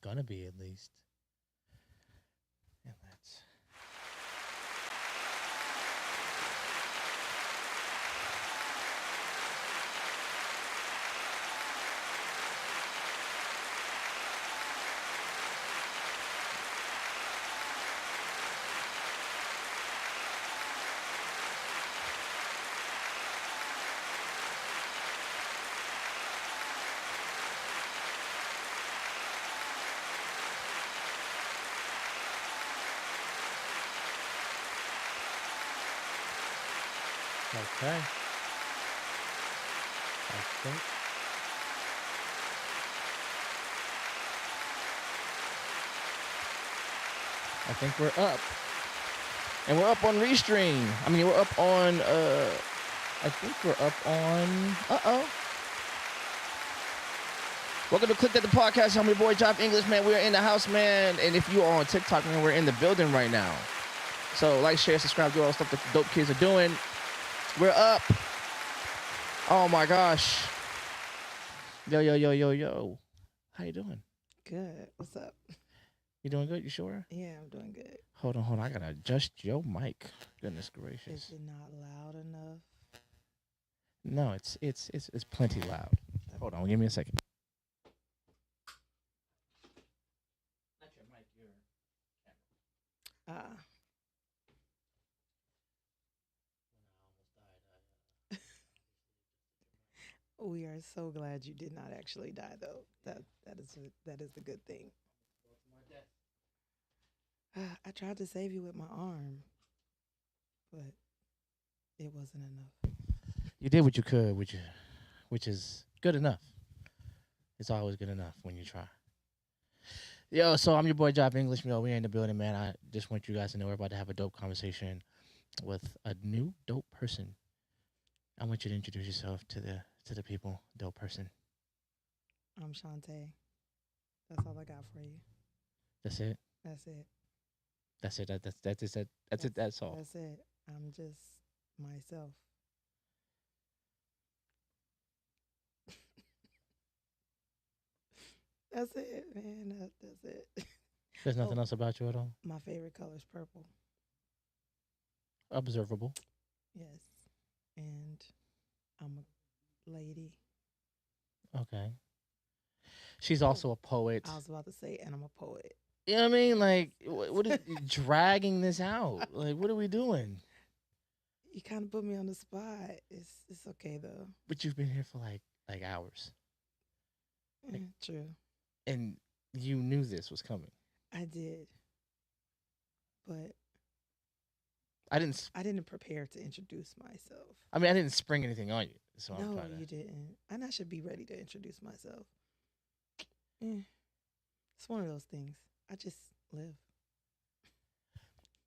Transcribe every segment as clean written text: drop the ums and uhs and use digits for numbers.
gonna be at least. And let's. Okay. I think. I think we're up. And we're up on Restream. I mean, we're up on, I think we're up on, Welcome to Cliqu'd the podcast. I'm your boy, Job English, man. We're in the house, man. And if you are on TikTok, man, we're in the building right now. So like, share, subscribe, do all the stuff that the dope kids are doing. We're up. Oh, my gosh. Yo. How you doing? Good. What's up? You doing good? You sure? Yeah, I'm doing good. Hold on. I gotta adjust your mic. Goodness gracious. Is it not loud enough? No, it's plenty loud. Hold on, give me a second. Not your mic, your camera. We are so glad you did not actually die, though. That is the good thing. I tried to save you with my arm, but it wasn't enough. You did what you could, which is good enough. It's always good enough when you try. Yo, so I'm your boy Job English. Yo, we in the building, man. I just want you guys to know we're about to have a dope conversation with a new dope person. I want you to introduce yourself to the people, dope person. I'm Shantae. That's all I got for you. That's it. That's it. That's it. That's all. That's it. I'm just myself. That's it, man. That's it. There's nothing else about you at all? My favorite color is purple. Observable. Yes. And I'm a lady. Okay. She's also a poet. I was about to say, and I'm a poet. You know what I mean? Like, what is dragging this out? Like, what are we doing? You kind of put me on the spot. It's okay though. But you've been here for like hours. True. And you knew this was coming. I did. But I didn't prepare to introduce myself. I mean, I didn't spring anything on you. So no, you didn't. And I should be ready to introduce myself. It's one of those things. I just live.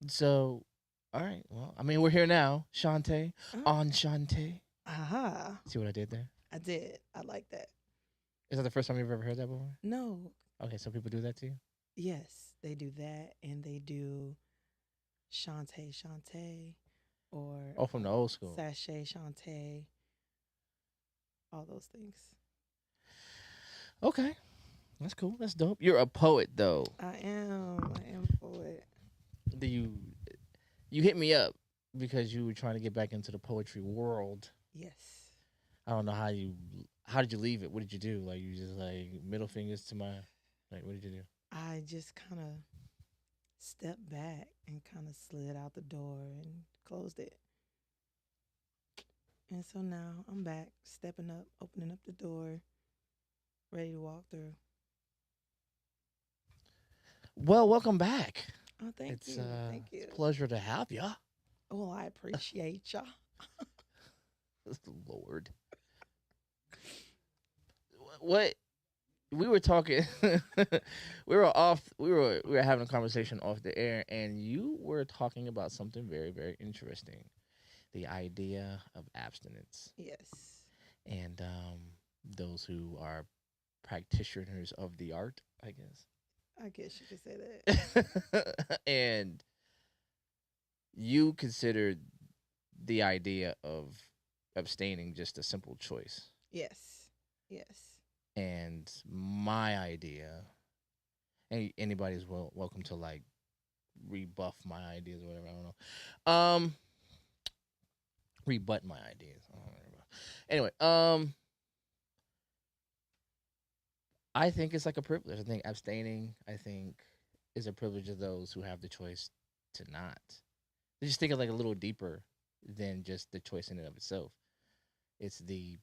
So, all right. Well, I mean, we're here now. Shantae. On Shantae. Aha. See what I did there? I did. I like that. Is that the first time you've ever heard that before? No. Okay, so people do that to you? Yes, they do that. And they do Shantae, or... Oh, from the old school. Sachet, Shantae. All those things. Okay. That's cool. That's dope. You're a poet, though. I am a poet. You hit me up because you were trying to get back into the poetry world. Yes. I don't know how did you leave it? What did you do? Like, you just like middle fingers to my, like, what did you do? I just kind of stepped back and kind of slid out the door and closed it. And so now I'm back, stepping up, opening up the door, ready to walk through. Well, welcome back. Oh, thank you. Thank you. It's a pleasure to have you. Oh, I appreciate ya. Lord. What we were talking we were having a conversation off the air, and you were talking about something very, very interesting. The idea of abstinence. Yes. And those who are practitioners of the art, I guess. I guess you could say that. And you considered the idea of abstaining just a simple choice. Yes. And my idea Anybody's welcome to like rebuff my ideas or whatever. I don't know. Rebut my ideas. I don't know. Anyway, I think it's like a privilege. I think abstaining, I think, is a privilege of those who have the choice to not. They just think of like a little deeper than just the choice in and of itself. It's the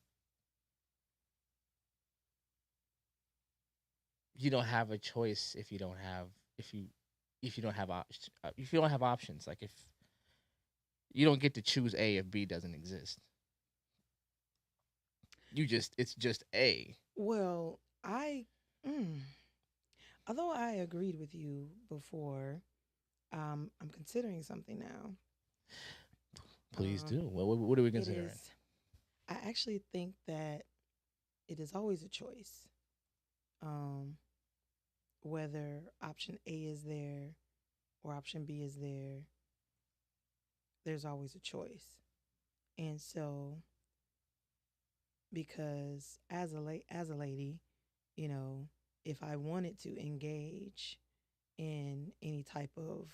you don't have a choice if you don't have if you if you don't have if you don't have options. Like if you don't get to choose A if B doesn't exist. It's just A. Well, mm, although I agreed with you before, I'm considering something now. Please do. Um, What are we it considering? is, I actually think that it is always a choice. Um, whether option A is there or option B is there, there's always a choice. And so, because as a lady, you know, if I wanted to engage in any type of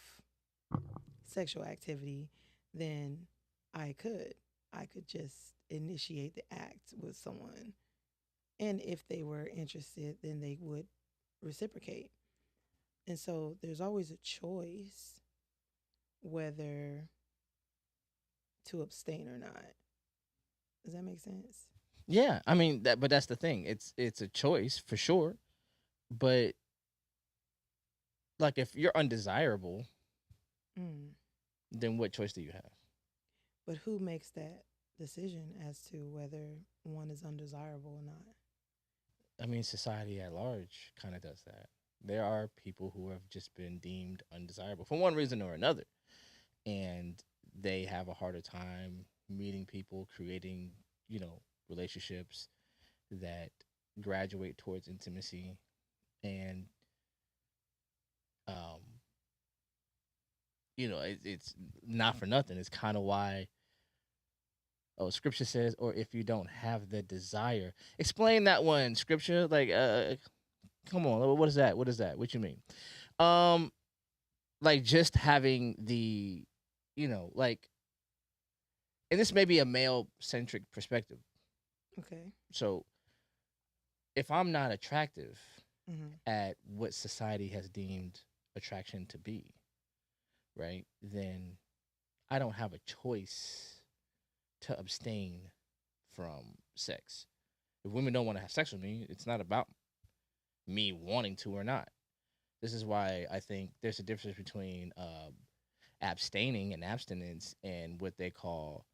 sexual activity, then I could. I could just initiate the act with someone. And if they were interested, then they would reciprocate. And so there's always a choice whether to abstain or not. Does that make sense? Yeah, I mean that, but that's the thing. It's a choice for sure. But like, if you're undesirable, Mm. then what choice do you have? But who makes that decision as to whether one is undesirable or not? I mean, society at large kind of does that. There are people who have just been deemed undesirable for one reason or another, and they have a harder time meeting people, creating, relationships that graduate towards intimacy. And um, it's not for nothing. It's kind of why, oh, scripture says, or if you don't have the desire. Explain that one, scripture. Like, come on, what is that? What is that? What you mean? Um, like just having the, like, and this may be a male centric perspective. Okay. So if I'm not attractive Mm-hmm. at what society has deemed attraction to be, right? Then I don't have a choice to abstain from sex. If women don't want to have sex with me, it's not about me wanting to or not. This is why I think there's a difference between abstaining and abstinence and what they call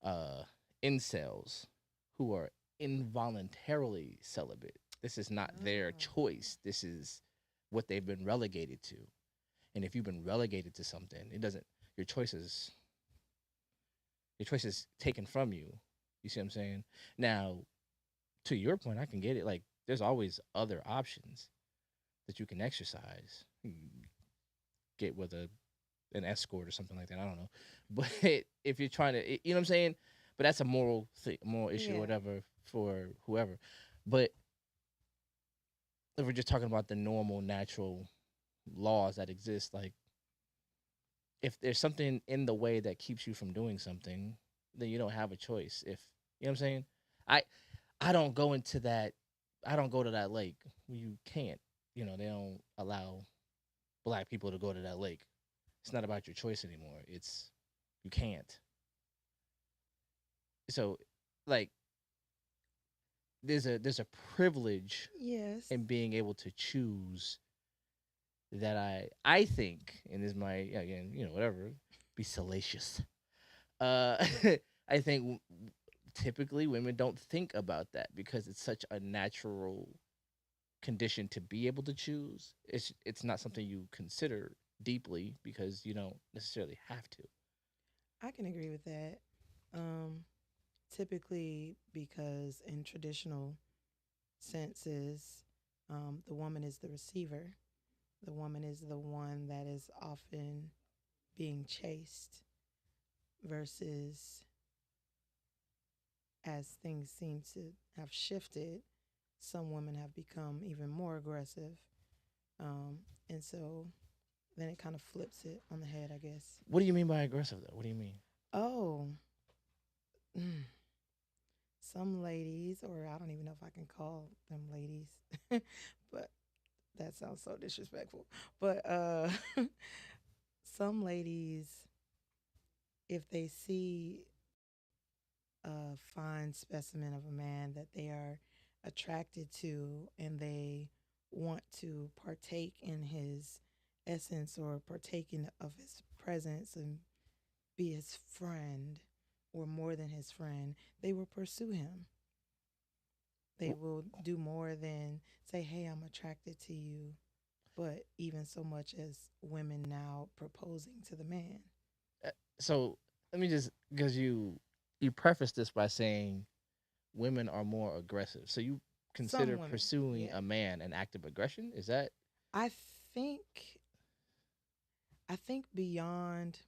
uh, incels, who are involuntarily celibate. This is not their Oh. choice. This is what they've been relegated to. And if you've been relegated to something, it doesn't. Your choices, your choices taken from you. You see what I'm saying? Now, to your point, I can get it. Like, there's always other options that you can exercise. You get with an escort or something like that. I don't know, but if you're trying to, you know what I'm saying. But that's a moral issue or Yeah. whatever for whoever. But if we're just talking about the normal, natural laws that exist, like if there's something in the way that keeps you from doing something, then you don't have a choice. If you know what I'm saying, I I don't go into that. I don't go to that lake. You can't. They don't allow black people to go to that lake. It's not about your choice anymore. It's you can't. So, like, there's a privilege Yes. in being able to choose that I think, and this might again, whatever, be salacious. Uh, I think typically women don't think about that because it's such a natural condition to be able to choose. It's not something you consider deeply because you don't necessarily have to. I can agree with that. Um, typically, because in traditional senses, the woman is the receiver. The woman is the one that is often being chased, versus as things seem to have shifted, some women have become even more aggressive. Um, and so then it kind of flips it on the head, I guess. What do you mean by aggressive though? What do you mean? Oh, some ladies, or I don't even know if I can call them ladies, but that sounds so disrespectful. But some ladies, if they see a fine specimen of a man that they are attracted to and they want to partake in his essence or partake in of his presence and be his friend or more than his friend, they will pursue him. They will do more than say, "Hey, I'm attracted to you," but even so much as women now proposing to the man. So let me just, because you preface this by saying women are more aggressive. So you Some consider women, pursuing yeah. a man an act of aggression? Is that I think I think beyond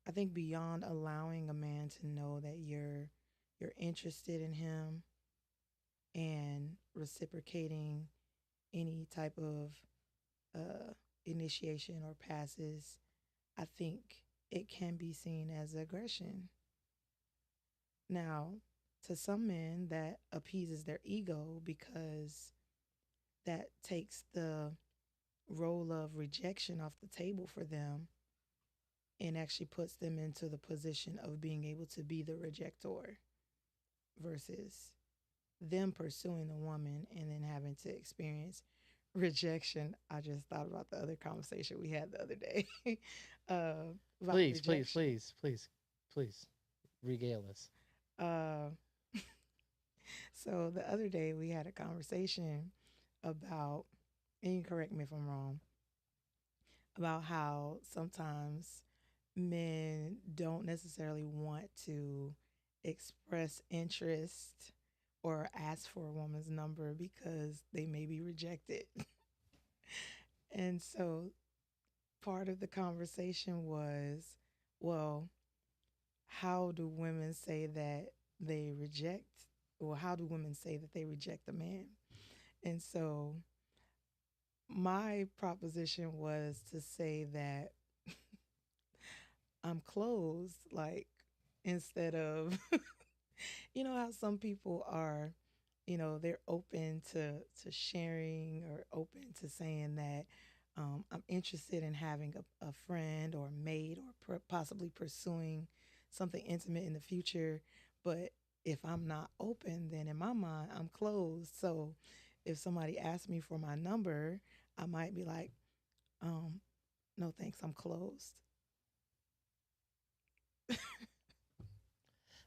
I think beyond allowing a man to know that you're interested in him and reciprocating any type of uh, initiation or passes, I think it can be seen as aggression. Now, to some men, that appeases their ego because that takes the role of rejection off the table for them and actually puts them into the position of being able to be the rejector versus them pursuing the woman and then having to experience rejection. I just thought about the other conversation we had the other day about please, please, rejection. please, please, please regale us. Uh, so the other day we had a conversation about, and you can correct me if I'm wrong, about how sometimes men don't necessarily want to express interest or ask for a woman's number because they may be rejected. And so part of the conversation was, well, how do women say that they reject, or how do women say that they reject a man? And so my proposition was to say that I'm closed, like, instead of, you know, how some people are, they're open to sharing or open to saying that I'm interested in having a friend or a mate or possibly pursuing something intimate in the future. But if I'm not open, then in my mind, I'm closed. So if somebody asks me for my number, I might be like, um, no thanks, I'm closed.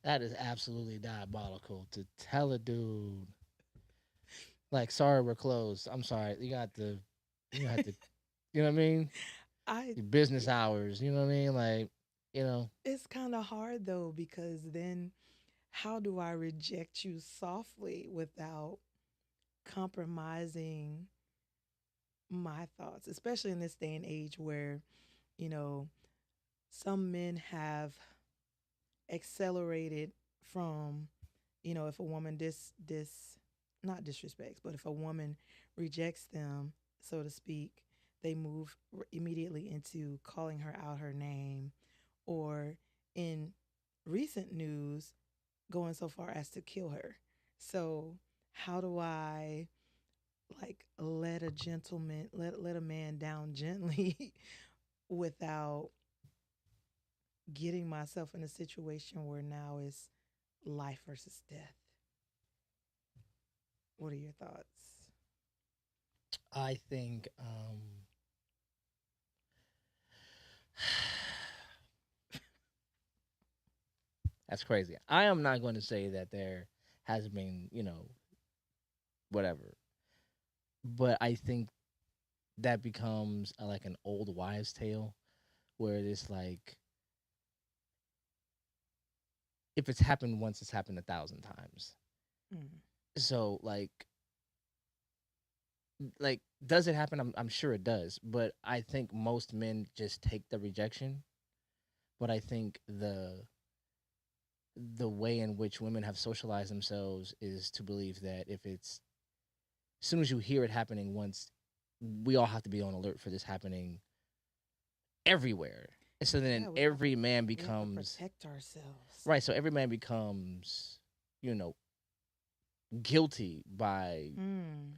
That is absolutely diabolical to tell a dude like, sorry, we're closed. I'm sorry. You have to, you know what I mean? I Your business Yeah, hours. You know what I mean? Like, you know, it's kind of hard though because then how do I reject you softly without compromising my thoughts, especially in this day and age where, you know, some men have accelerated from, if a woman not disrespects, but if a woman rejects them, so to speak, they move immediately into calling her out her name, or in recent news, going so far as to kill her. So how do I like let a man down gently without getting myself in a situation where now it's life versus death? What are your thoughts? I think that's crazy. I am not going to say that there has been, whatever, but I think that becomes like an old wives' tale where it's like, if it's happened once, it's happened 1,000 times. Mm. So like does it happen? I'm sure it does, but I think most men just take the rejection. But I think the way in which women have socialized themselves is to believe that if it's, as soon as you hear it happening once, we all have to be on alert for this happening everywhere. And so then Yeah, every man we have to becomes protect ourselves. right. So every man becomes, you know, guilty by Mm.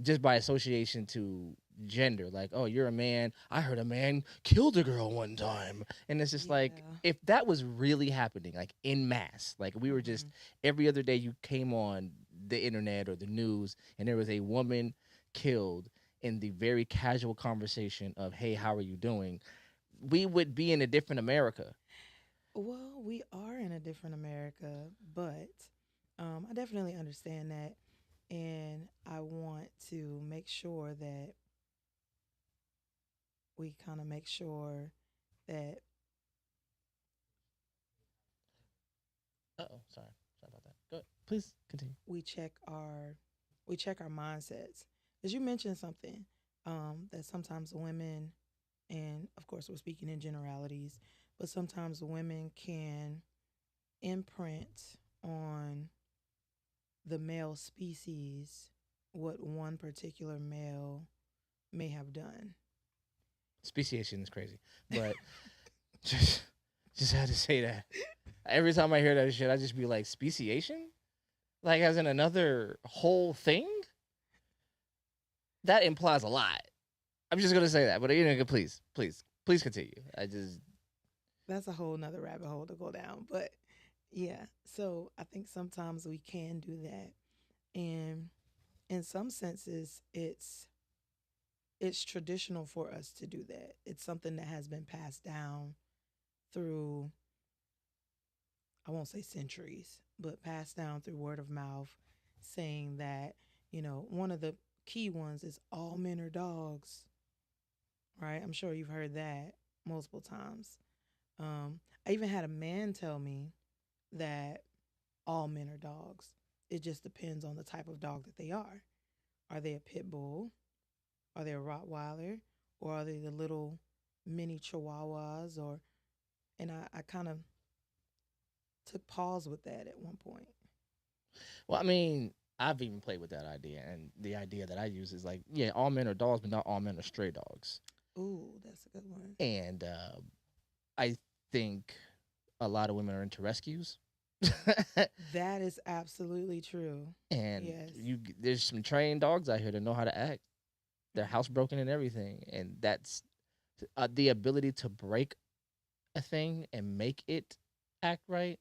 just by association to gender. Like, oh, you're a man. I heard a man killed a girl one time, and it's just like Yeah. if that was really happening, like in mass, like we were just Mhm. every other day you came on the internet or the news, and there was a woman killed in the very casual conversation of, hey, how are you doing? We would be in a different America. Well, we are in a different America, but I definitely understand that, and I want to make sure that we kind of make sure that Oh, sorry about that. Go ahead. Please continue. we check our we check our mindsets. As you mentioned something that sometimes women, and of course we're speaking in generalities, but sometimes women can imprint on the male species what one particular male may have done. Speciation is crazy, but just just had to say that. Every time I hear that shit, I just be like, speciation? Like, as in another whole thing? That implies a lot. I'm just gonna say that, but please continue. I just That's a whole nother rabbit hole to go down. But yeah, so I think sometimes we can do that. And in some senses it's traditional for us to do that. It's something that has been passed down through, I won't say centuries, but passed down through word of mouth, saying that, one of the key ones is all men are dogs, right? I'm sure you've heard that multiple times. I even had a man tell me that all men are dogs. It just depends on the type of dog that they are. Are they a pit bull? Are they a Rottweiler? Or are they the little mini chihuahuas? And I kind of took pause with that at one point. well, I mean, I've even played with that idea, and the idea that I use is like, yeah, all men are dogs, but not all men are stray dogs. Ooh, that's a good one. And I think a lot of women are into rescues. That is absolutely true. And Yes. there's some trained dogs out here that know how to act. They're Mhm. housebroken and everything, and that's the ability to break a thing and make it act right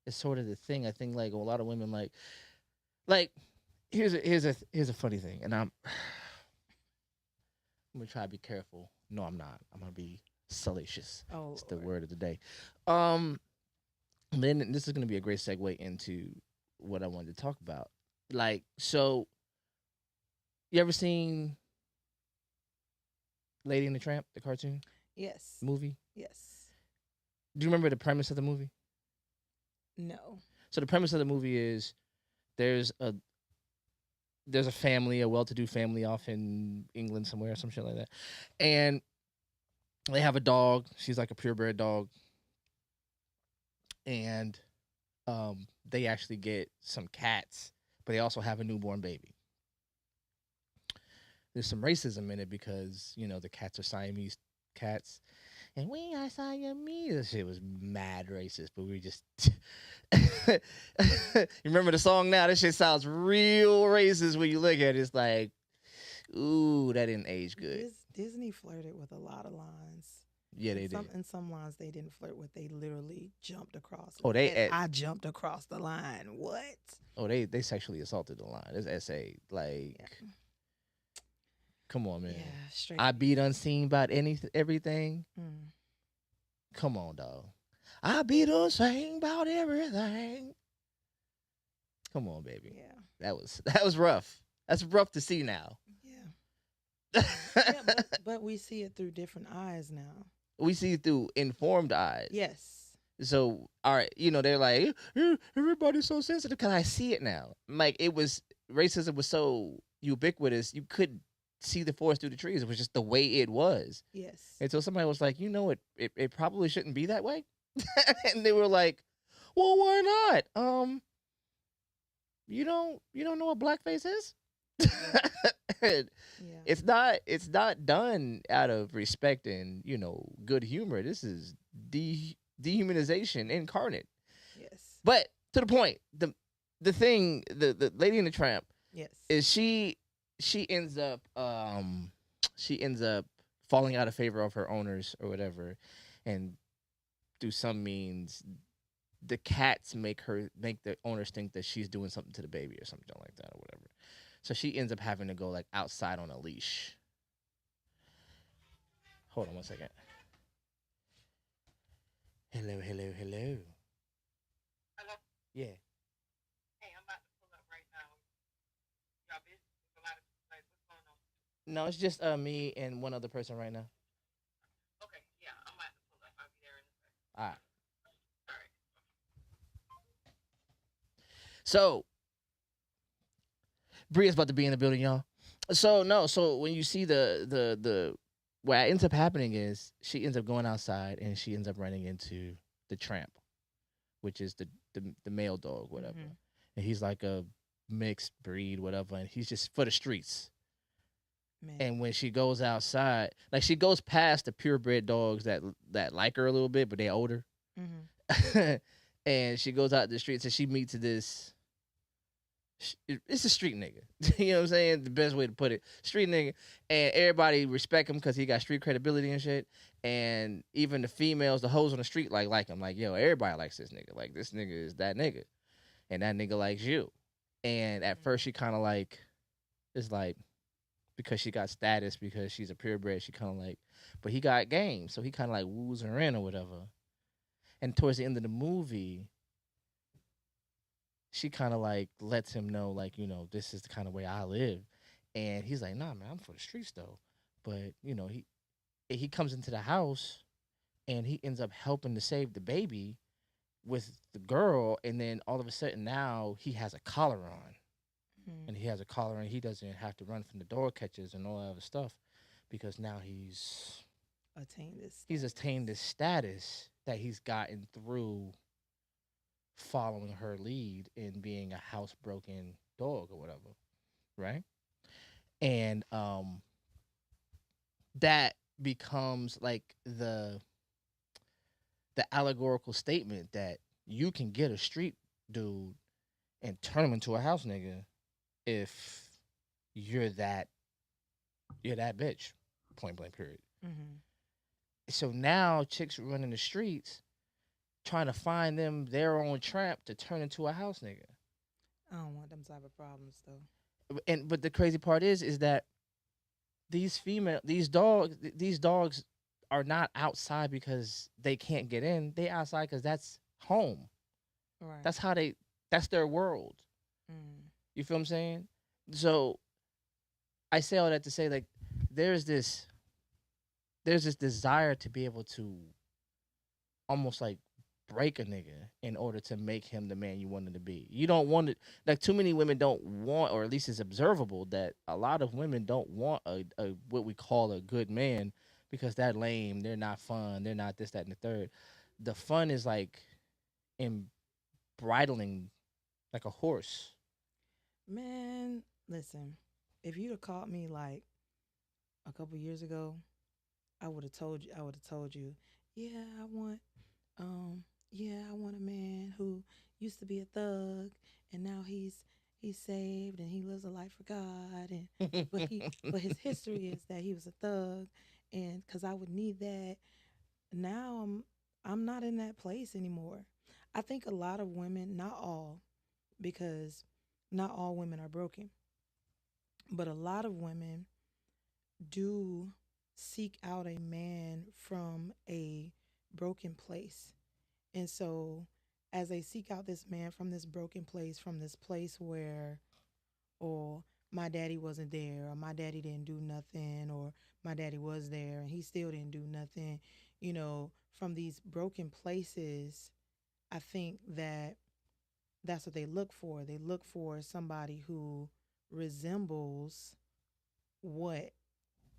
is sort of the thing. I think like a lot of women like here's a funny thing, and I'm gonna try to be careful. No, I'm not. I'm gonna be salacious. Oh It's the Lord. word of the day. Um, then this is gonna be a great segue into what I wanted to talk about. Like, so you ever seen Lady and the Tramp, the cartoon Yes. movie? Yes. Do you remember the premise of the movie? No. So the premise of the movie is there's a there's a family, a well-to-do family off in England somewhere or some shit like that, and they have a dog. She's like a purebred dog, and they actually get some cats, but they also have a newborn baby. There's some racism in it because the cats are Siamese cats, and we are Siamese. That shit was mad racist, but we just. You remember the song now? This shit sounds real racist when you look at it. It's like, ooh, that didn't age good. Disney flirted with a lot of lines. Yeah, And they did. some lines they didn't flirt with. They literally jumped across and Oh, said, "I jumped across the line." What? they sexually assaulted the line. This essay, like, Yeah. come on, man. Yeah. Straight. I beat unseen about everything. Mm. Come on, dog. I beat unseen about everything. Come on, baby. Yeah. That was rough. That's rough to see now. Yeah. Yeah. But we see it through different eyes now. We see it through informed eyes. Yes. So, all right, they're like, everybody's so sensitive because I see it now. Like, racism was so ubiquitous, you couldn't see the forest through the trees. It was just the way it was. Yes. And so somebody was like, it probably shouldn't be that way. And they were like, well, why not? You don't know what blackface is? Yeah. It's not done out of respect and good humor. This is dehumanization incarnate. Yes. But to the point, the lady in the tramp Yes. is she ends up falling out of favor of her owners or whatever, and through some means the cats make the owners think that she's doing something to the baby or something like that or whatever. So she ends up having to go like outside on a leash. Hold on one second. Hello, hello, hello. Yeah. No, it's just me and one other person right now. All right. So Bria's about to be in the building, y'all. So no, so when you see the what ends up happening is she ends up going outside and she ends up running into the tramp, which is the male dog, whatever. Mm-hmm. And he's like a mixed breed, whatever, and he's just for the streets. Man. And when she goes outside, like she goes past the purebred dogs that like her a little bit, but they're older. Mm-hmm. And she goes out the streets and she meets this. It's a street nigga. You know what I'm saying? The best way to put it, street nigga, and everybody respect him because he got street credibility and shit. And even the females, the hoes on the street, like him. Like, yo, everybody likes this nigga. Like, this nigga is that nigga, and that nigga likes you. And at first, she kind of like, it's like because she got status because she's a purebred. She kind of like, but he got game, so he kind of like woos her in or whatever. And towards the end of the movie, she kind of like lets him know, like, this is the kind of way I live. And he's like, nah, man, I'm for the streets though. But, he comes into the house and he ends up helping to save the baby with the girl. And then all of a sudden now he has a collar on. Mm-hmm. And he has a collar and he doesn't have to run from the door catches and all that other stuff because now Attain this. he's attained this status that he's gotten through following her lead in being a housebroken dog or whatever, right? And that becomes like the allegorical statement that you can get a street dude and turn him into a house nigga if you're that bitch, point blank period. Mm-hmm. So now chicks running the streets trying to find them their own tramp to turn into a house nigga. I don't want them type of problems though. But the crazy part is that these dogs are not outside because they can't get in. They outside because that's home. Right. That's their world. Mm. You feel what I'm saying? So I say all that to say, like, there's this desire to be able to almost like break a nigga in order to make him the man you want him to be. You don't want it, like, too many women don't want, or at least it's observable that a lot of women don't want a what we call a good man because they're lame, they're not fun, they're not this, that, and the third. The fun is like in bridling like a horse. Man, listen. If you'd have caught me like a couple years ago, I would have told you. I would have told you. Yeah, I want. Yeah, I want a man who used to be a thug and now he's saved and he lives a life for God. And but his history is that he was a thug, and because I would need that. Now I'm not in that place anymore. I think a lot of women, not all, because not all women are broken, but a lot of women do seek out a man from a broken place. And so, as they seek out this man from this broken place, from this place where, or my daddy wasn't there, or my daddy didn't do nothing, or my daddy was there and he still didn't do nothing, from these broken places, I think that that's what they look for. They look for somebody who resembles what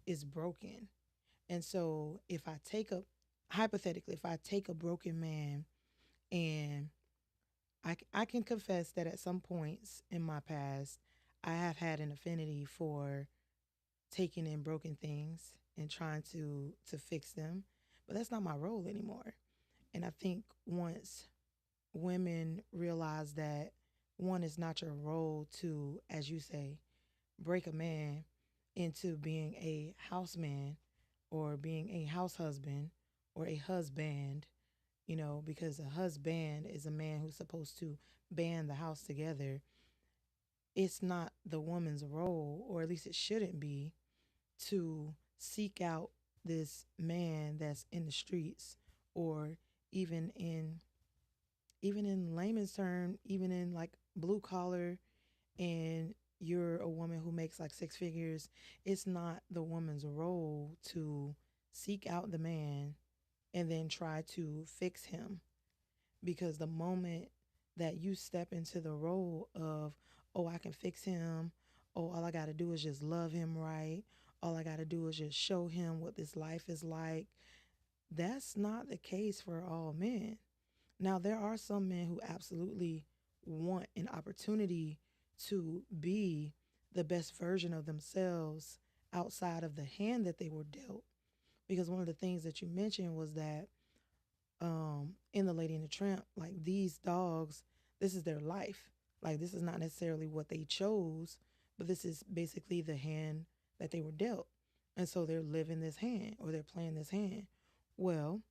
is broken. And so if I take a hypothetically, if I take a broken man and I can confess that at some points in my past, I have had an affinity for taking in broken things and trying to fix them. But that's not my role anymore. And I think once women realize that one is not your role to, as you say, break a man into being a house man or being a house husband or a husband, because a husband is a man who's supposed to band the house together. It's not the woman's role, or at least it shouldn't be, to seek out this man that's in the streets, or even in even in layman's term, even in like blue collar, and you're a woman who makes like six figures. It's not the woman's role to seek out the man and then try to fix him, because the moment that you step into the role of, oh, I can fix him, oh, all I got to do is just love him right, all I got to do is just show him what this life is like, that's not the case for all men. Now, there are some men who absolutely want an opportunity to be the best version of themselves outside of the hand that they were dealt. Because one of the things that you mentioned was that in The Lady and the Tramp, like these dogs, this is their life. Like this is not necessarily what they chose, but this is basically the hand that they were dealt. And so they're living this hand, or they're playing this hand. Well,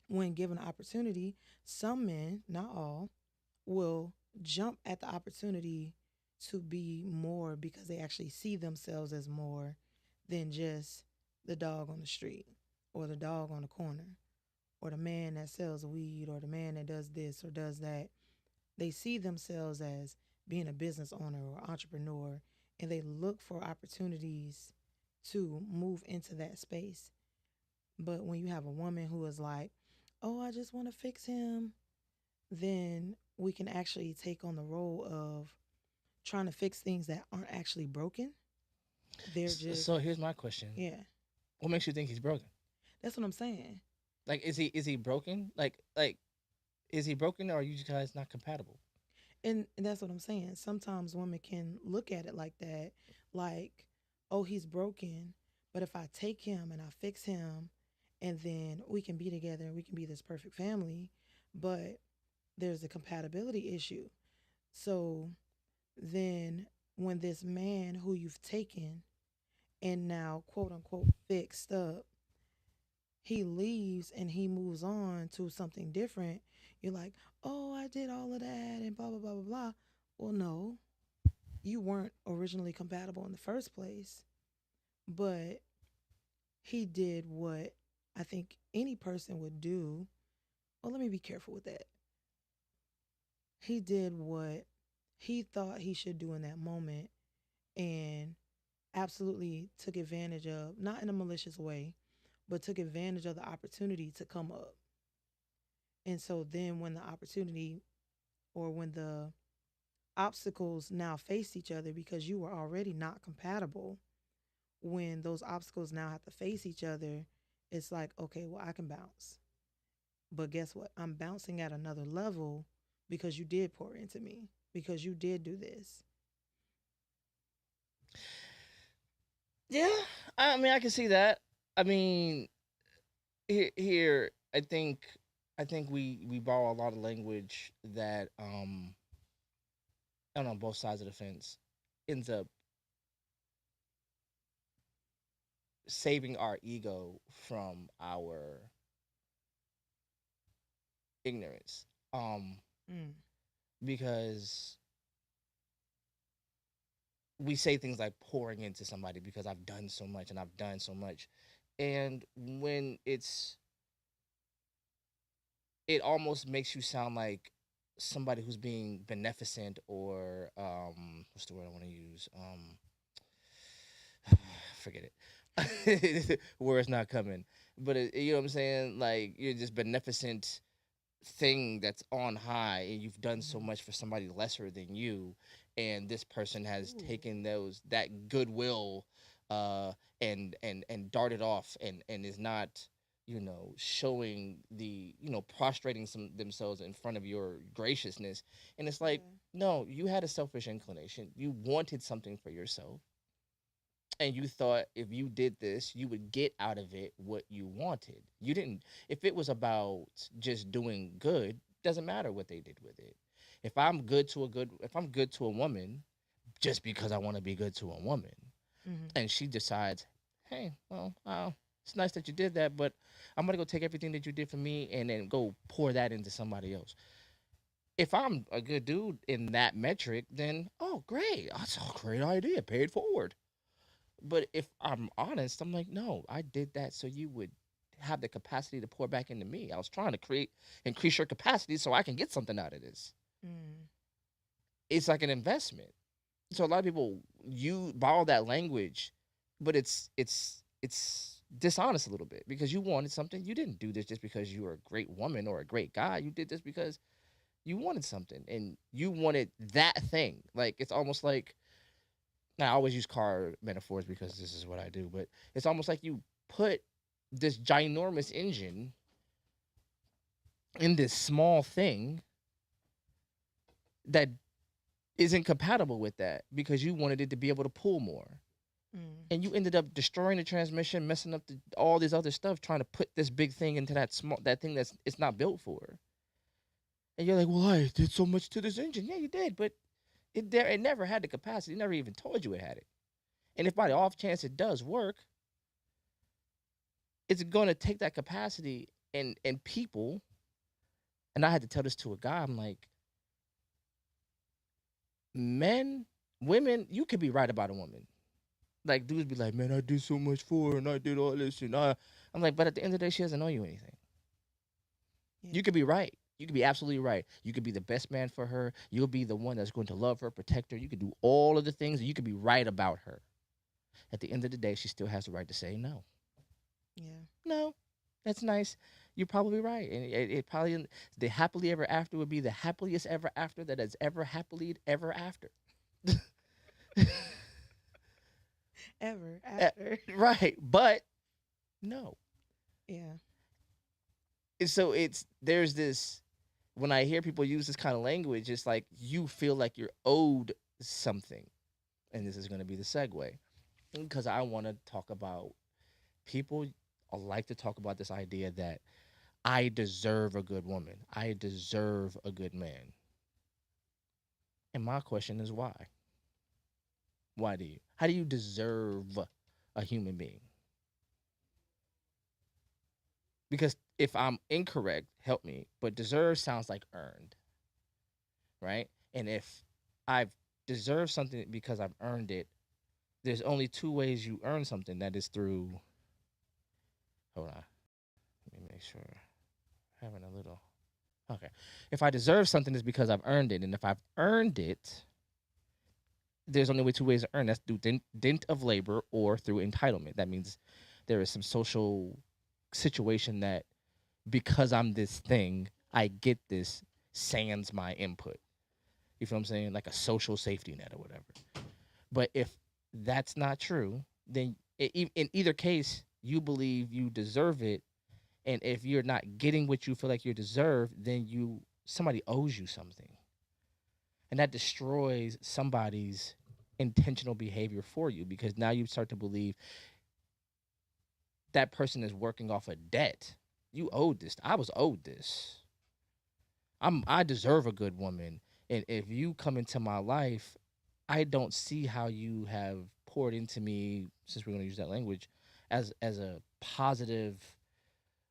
when given opportunity, some men, not all, will jump at the opportunity to be more because they actually see themselves as more than just the dog on the street, or the dog on the corner, or the man that sells weed, or the man that does this or does that. They see themselves as being a business owner or entrepreneur, and they look for opportunities to move into that space. But when you have a woman who is like, oh, I just want to fix him, then we can actually take on the role of trying to fix things that aren't actually broken. They're just, So here's my question: yeah, what makes you think he's broken? that's what I'm saying. Like, is he broken? Is he broken, or are you guys not compatible? And that's what I'm saying. Sometimes women can look at it like that, like, oh, he's broken, but if I take him and I fix him, and then we can be together and we can be this perfect family, but there's a compatibility issue. So then when this man who you've taken and now quote unquote fixed up, he leaves and he moves on to something different, you're like, oh, I did all of that and blah, blah, blah, blah, blah. Well, no, you weren't originally compatible in the first place, but he did what I think any person would do. Well, let me be careful with that. He did what he thought he should do in that moment, and absolutely took advantage of, not in a malicious way, but took advantage of the opportunity to come up. And so then when the opportunity, or when the obstacles now face each other because you were already not compatible, when those obstacles now have to face each other, it's like, okay, well, I can bounce. But guess what? I'm bouncing at another level because you did pour into me, because you did do this. Yeah, I mean, I can see that. I mean, here I think we borrow a lot of language that I don't know, both sides of the fence ends up saving our ego from our ignorance. Mm, Because we say things like pouring into somebody because I've done so much and I've done so much. And when it almost makes you sound like somebody who's being beneficent, or what's the word I want to use? Forget it. Word's not coming. But you know what I'm saying? Like, you're just beneficent thing that's on high, and you've done so mm-hmm. much for somebody lesser than you, and this person has Ooh, taken that goodwill, uh and darted off, and is not, showing prostrating themselves in front of your graciousness. And it's like, yeah. no, you had a selfish inclination, you wanted something for yourself, and you thought if you did this, you would get out of it what you wanted. You didn't. If it was about just doing good, doesn't matter what they did with it. If I'm good to a woman, just because I want to be good to a woman, Mm-hmm. and she decides, hey, well, it's nice that you did that, but I'm gonna go take everything that you did for me and then go pour that into somebody else. If I'm a good dude in that metric, then oh great, that's a great idea, pay it forward. But if I'm honest, I'm like, no, I did that so you would have the capacity to pour back into me. I was trying to increase your capacity so I can get something out of this. Mm. It's like an investment. So a lot of people you borrow that language, but it's dishonest a little bit because you wanted something. You didn't do this just because you were a great woman or a great guy. You did this because you wanted something and you wanted that thing. Like it's almost like now I always use car metaphors because this is what I do, but it's almost like you put this ginormous engine in this small thing that isn't compatible with that because you wanted it to be able to pull more. Mm. And you ended up destroying the transmission, messing up all this other stuff, trying to put this big thing into that thing that's it's not built for. And you're like, well, I did so much to this engine. Yeah, you did, but it never had the capacity. It never even told you it had it. And if by the off chance it does work, it's going to take that capacity and people. And I had to tell this to a guy. I'm like, men, women, you could be right about a woman. Like dudes be like, man, I did so much for her and I did all this and I'm like, but at the end of the day, she doesn't know you anything. Yeah. You could be right. You could be absolutely right. You could be the best man for her. You'll be the one that's going to love her, protect her. You could do all of the things. And you could be right about her. At the end of the day, she still has the right to say no. Yeah. No, that's nice. You're probably right. And it probably, the happily ever after would be the happiest ever after that has ever happily ever after. Ever Eh, after. right. But no. Yeah. And so there's this, when I hear people use this kind of language, it's like you feel like you're owed something. And this is going to be the segue because I want to talk about people like to talk about this idea that I deserve a good woman. I deserve a good man. And my question is why? Why do you? How do you deserve a human being? Because if I'm incorrect, help me, but deserve sounds like earned, right? And if I've deserved something because I've earned it, there's only two ways you earn something. That is through, hold on, let me make sure. Having a little, okay. If I deserve something, it's because I've earned it. And if I've earned it, there's only way two ways to earn. That's through dint of labor or through entitlement. That means there is some social situation that because I'm this thing, I get this sans my input. You feel what I'm saying? Like a social safety net or whatever. But if that's not true, then in either case, you believe you deserve it. And if you're not getting what you feel like you deserve, then somebody owes you something. And that destroys somebody's intentional behavior for you because now you start to believe that person is working off a debt. You owed this. I was owed this. I deserve a good woman. And if you come into my life, I don't see how you have poured into me, since we're gonna use that language, as a positive,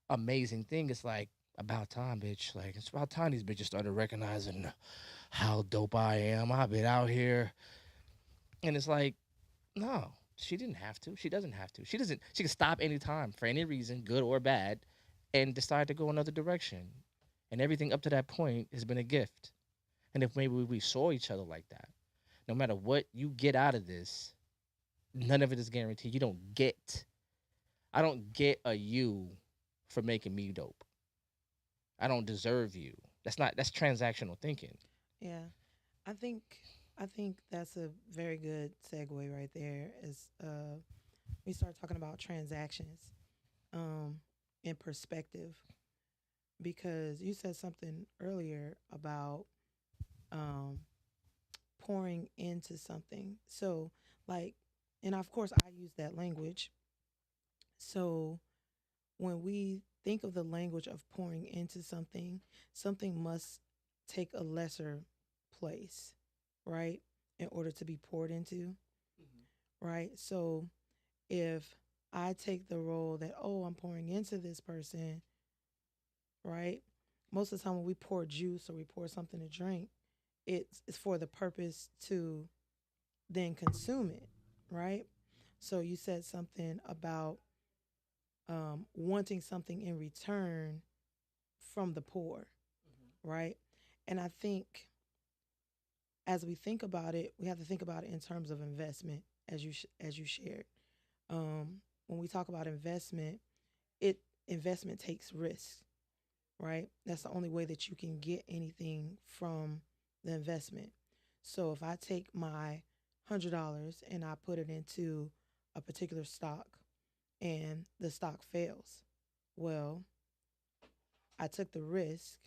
amazing thing. It's like about time, bitch. Like it's about time these bitches started recognizing how dope I am. I've been out here. And it's like, no, she didn't have to. She doesn't have to. She can stop anytime for any reason, good or bad, and decide to go another direction. And everything up to that point has been a gift. And if maybe we saw each other like that, no matter what you get out of this, none of it is guaranteed. I don't get a you for making me dope. I don't deserve you. That's transactional thinking. Yeah. I think I think that's a very good segue right there as we start talking about transactions um in perspective because you said something earlier about um pouring into something. So like And of course, I use that language. So when we think of the language of pouring into something, something must take a lesser place, right? In order to be poured into, right? So if I take the role that, oh, I'm pouring into this person, right? Most of the time when we pour juice or we pour something to drink, it's for the purpose to then consume it, right? So you said something about wanting something in return from the poor, right? And I think as we think about it, we have to think about it in terms of investment, as you shared. When we talk about investment, it investment takes risks, right? That's the only way that you can get anything from the investment. So if I take my $100 and I put it into a particular stock and the stock fails, well, I took the risk.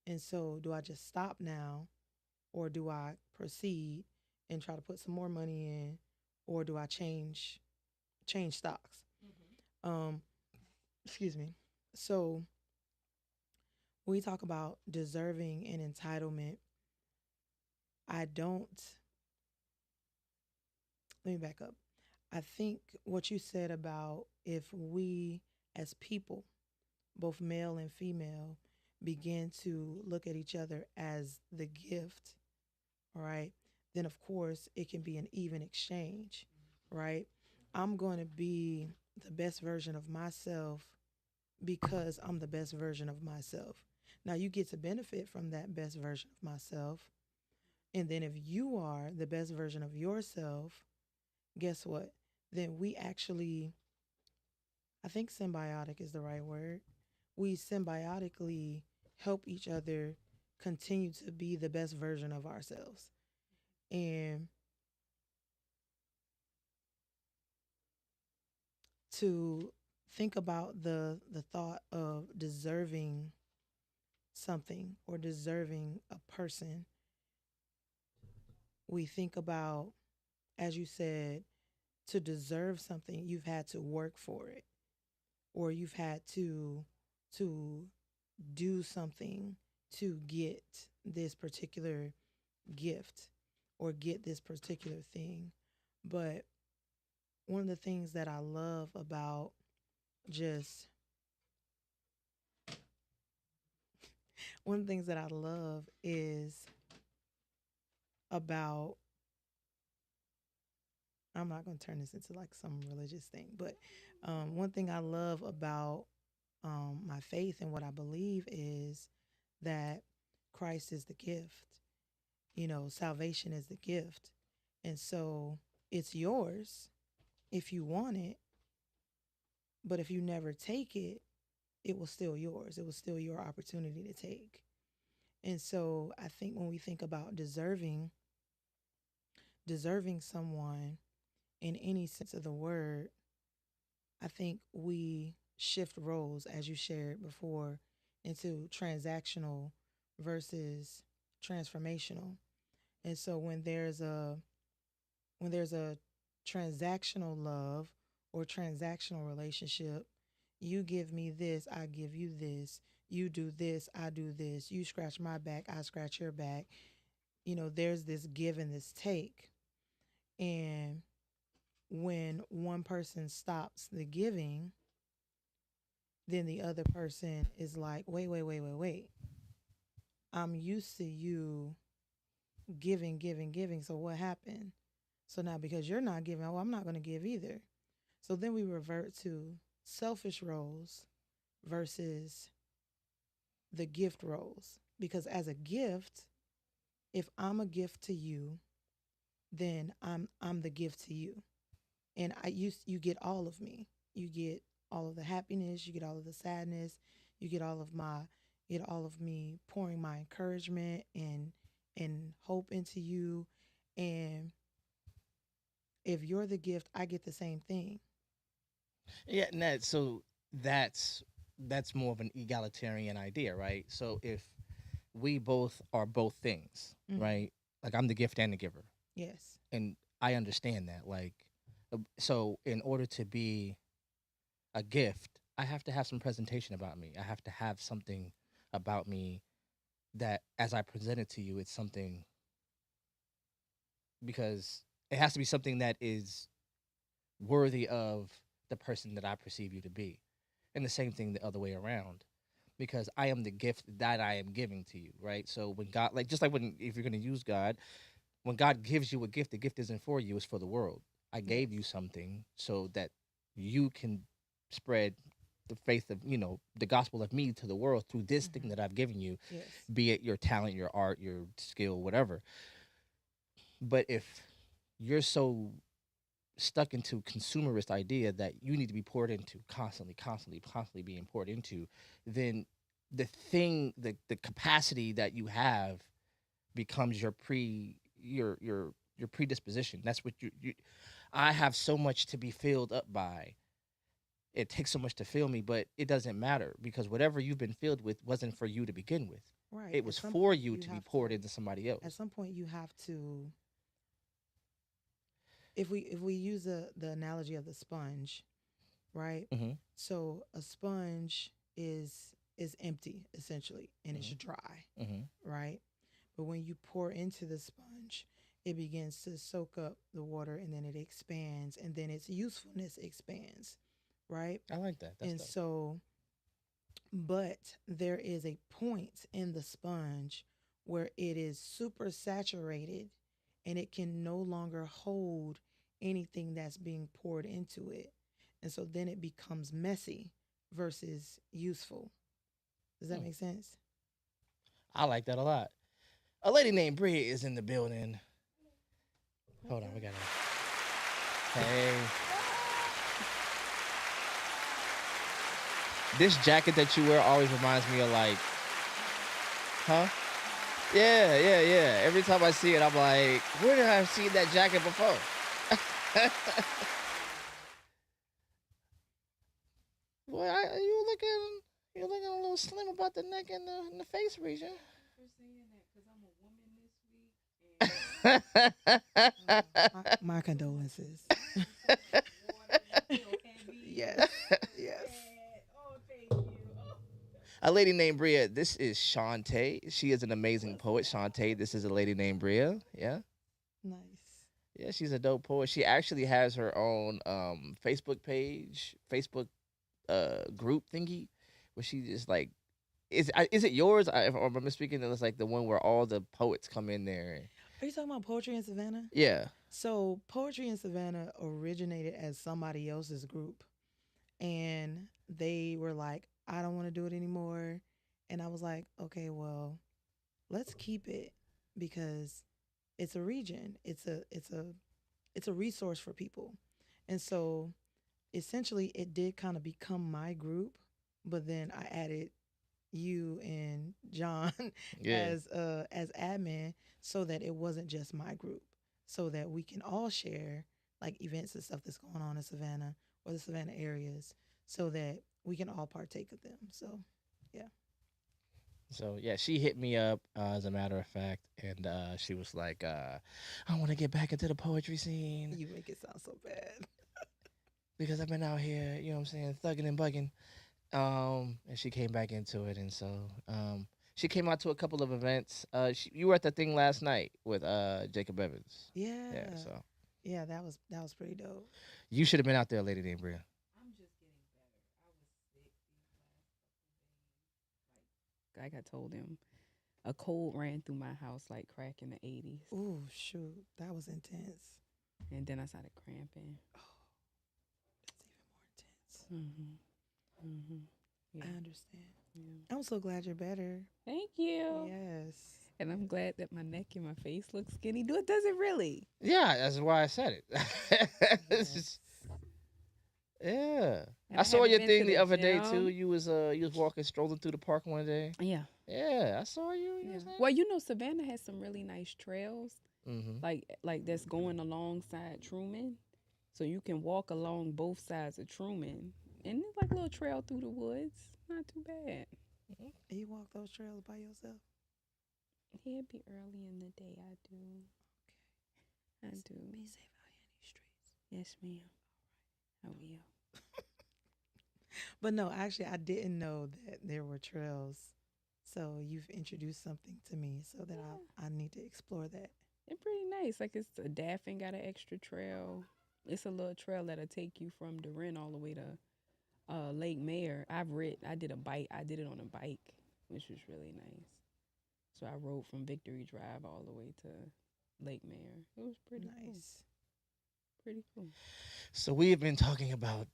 And so do I just stop now or do I proceed and try to put some more money in or do I change stocks? Um, excuse me. So when we talk about deserving and entitlement, I don't let me back up. I think what you said about if we as people, both male and female, begin to look at each other as the gift, right? Then of course it can be an even exchange, right? I'm going to be the best version of myself because I'm the best version of myself. Now you get to benefit from that best version of myself. And then if you are the best version of yourself, guess what? Then we actually, I think symbiotic is the right word. We symbiotically help each other continue to be the best version of ourselves. And to think about the thought of deserving something or deserving a person, we think about, as you said, to deserve something, you've had to work for it, or you've had to do something to get this particular gift or get this particular thing. But one of the things that I love about just one of the things that I love is about I'm not going to turn this into like some religious thing, but one thing I love about my faith and what I believe is that Christ is the gift. You know, salvation is the gift. And so it's yours if you want it, but if you never take it, it was still yours. It was still your opportunity to take. And so I think when we think about deserving someone in any sense of the word, I think we shift roles, as you shared before, into transactional versus transformational. And so when there's a transactional love or transactional relationship, you give me this, I give you this. You do this, I do this. You scratch my back, I scratch your back. You know, there's this give and this take. And when one person stops the giving, then the other person is like, wait, wait, wait, wait, wait. I'm used to you giving, giving, giving. So what happened? So now because you're not giving, oh, I'm not going to give either. So then we revert to selfish roles versus the gift roles. Because as a gift, if I'm a gift to you, then I'm the gift to you. And you get all of me. You get all of the happiness, you get all of the sadness, you get all of my you get all of me pouring my encouragement and hope into you. And if you're the gift, I get the same thing. Yeah, Ned. So that's that's more of an egalitarian idea, right? So if we both are both things, Hmm. right? Like I'm the gift and the giver, Yes. and I understand that. Like So in order to be a gift, I have to have some presentation about me. I have to have something about me that, as I present it to you, it's something, because it has to be something that is worthy of the person that I perceive you to be. And the same thing the other way around, because I am the gift that I am giving to you, right? So when God, like, just like when, if you're going to use God, when God gives you a gift, the gift isn't for you, it's for the world. I gave you Yes. something so that you can spread the faith of, the gospel of me to the world through this thing Hmm. that I've given you, Yes. be it your talent, your art, your skill, whatever. But if you're so stuck into consumerist idea that you need to be poured into constantly, constantly, constantly being poured into, then the capacity that you have becomes your predisposition. That's what you I have so much to be filled up by. It takes so much to fill me, but it doesn't matter, because whatever you've been filled with wasn't for you to begin with. Right. It was for you to be poured into somebody At else. some point you have to, if we use the analogy of the sponge, right? Mm-hmm. So a sponge is empty essentially and it's Mm-hmm. dry, Mm-hmm. right? But when you pour into the sponge, it begins to soak up the water and then it expands and then its usefulness expands, right? I like that. That's And dope. so, but there is a point in the sponge where it is super saturated and it can no longer hold anything that's being poured into it. And so then it becomes messy versus useful. Does that Hmm. make sense? I like that a lot. A lady named Bria is in the building. Hold on, we got to. Hey, this jacket that you wear always reminds me of, like, huh? Yeah, yeah, yeah. Every time I see it, I'm like, where did I have seen that jacket before? Boy, you looking a little slim about the neck and the face region. My condolences. Yes. Yes. A lady named Bria. This is Shantae. She is an amazing poet. Shantae, this is a lady named Bria. Yeah. Nice. Yeah, she's a dope poet. She actually has her own Facebook page, Facebook group thingy, where she just like, is it yours? If I'm misspeaking, it's like the one where all the poets come in there. Are you talking about Poetry in Savannah? Yeah. So, Poetry in Savannah originated as somebody else's group, and they were like, I don't want to do it anymore. And I was like, okay, well, let's keep it because it's a region. It's a resource for people. And so essentially it did kind of become my group, but then I added you and John Yeah. as admin so that it wasn't just my group, so that we can all share like events and stuff that's going on in Savannah or the Savannah areas, so that we can all partake of them. So, yeah. So yeah, she hit me up, as a matter of fact, and she was like, "I want to get back into the poetry scene You make it sound so bad. because I've been out here, you know what I'm saying, thugging and bugging." And she came back into it, and so she came out to a couple of events. You were at the thing last night with Jacob Evans. Yeah, Yeah. so Yeah, that was pretty dope. you should have been out there, lady named Bria. Like I told him, a cold ran through my house like crack in the 80s. Ooh, shoot. That was intense. And then I started cramping. Oh, that's even more intense. Yeah. I understand. Yeah. I'm so glad you're better. Thank you. Yes. And I'm glad that my neck and my face look skinny. Does it really? Yeah, that's why I said it. It's Yes. just- yeah, And I I saw haven't your been to thing the the other day too. gym. You was walking, strolling through the park one day. Yeah. Yeah, I saw you. You know Yeah. what I'm Well, you know, Savannah has some really nice trails, saying? Mm-hmm. like that's going alongside Truman, so you can walk along both sides of Truman, and it's like a little trail through the woods. Not too bad. You walk those trails by yourself? Yeah, it'd be early in the day. I do. Okay. I do. Be safe out here in these streets. Yes, ma'am. I will. But no, actually, I didn't know that there were trails. So you've introduced something to me so that Yeah, I need to explore that. it's pretty nice. Like it's a Daffin got an extra trail. It's a little trail that'll take you from Durin all the way to Lake Mare. I did a bike. I did it on a bike, which was really nice. So I rode from Victory Drive all the way to Lake Mare. It was pretty cool. Nice. Pretty cool. So we have been talking about.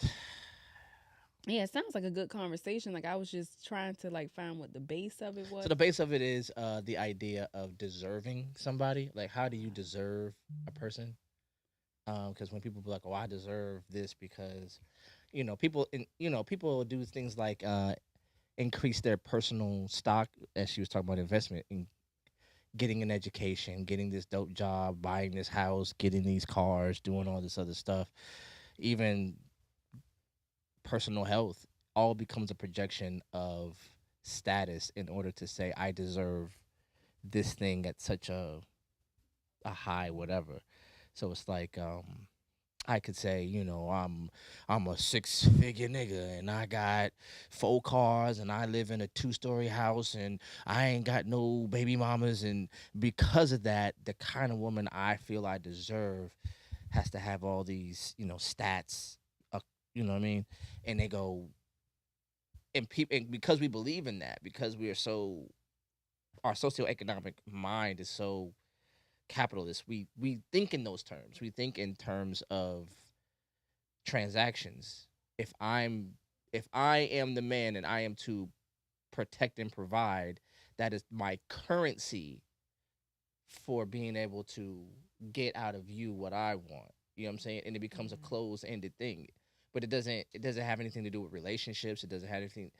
Yeah, it sounds like a good conversation. Like I was just trying to like find what the base of it So was. the base of it is the idea of deserving somebody. Like, how do you deserve a person? Because when people be like, "Oh, I deserve this," because people do things like increase their personal stock, as she was talking about investment, in getting an education, getting this dope job, buying this house, getting these cars, doing all this other stuff, even personal health, all becomes a projection of status in order to say I deserve this thing at such a high whatever. So it's like I could say, I'm a 6-figure nigga and I got 4 cars and I live in a 2-story house and I ain't got no baby mamas, and because of that, the kind of woman I feel I deserve has to have all these, stats, uh, you know what I mean? And they go, and people, and because we believe in that, because we are so, our socioeconomic mind is so capitalist, we think in those terms. We think in terms of transactions. If I'm if I am the man and I am to protect and provide, that is my currency for being able to get out of you what I want. You know what I'm saying? And it becomes a Mhm. closed-ended thing. But it doesn't have anything to do with relationships. It doesn't have anything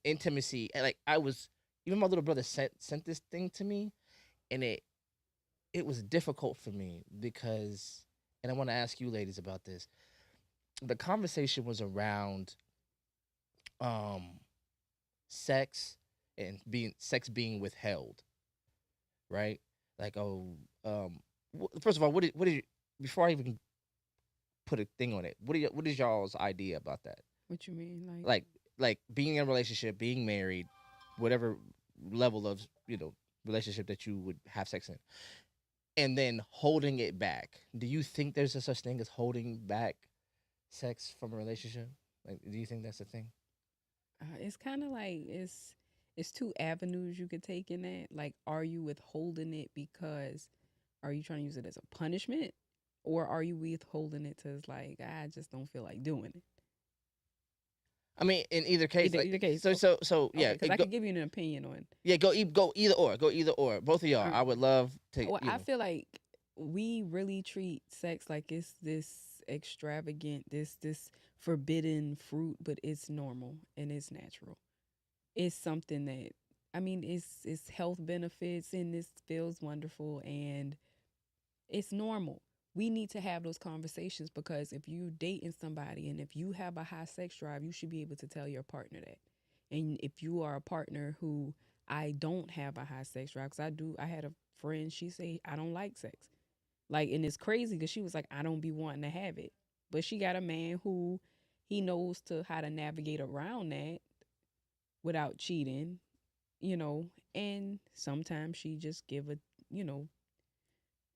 intimacy. And like I was, even my little brother sent this thing to me, and it was difficult for me because, and I want to ask you ladies about this. The conversation was around um sex and being withheld, right? Like, oh, first of all, what did before I even put a thing on it, what is y'all's idea about that? What you mean? Like like being in a relationship, being married, whatever level of, relationship that you would have sex in, and then holding it back. Do you think there's a such thing as holding back sex from a relationship? Like, do you think that's a thing? It's kind of like it's two avenues you could take in that. Like, are you withholding it because are you trying to use it as a punishment, or are you withholding it to like I just don't feel like doing it? I mean, in either case, like, Either case. so Okay, yeah, because I could give you an opinion on. yeah, go either or. Both of y'all, Or, I would love to, well, I feel like we really treat sex like it's this extravagant, this forbidden fruit, but it's normal and it's natural. It's something that I mean, it's health benefits and this feels wonderful and it's normal. We need to have those conversations because if you dating somebody and if you have a high sex drive, you should be able to tell your partner that. And if you are a partner who I don't have a high sex drive, because I do, I had a friend, she say I don't like sex. Like, and it's crazy because she was like, I don't be wanting to have it. But she got a man who he knows to how to navigate around that without cheating, you know, and sometimes she just give a, you know,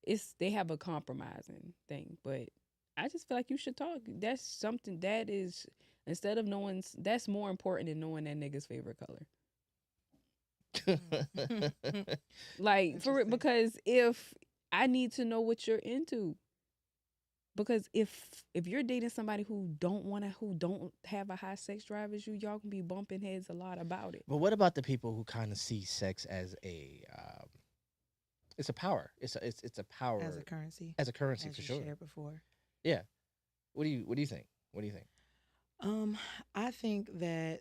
it's they have a compromising thing, but I just feel like you should talk. That's something that is instead of knowing that's more important than knowing that nigga's favorite color. Mm. Like for it Interesting. because if I need to know what you're into because if you're dating somebody who don't have a high sex drive as you, y'all can be bumping heads a lot about it. But what about the people who kind of see sex as it's a power. It's a As a power, currency, as a currency as for you sure. shared before. Yeah. What do you think? What do you think? Um, I think that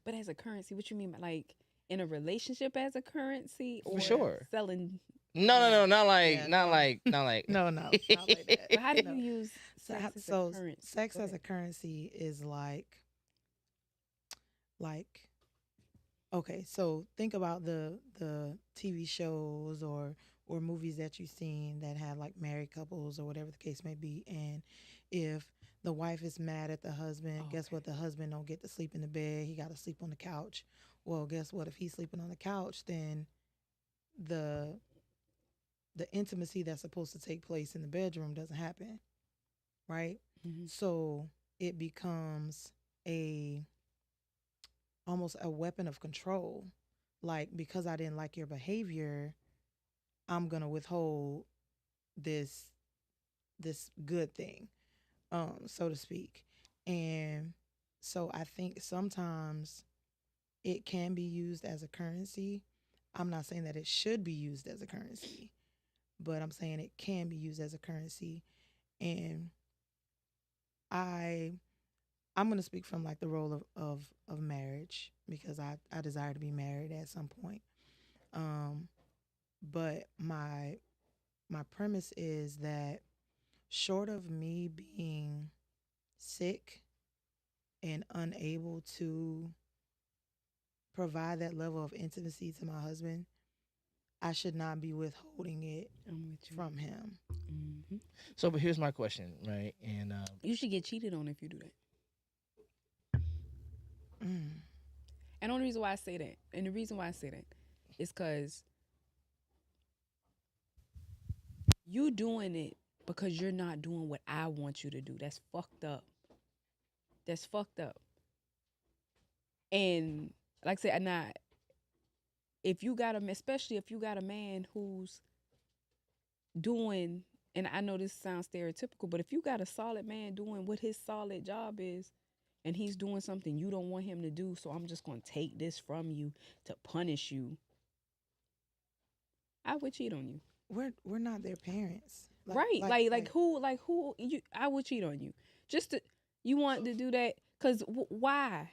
But as a currency, what you mean by like in a relationship as a currency For or sure. selling? No, no, yeah, no, not like, yeah, not no, like, not like. no, no, not like that. But how do you No. use So, sex as a so currency? sex Go as ahead. a currency is like okay. So think about the TV shows or or movies that you've seen that have like married couples or whatever the case may be. And if the wife is mad at the husband, guess Okay. what? The husband don't get to sleep in the bed. He got to sleep on the couch. Well, guess what? If he's sleeping on the couch, then the the intimacy that's supposed to take place in the bedroom doesn't happen, right? Hmm. So it becomes a almost a weapon of control. Like because I didn't like your behavior, I'm gonna withhold this this good thing, so to speak. And so I think sometimes it can be used as a currency. I'm not saying that it should be used as a currency, but I'm saying it can be used as a currency. And I I'm gonna speak from like the role of marriage because I desire to be married at some point. Um, but my premise is that short of me being sick and unable to provide that level of intimacy to my husband, I should not be withholding it I'm with you. from him. Hmm. So, but here's my question, right? And You should get cheated on if you do that. Mm. And the only reason why I say that, and the reason why I say that, is because you doing it because you're not doing what I want you to do. That's fucked up. That's fucked up. And like I said, now if you got a, especially if you got a man who's doing, and I know this sounds stereotypical, but if you got a solid man doing what his solid job is, and he's doing something you don't want him to do, so I'm just gonna take this from you to punish you, I would cheat on you. We're not their parents. Right. Like who you I would cheat on you. Just to you want to do that cuz why?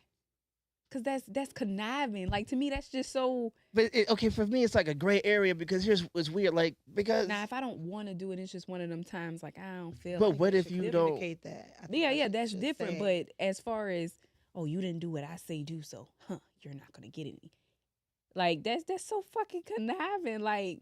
Cuz that's conniving. Like to me that's just so but okay, for me, it's like a gray area because here's what's weird, like because. now if I don't want to do it it's just one of them times like I don't feel But I like think what we it. if should you don't? communicate that. I think Yeah, that's yeah, what we that's should different, say. but as far as oh you didn't do what I say do so. Huh, you're not going to get any. Like that's so fucking conniving. Like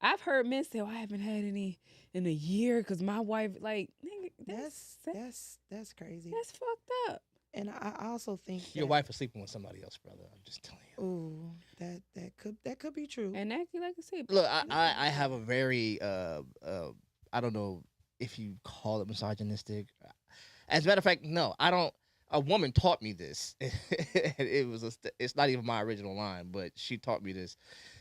I've heard men say, "Oh, I haven't had any in a year cuz my wife like nigga, That's crazy. that's fucked up." And I also think Your that wife is sleeping with somebody else, brother. I'm just telling you. ooh, that could be true. And actually, like I said, Look, I have a very I don't know if you call it misogynistic. As a matter of fact, no, I don't. A woman taught me this. It was it's not even my original line, but she taught me this.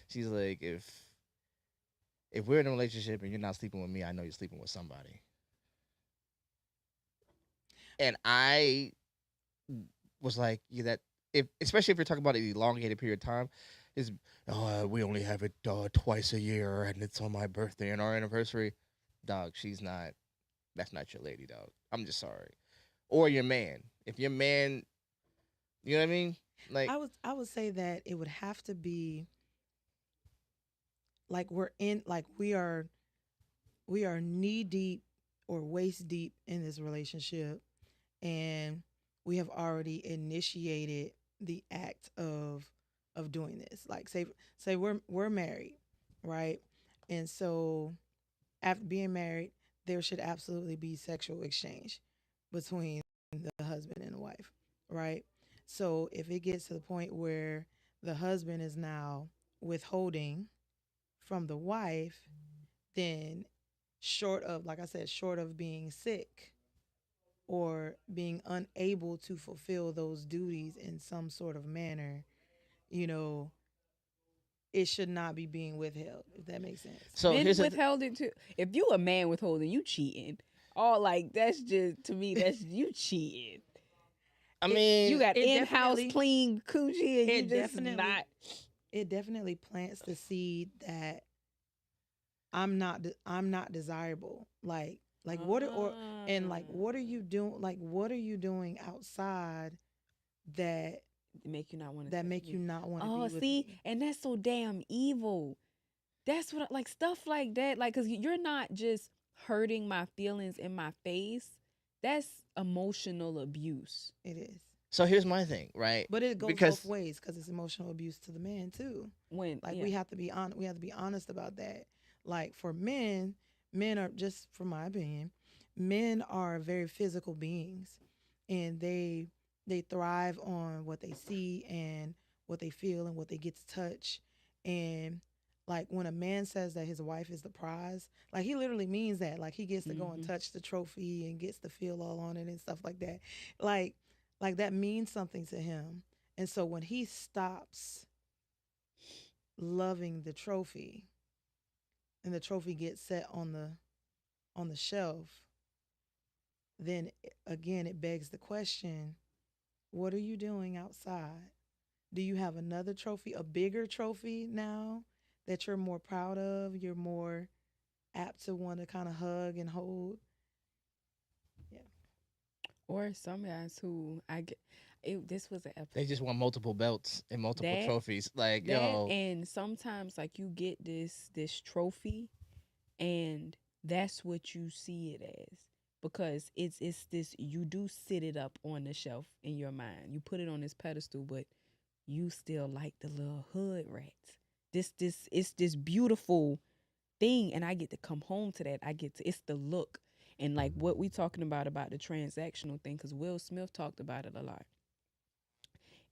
She's like, if we're in a relationship and you're not sleeping with me, I know you're sleeping with somebody. And I was like, yeah, that if especially if you're talking about an elongated period of time, is we only have it twice a year and it's on my birthday and our anniversary. Dog, she's not. That's not your lady, dog. I'm just sorry. Or your man. If your man, you know what I mean? Like, I would say that it would have to be like we're in like we are knee deep or waist deep in this relationship and we have already initiated the act of doing this. Like say we're married, right? And so after being married, there should absolutely be sexual exchange between the husband and the wife, right? So if it gets to the point where the husband is now withholding from the wife, then short of, like I said, short of being sick or being unable to fulfill those duties in some sort of manner, you know, it should not be being withheld, if that makes sense. so men here's the withholding too. If you a man withholding, you cheating. All like that's just to me. That's you cheating. I It You mean, got it in house definitely clean coochie, and you it just definitely not. it definitely plants the seed that I'm not desirable. Like what are, or and like Ah. what are you doing, like what are you doing outside that Make you not want to that touch make you me. not want to Oh, be with see, me? and that's so damn evil. That's what like stuff like that. Like, cause you're not just hurting my feelings in my face. That's emotional abuse. It is. so here's my thing, right? But it goes both Because ways because it's emotional abuse to the man too. When Like yeah, we have to be honest about that. Like for men, men are just from my opinion, men are very physical beings, and they thrive on what they see and what they feel and what they get to touch. And like when a man says that his wife is the prize, like he literally means that. Like he gets to go and Mm-hmm. touch the trophy and gets to feel all on it and stuff like that. Like like that means something to him. And so when he stops loving the trophy and the trophy gets set on the shelf, then again it begs the question, what are you doing outside? Do you have another trophy, a bigger trophy now that you're more proud of? You're more apt to want to kind of hug and hold? Yeah. Or some guys who I get, this was an They just episode want multiple belts and multiple that trophies. Like, that yo, and sometimes like you get this trophy and that's what you see it as because it's this you do sit it up on the shelf in your mind. You put it on this pedestal, but you still like the little hood rats. This it's this beautiful thing, and I get to come home to that. I get to it's the look and like what we talking about the transactional thing because Will Smith talked about it a lot.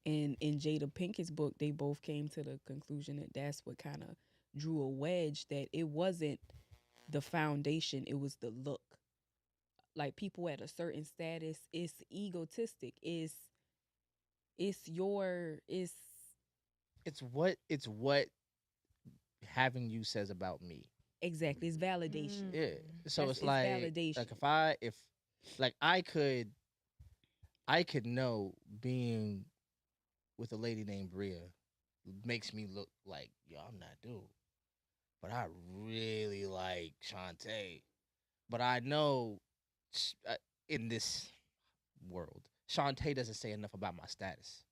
And in Jada Pinkett's book, they both came to the conclusion that that's what kind of drew a wedge that it wasn't the foundation, it was the look. Like people at a certain status, it's egotistic. It's your it's it's what having you says about me. exactly it's validation. Yeah. Mm. So That's it's it's like validation. if like I could know being with a lady named Bria makes me look like, yo, I'm not dude. But I really like Shantae. But I know in this world, Shantae doesn't say enough about my status.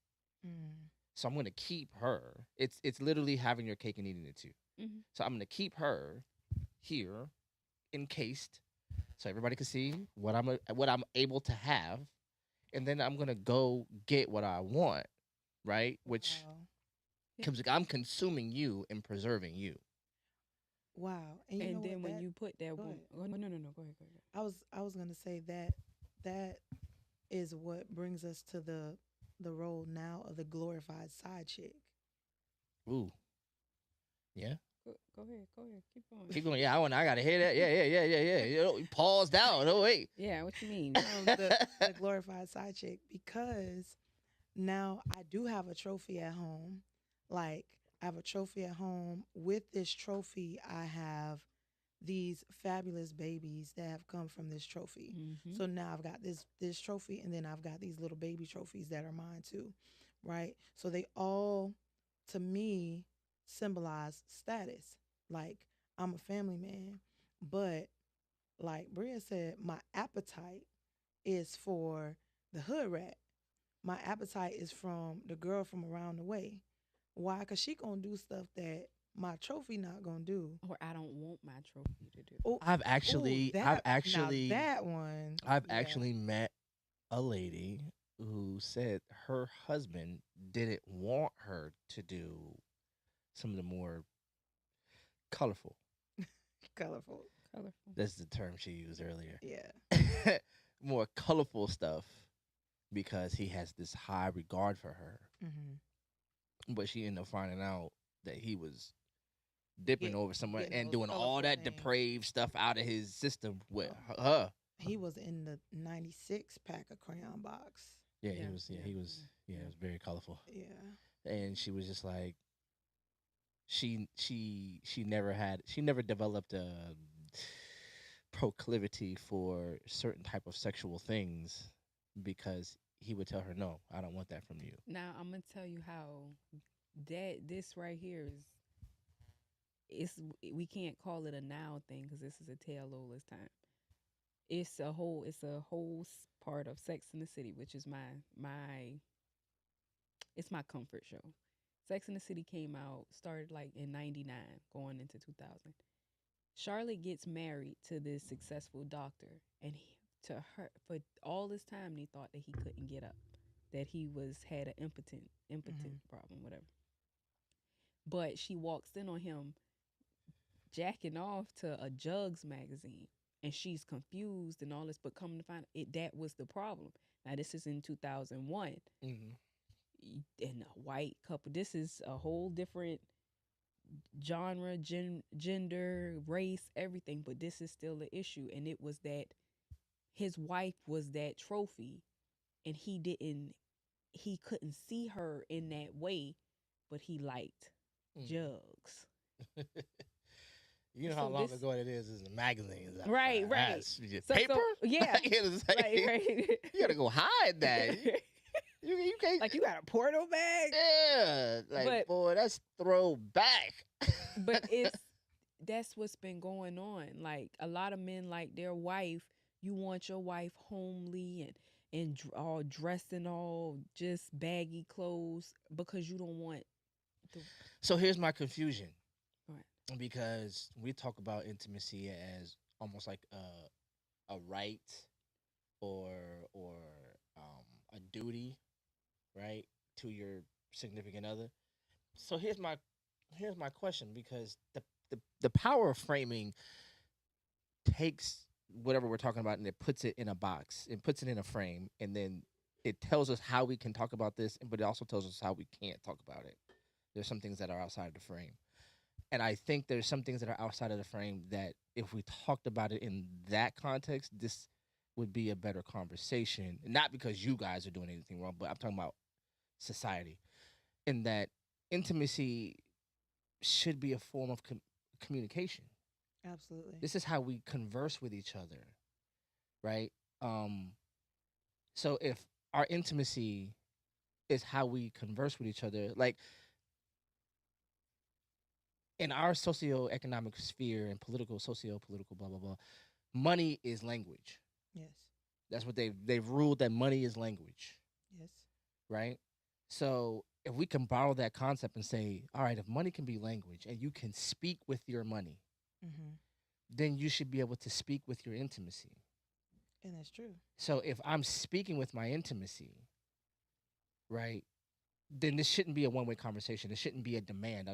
Mm. So I'm gonna keep her. It's literally having your cake and eating it too. Hmm. So I'm gonna keep her here, encased, so everybody can see what I'm able to have, and then I'm gonna go get what I want, right? Which Wow. Yeah. comes I'm consuming you and preserving you. Wow. And you know And what then when that you put that go woman, ahead. oh, no, no, no, no, go ahead, go ahead. I was gonna say that that is what brings us to the role now of the glorified side chick. Ooh, yeah. Go ahead, go ahead, keep going. Keep going. Yeah, I gotta hear that. Yeah, yeah, yeah, yeah, yeah. You know, you paused out. Oh wait. Yeah, what you mean? The glorified side chick, because now I do have a trophy at home. Like I have a trophy at home. With this trophy, I have these fabulous babies that have come from this trophy. Mm-hmm. So now I've got this trophy, and then I've got these little baby trophies that are mine too, right? So they all, to me, symbolize status. Like I'm a family man, but like Bria said, my appetite is for the hood rat. My appetite is from the girl from around the way. Why? Cause she gonna do stuff that my trophy not gonna do. Or I don't want my trophy to do. Oh, I've oh, actually, I've that now actually, that one, I've yeah. actually met a lady who said her husband didn't want her to do some of the more colorful. Colorful. Colorful. That's the term she used earlier. Yeah. More colorful stuff because he has this high regard for her. Mm-hmm. But she ended up finding out that he was dipping Get over someone getting and those doing all colorful that things. depraved stuff out of his system with Oh, her. he was in the '96 pack of crayon box. Yeah, he Yeah, was. Yeah, yeah, he was. Yeah, it yeah. was very colorful. Yeah. And she was just like she never developed a proclivity for certain type of sexual things because he would tell her, "No, I don't want that from you." Now I'm gonna tell you how that this right here is we can't call it a now thing because this is a tale all this time. It's a whole part of Sex in the City, which is my it's my comfort show. Sex in the City came out started like in '99, going into 2000. Charlotte gets married to this successful doctor, and to her for all this time they thought that he couldn't get up, that he was had an impotent Mm-hmm. problem, whatever. But she walks in on him jacking off to a Jugs magazine, and she's confused and all this, but coming to find it, that was the problem. Now this is in 2001, Hmm. and a white couple. This is a whole different genre, gender, race, everything, but this is still an issue. And it was that his wife was that trophy, and he couldn't see her in that way, but he liked Hmm. Jugs. You know how So long this, ago it is in the magazines right, outside. right. That's your paper. So yeah, Like, it's right, like, right. you gotta go hide that. You can't. Like you got a portal bag, Yeah, like but boy, that's throwback. it's that's what's been going on. Like a lot of men, like their wife, you want your wife homely and all dressed in all just baggy clothes because you don't want the So here's my confusion, right. because we talk about intimacy as almost like a right or or a duty, right, to your significant other. So here's my question, because the power of framing takes whatever we're talking about and it puts it in a box, it puts it in a frame, and then it tells us how we can talk about this, but it also tells us how we can't talk about it. There's some things that are outside of the frame. And I think there's some things that are outside of the frame that if we talked about it in that context, this would be a better conversation. Not because you guys are doing anything wrong, but I'm talking about society. In that intimacy should be a form of communication. Absolutely. This is how we converse with each other, right? Um, so if our intimacy is how we converse with each other, like in our socioeconomic sphere and political, socio-political, blah blah blah, money is language. Yes. That's what they've ruled, that money is language, Yes. right? So if we can borrow that concept and say, all right, if money can be language and you can speak with your money, Mm-hmm. then you should be able to speak with your intimacy. And that's true. So if I'm speaking with my intimacy, right, then this shouldn't be a one-way conversation. It shouldn't be a demand.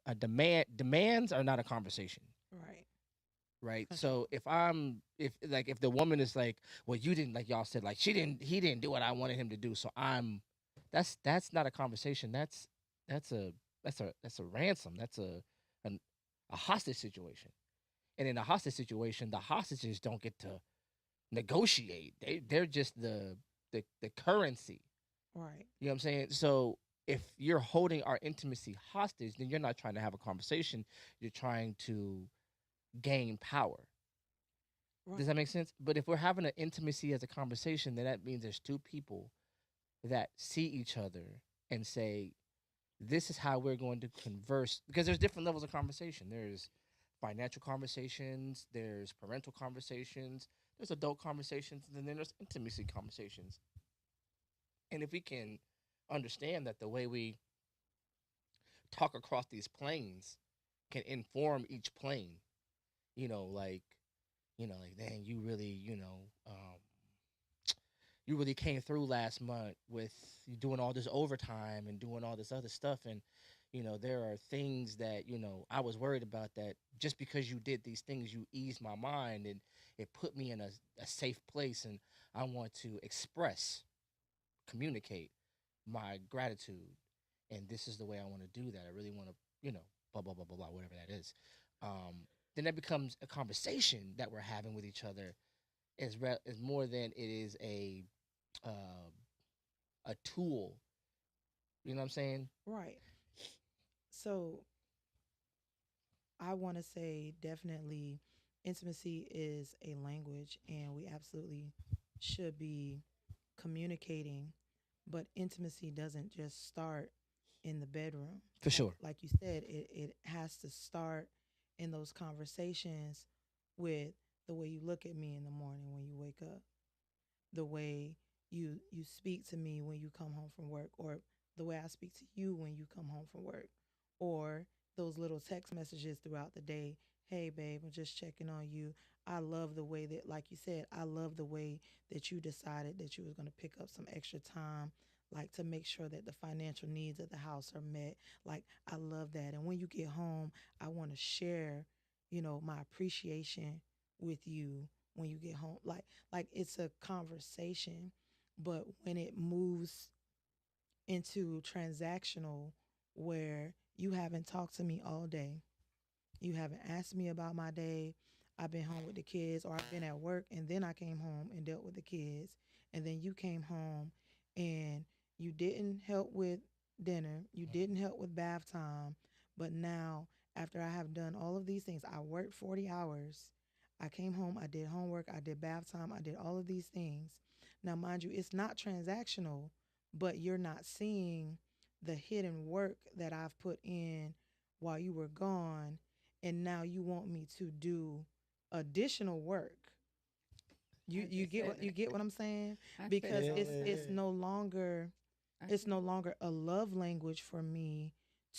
A demand, demands are not a conversation, Right. right? For sure. So if the woman is like, well, you didn't, like y'all said, like he didn't do what I wanted him to do, so that's not a conversation. That's a that's a ransom. That's an, a hostage situation. And in a hostage situation, the hostages don't get to negotiate. They're just the currency. Right. You know what I'm saying? So if you're holding our intimacy hostage, then you're not trying to have a conversation. You're trying to gain power. Does Right. that make sense? But if we're having an intimacy as a conversation, then that means there's two people that see each other and say, this is how we're going to converse. Because there's different levels of conversation. There's financial conversations, there's parental conversations, there's adult conversations, and then there's intimacy conversations. And if we can understand that the way we talk across these planes can inform each plane, you know, like, like, dang, you really, you really came through last month with you doing all this overtime and doing all this other stuff. And, there are things that, I was worried about, that just because you did these things, you eased my mind and it put me in a safe place. And I want to express, communicate my gratitude. And this is the way I want to do that. I really want to, blah, blah, blah, blah, blah, whatever that is. Then that becomes a conversation that we're having with each other, is more than it is uh, a tool. You know what I'm saying? Right. So I want to say definitely intimacy is a language and we absolutely should be communicating, but intimacy doesn't just start in the bedroom. For Like sure. like you said, it has to start in those conversations with the way you look at me in the morning when you wake up, the way you speak to me when you come home from work, or the way I speak to you when you come home from work, or those little text messages throughout the day. Hey babe, I'm just checking on you. I love the way that, like you said, I love the way that you decided that you was going to pick up some extra time, like to make sure that the financial needs of the house are met. Like I love that. And when you get home, I want to share my appreciation with you when you get home. Like it's a conversation, but when it moves into transactional where you haven't talked to me all day, you haven't asked me about my day. I've been home with the kids, or I've been at work and then I came home and dealt with the kids. And then you came home and you didn't help with dinner, you didn't help with bath time. But now, after I have done all of these things, I worked 40 hours. I came home, I did homework, I did bath time, I did all of these things. Now, mind you, it's not transactional, but you're not seeing the hidden work that I've put in while you were gone, and now you want me to do additional work. you I you just get said what you that. get what I'm saying? I said Because it all it's the it's time. Yeah. no longer I it's said no it. longer a love language for me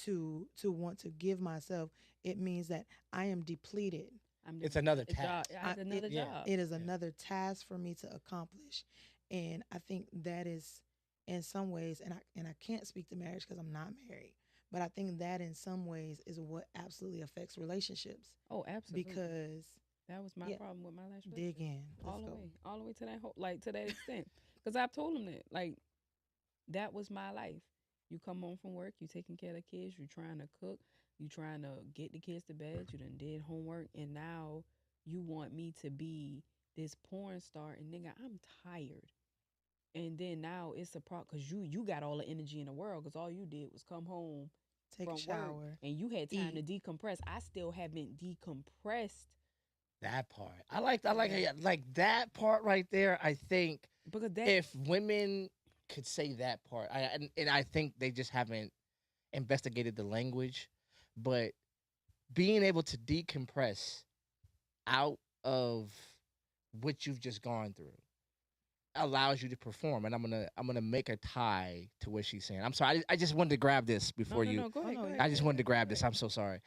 to want to give myself. It means that I am depleted. I'm It's doing another a job. task. It's It another Yeah. job. it is Yeah. another task for me to accomplish, and I think that is, in some ways, and I can't speak to marriage because I'm not married, but I think that in some ways is what absolutely affects relationships. Oh, absolutely. Because That was my yeah, problem with my last dig relationship. in. Let's go. All the way to that whole, like to that extent. Because I've told him that, like, that was my life. You come home from work, you taking care of the kids, you trying to cook, you trying to get the kids to bed, you done did homework, and now you want me to be this porn star, and nigga, I'm tired. And then now it's a problem because you got all the energy in the world because all you did was come home Take a from work shower, and you had time to eat. decompress. I still haven't decompressed That part. I like Yeah. like that part right there. I think because that if women could say that part, and I think they just haven't investigated the language, but being able to decompress out of what you've just gone through allows you to perform. And I'm gonna make a tie to what she's saying. I'm sorry. I just wanted to grab this no before no you. no go Oh ahead no, go you ahead I go just ahead good. wanted go to ahead go grab ahead. this. I'm so sorry,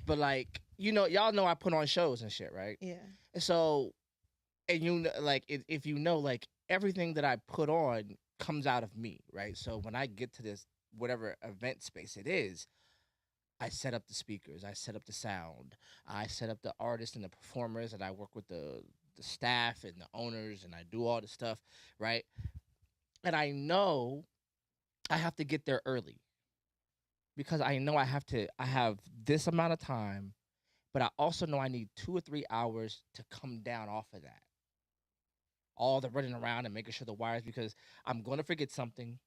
but like y'all know I put on shows and shit, right? Yeah. And so, and like if you know, like everything that I put on comes out of me, right? So when I get to this whatever event space it is, I set up the speakers, I set up the sound, I set up the artists and the performers, and I work with the staff and the owners, and I do all the stuff, right? And I know I have to get there early because I know I have this amount of time, but I also know I need 2 or 3 hours to come down off of that. All the running around and making sure the wires, because I'm going to forget something.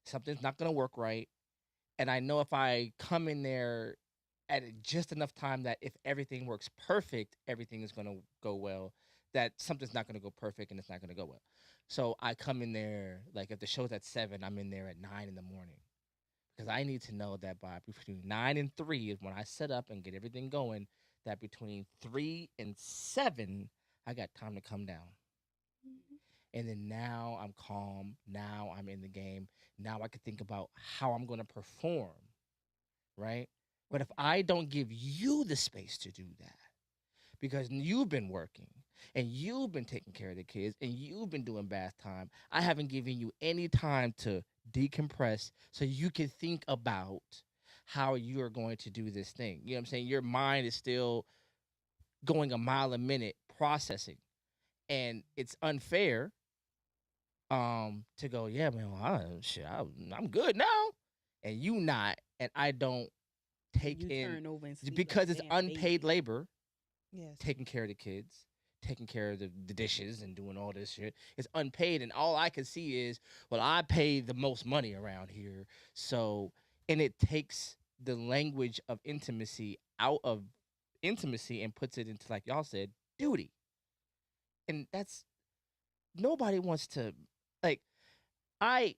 Something's not going to work right. And I know if I come in there at just enough time that if everything works perfect, everything is going to go well. That something's not going to go perfect and it's not going to go well. So I come in there, like if the show's at 7, I'm in there at 9 in the morning because I need to know that by between 9 and 3 is when I set up and get everything going. That between 3 and 7, I got time to come down. Mhm. And then now I'm calm. Now I'm in the game. Now I can think about how I'm going to perform, right? But if Right. I don't give you the space to do that, because you've been working and you've been taking care of the kids and you've been doing bath time, I haven't given you any time to decompress so you can think about how you're going to do this thing. You know what I'm saying? Your mind is still going a mile a minute processing. And it's unfair to go, yeah, man, well, I'm good now, and you not, and I don't And take you in turn over and sleep like because a it's damn unpaid baby. labor, Yes. taking care of the kids, taking care of the dishes, and doing all this shit. It's unpaid, and all I can see is, well, I pay the most money around here, so and it takes the language of intimacy out of intimacy and puts it into, like y'all said, duty, and that's nobody wants to like. I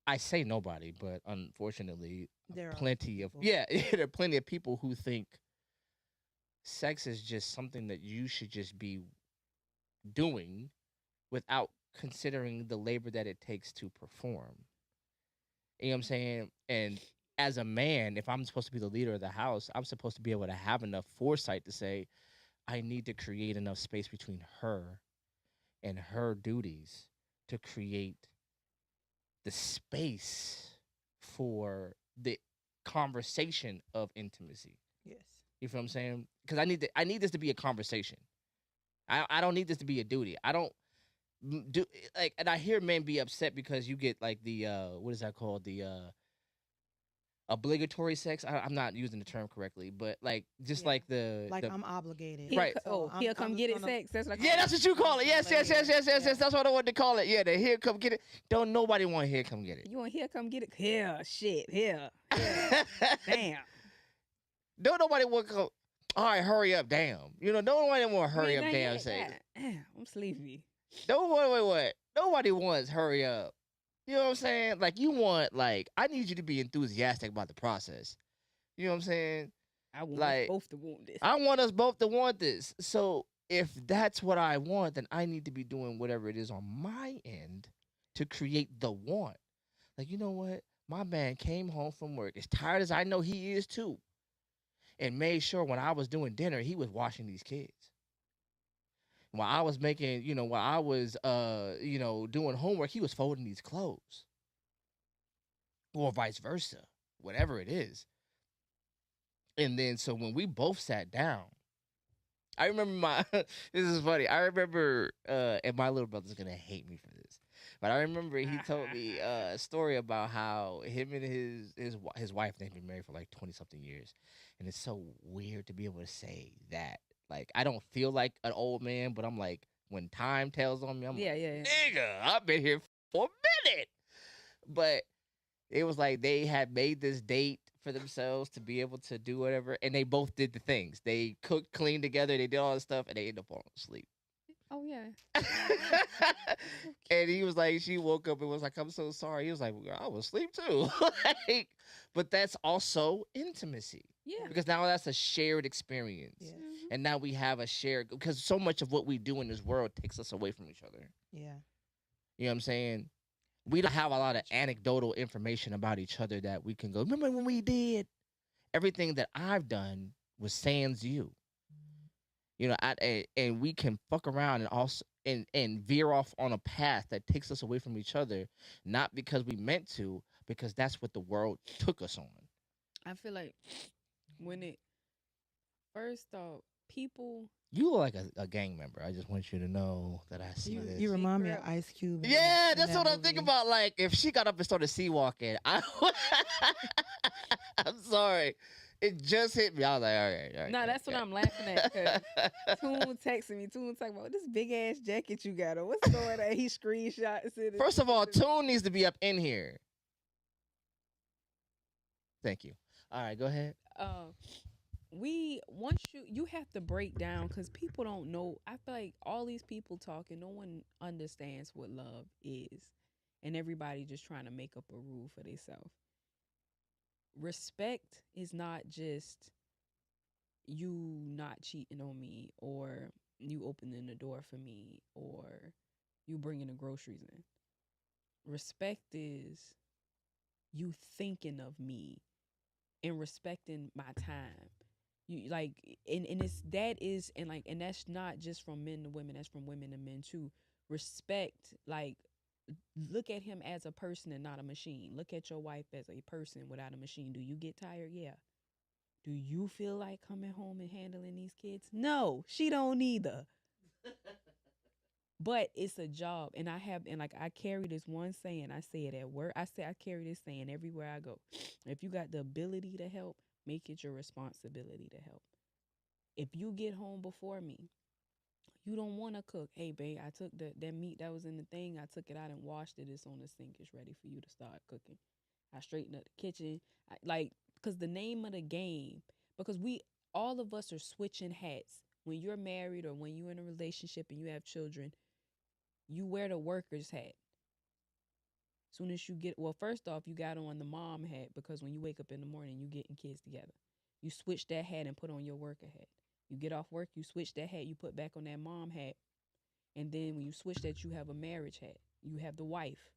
I say nobody, but unfortunately, There are plenty of people. yeah, there are plenty of people who think sex is just something that you should just be doing without considering the labor that it takes to perform. You know what I'm saying? And as a man, if I'm supposed to be the leader of the house, I'm supposed to be able to have enough foresight to say, I need to create enough space between her and her duties to create the space for the conversation of intimacy. Yes. You feel what I'm saying? Because I need this to be a conversation. I don't need this to be a duty. I don't do like, and I hear men be upset because you get like the what is that called, the obligatory sex. I'm not using the term correctly, but like just Yeah. like the Like the I'm obligated. He'll Right. So he'll come I'm get just it gonna, sex. That's like yeah, that's what you call it. Yes, yes, yes, yes, yes, Yeah. yes. That's what I want to call it. Yeah, the here come get it. Don't nobody want here come get it. You want here come get it? Here, shit, here. Damn. Don't nobody want to go. All right, hurry up, damn. You know, nobody want to hurry up, damn. Say, Damn, I'm sleepy. don't wait, what? Nobody wants hurry up. You know what I'm saying? Like you want, like I need you to be enthusiastic about the process. You know what I'm saying? I want Like, us both to want this. I want us both to want this. So if that's what I want, then I need to be doing whatever it is on my end to create the want. Like, you know what? My man came home from work as tired as I know he is too, and made sure when I was doing dinner, he was washing these kids. While I was making, while I was, doing homework, he was folding these clothes, or vice versa, whatever it is. And then, so when we both sat down, I remember this is funny. I remember, and my little brother's gonna hate me for this, but I remember he told me a story about how him and his wife, they've been married for like 20 something years, and it's so weird to be able to say that. Like, I don't feel like an old man, but I'm like, when time tells on me, I'm Yeah, like, yeah. nigga, I've been here for a minute. But it was like they had made this date for themselves to be able to do whatever, and they both did the things. They cooked, cleaned together, they did all this stuff, and they ended up falling asleep. Oh yeah. And he was like, she woke up and was like, I'm so sorry. He was like, well, I was asleep too. Like, but that's also intimacy. Yeah. Because now that's a shared experience. Yes. And now we have a shared, because so much of what we do in this world takes us away from each other. Yeah. You know what I'm saying? We don't have a lot of anecdotal information about each other that we can go, remember when we did? Everything that I've done was sans you. And we can fuck around and also and veer off on a path that takes us away from each other, not because we meant to, because that's what the world took us on. I feel like when it first off, people. You look like a gang member. I just want you to know that I see this. You remind me of Ice Cube. Yeah, in that's that what I'm movie. thinking about. Like, if she got up and started sea walking, I'm sorry. It just hit me. I was like, all right. No, that's what I'm laughing at. 'Cause Toon texting me. Toon talking about this big ass jacket you got on. What's going on? He screenshots it. First of all, Toon needs to be up in here. Thank you. All right, go ahead. Once you have to break down because people don't know. I feel like all these people talking, no one understands what love is, and everybody just trying to make up a rule for themselves. Respect is not just you not cheating on me, or you opening the door for me, or you bringing the groceries in. Respect is you thinking of me and respecting my time. You like, and it's that is, and like, and that's not just from men to women, that's from women to men too. Respect, like, look at him as a person and not a machine. Look at your wife as a person without a machine. Do you get tired? Yeah. Do you feel like coming home and handling these kids? No, she don't either. But it's a job, and I carry this one saying. I say it at work. I carry this saying everywhere I go. If you got the ability to help, make it your responsibility to help. If you get home before me, you don't want to cook. Hey, babe, I took that meat that was in the thing. I took it out and washed it. It's on the sink. It's ready for you to start cooking. I straightened up the kitchen. Because the name of the game, because all of us are switching hats. When you're married or when you're in a relationship and you have children, you wear the worker's hat. Soon as first off, you got on the mom hat because when you wake up in the morning, you getting kids together. You switch that hat and put on your worker hat. You get off work, you switch that hat, you put back on that mom hat. And then when you switch that, you have a marriage hat. You have the wife.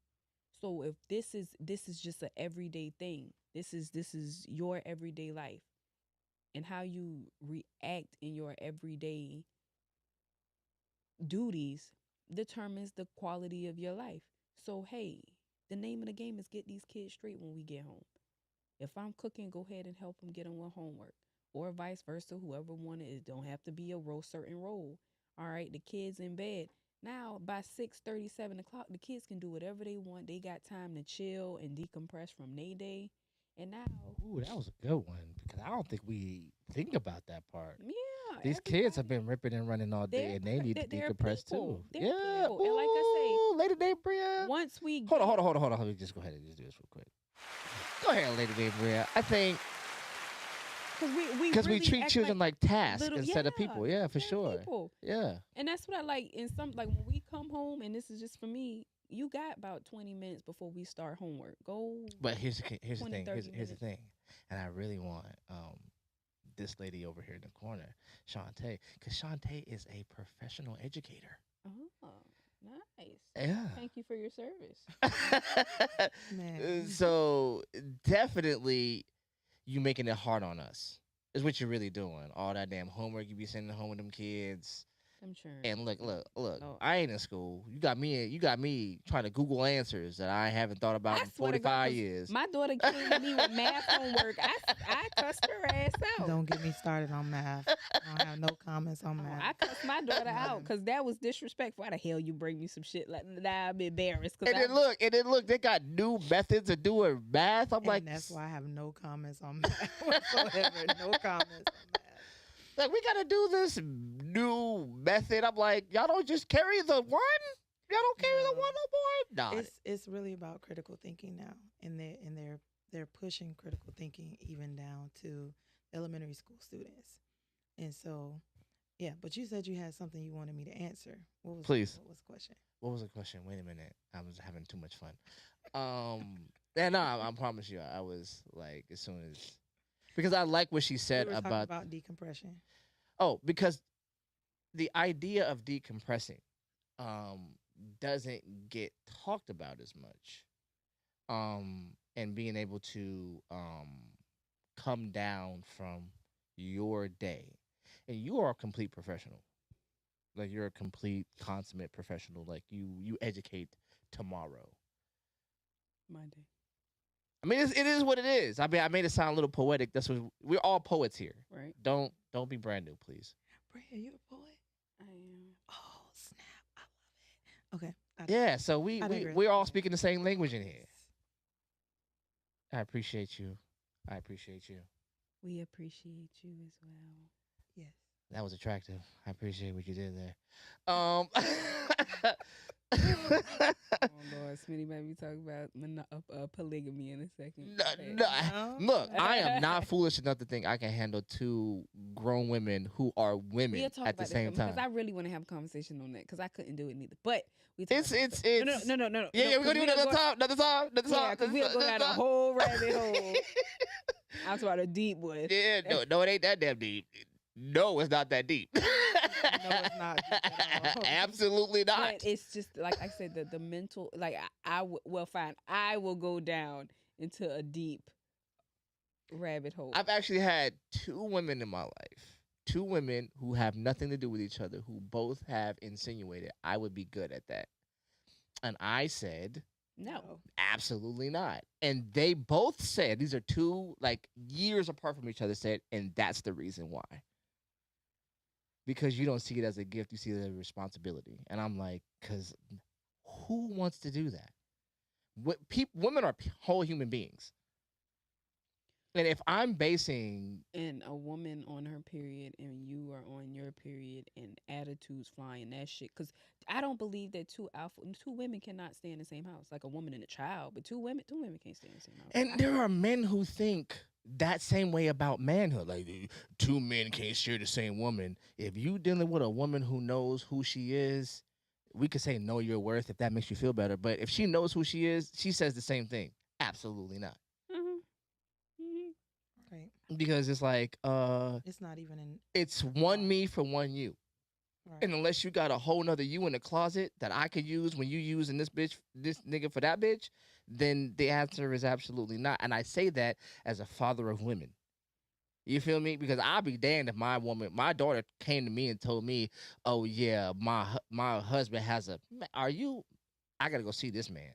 So if this is just an everyday thing. This is your everyday life. And how you react in your everyday duties determines the quality of your life. So, hey, the name of the game is get these kids straight when we get home. If I'm cooking, go ahead and help them get on with homework. or vice versa. Whoever wanted it don't have to be a certain role. All right, the kids in bed. Now by 6:30, 7 o'clock, the kids can do whatever they want. They got time to chill and decompress from their day. And now, Ooh, that was a good one because I don't think we think about that part. yeah, These kids have everybody, been ripping and running all day, they're and they need to they're decompress people. too. They're Yeah. people. And like I Ooh, Lady Day Bria. say, once we Hold on, get hold on, hold on, hold on. Let me just go ahead and just do this real quick. Go ahead, Lady Day Bria. I think because we because we really treat act children like tasks little, instead of people. Yeah, for they're sure. people. Yeah. And that's what I like. In some, like when we come home, and this is just for me, you got about 20 minutes before we start homework. Go But here's the 20, thing. 30 Here's the minutes. thing, and I really want this lady over here in the corner, Shantae, because Shantae is a professional educator. Oh, nice. Yeah. Thank you for your service. Man. So definitely, you making it hard on us is what you're really doing. All that damn homework you be sending home with them kids. I'm sure. And look. Oh. I ain't in school. You got me trying to Google answers that I haven't thought about I in swear to God, 45 'cause years. my daughter came to me with math homework. I cussed her ass out. Don't get me started on math. I don't have no comments on Oh, math. I cussed my daughter out None. because that was disrespectful. Why the hell you bring me some shit like that? I'm embarrassed. And then look, they got new methods of doing math. I'm And like, that's why I have no comments on math whatsoever. No comments on math. like we gotta do this new method. I'm like, y'all don't just carry the one. Y'all don't carry the No. one no more. Nah, It's really about critical thinking now, and they're pushing critical thinking even down to elementary school students. And so, yeah. But you said you had something you wanted me to answer. Please. What was the question? What was the question? Wait a minute. I was having too much fun. And no, I promise you, I was like, as soon as because I like what she said We were talking about about decompression. because the idea of decompressing doesn't get talked about as much. And being able to come down from your day. And you are a complete professional. Like you're a complete consummate professional. Like you educate tomorrow. Monday. I mean, it is what it is. I mean, I made it sound a little poetic. That's what we're all poets here. Right. Don't be brand new, please. Bria, you a poet? I am. Oh snap! I love it. Okay. Yeah. So we I digress. we're all speaking the same language in here. I appreciate you. I appreciate you. We appreciate you as well. Yes. That was attractive. I appreciate what you did there. Oh Lord, Smitty made me talk about polygamy in a second. Okay. No. Look, I am not foolish enough to think I can handle two grown women who are women We'll talk at the about same time. because I really want to have a conversation on that because I couldn't do it neither. But we talk It's about it's that. it's no. Yeah, we're gonna do it another time. Yeah, because we'll go down a whole rabbit hole. I'm talking about a deep one. Yeah, no, it ain't that damn deep. No, it's not that deep. No, it's not deep at all. Absolutely not. But it's just like I said, the mental. Like well, fine. I will go down into a deep rabbit hole. I've actually had two women in my life. Two women who have nothing to do with each other, who both have insinuated I would be good at that. And I said, no. absolutely not. And they both said, these are two like years apart from each other, said, and that's the reason why. Because you don't see it as a gift, you see it as a responsibility. And I'm like, because who wants to do that? Women are whole human beings. And if I'm basing And a woman on her period and you are on your period and attitudes flying, that shit. Because I don't believe that two women cannot stay in the same house. Like a woman and a child. But two women can't stay in the same house. and there are men who think that same way about manhood. Like two men can't share the same woman. If you dealing with a woman who knows who she is, we could say know your worth if that makes you feel better. But if she knows who she is, she says the same thing. Absolutely not. Right. Because it's like It's not even in. it's one me for one you. Right. And unless you got a whole nother you in the closet that I could use when you using this nigga for that bitch, then the answer is absolutely not. And I say that as a father of women. You feel me? Because I'll be damned if my daughter came to me and told me, oh yeah, my husband has I gotta go see this man.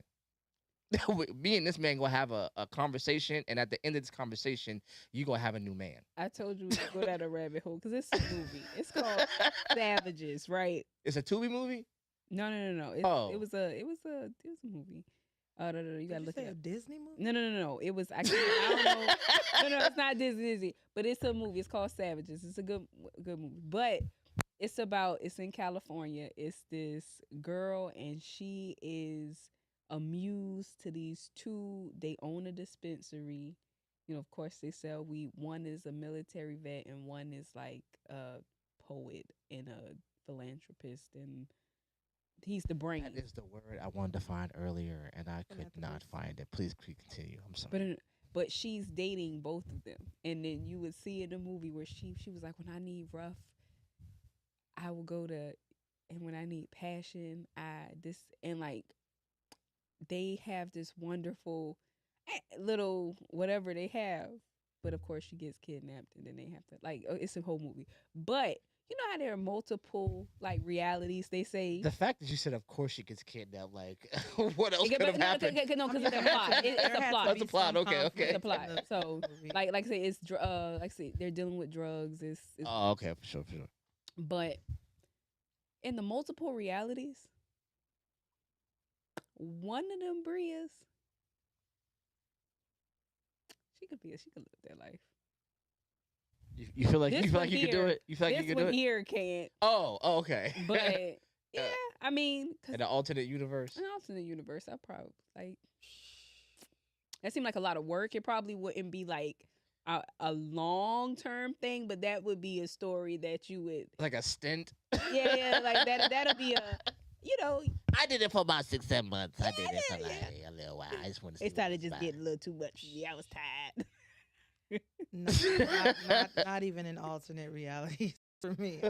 Me and this man gonna have a conversation, and at the end of this conversation, you gonna have a new man. I told you to go down a rabbit hole because it's a movie. It's called Savages, right? It's a Tubi movie. No. Oh, It was a movie. No. You Did gotta you look say it a up. Disney movie? No. It was I don't know. No, it's not Disney, but it's a movie. It's called Savages. It's a good movie. But it's in California. It's this girl and she is amused to these two. They own a dispensary. Of course they sell weed. One is a military vet and one is like a poet and a philanthropist and he's the brain. that is the word I wanted to find earlier, and I could not Philanthropist. find it. Please continue. I'm sorry. But she's dating both of them. And then you would see in the movie where she was like, when I need rough, I will go to, and when I need passion, and like they have this wonderful little whatever they have. But of course she gets kidnapped and then they have to like it's a whole movie. But you know how there are multiple like realities they say. The fact that you said, "Of course she gets kidnapped," like, what else Okay, could have no, happened? no, because it's a There plot. has to- It's there a has plot. to That's a be plot, some okay, conflict okay. It's a in plot. the So movie. like I say, like I say, they're dealing with drugs. It's Oh, okay, for sure. but in the multiple realities, one of them Brias, she could live their life. You feel like This you feel one like you could do here- it. You feel like you This could do one it. here can't. Oh, okay. But yeah, I mean, In cause an alternate universe. an alternate universe, I probably like. That seemed like a lot of work. It probably wouldn't be like a long term thing, but that would be a story that you would. Like a stint. Yeah, like that. That'll be a. I did it for about 6-7 months. I did it for Yeah, like a little while. I just want to see. It started what just it's getting a little too much. Yeah, I was tired. Not even in alternate realities for me.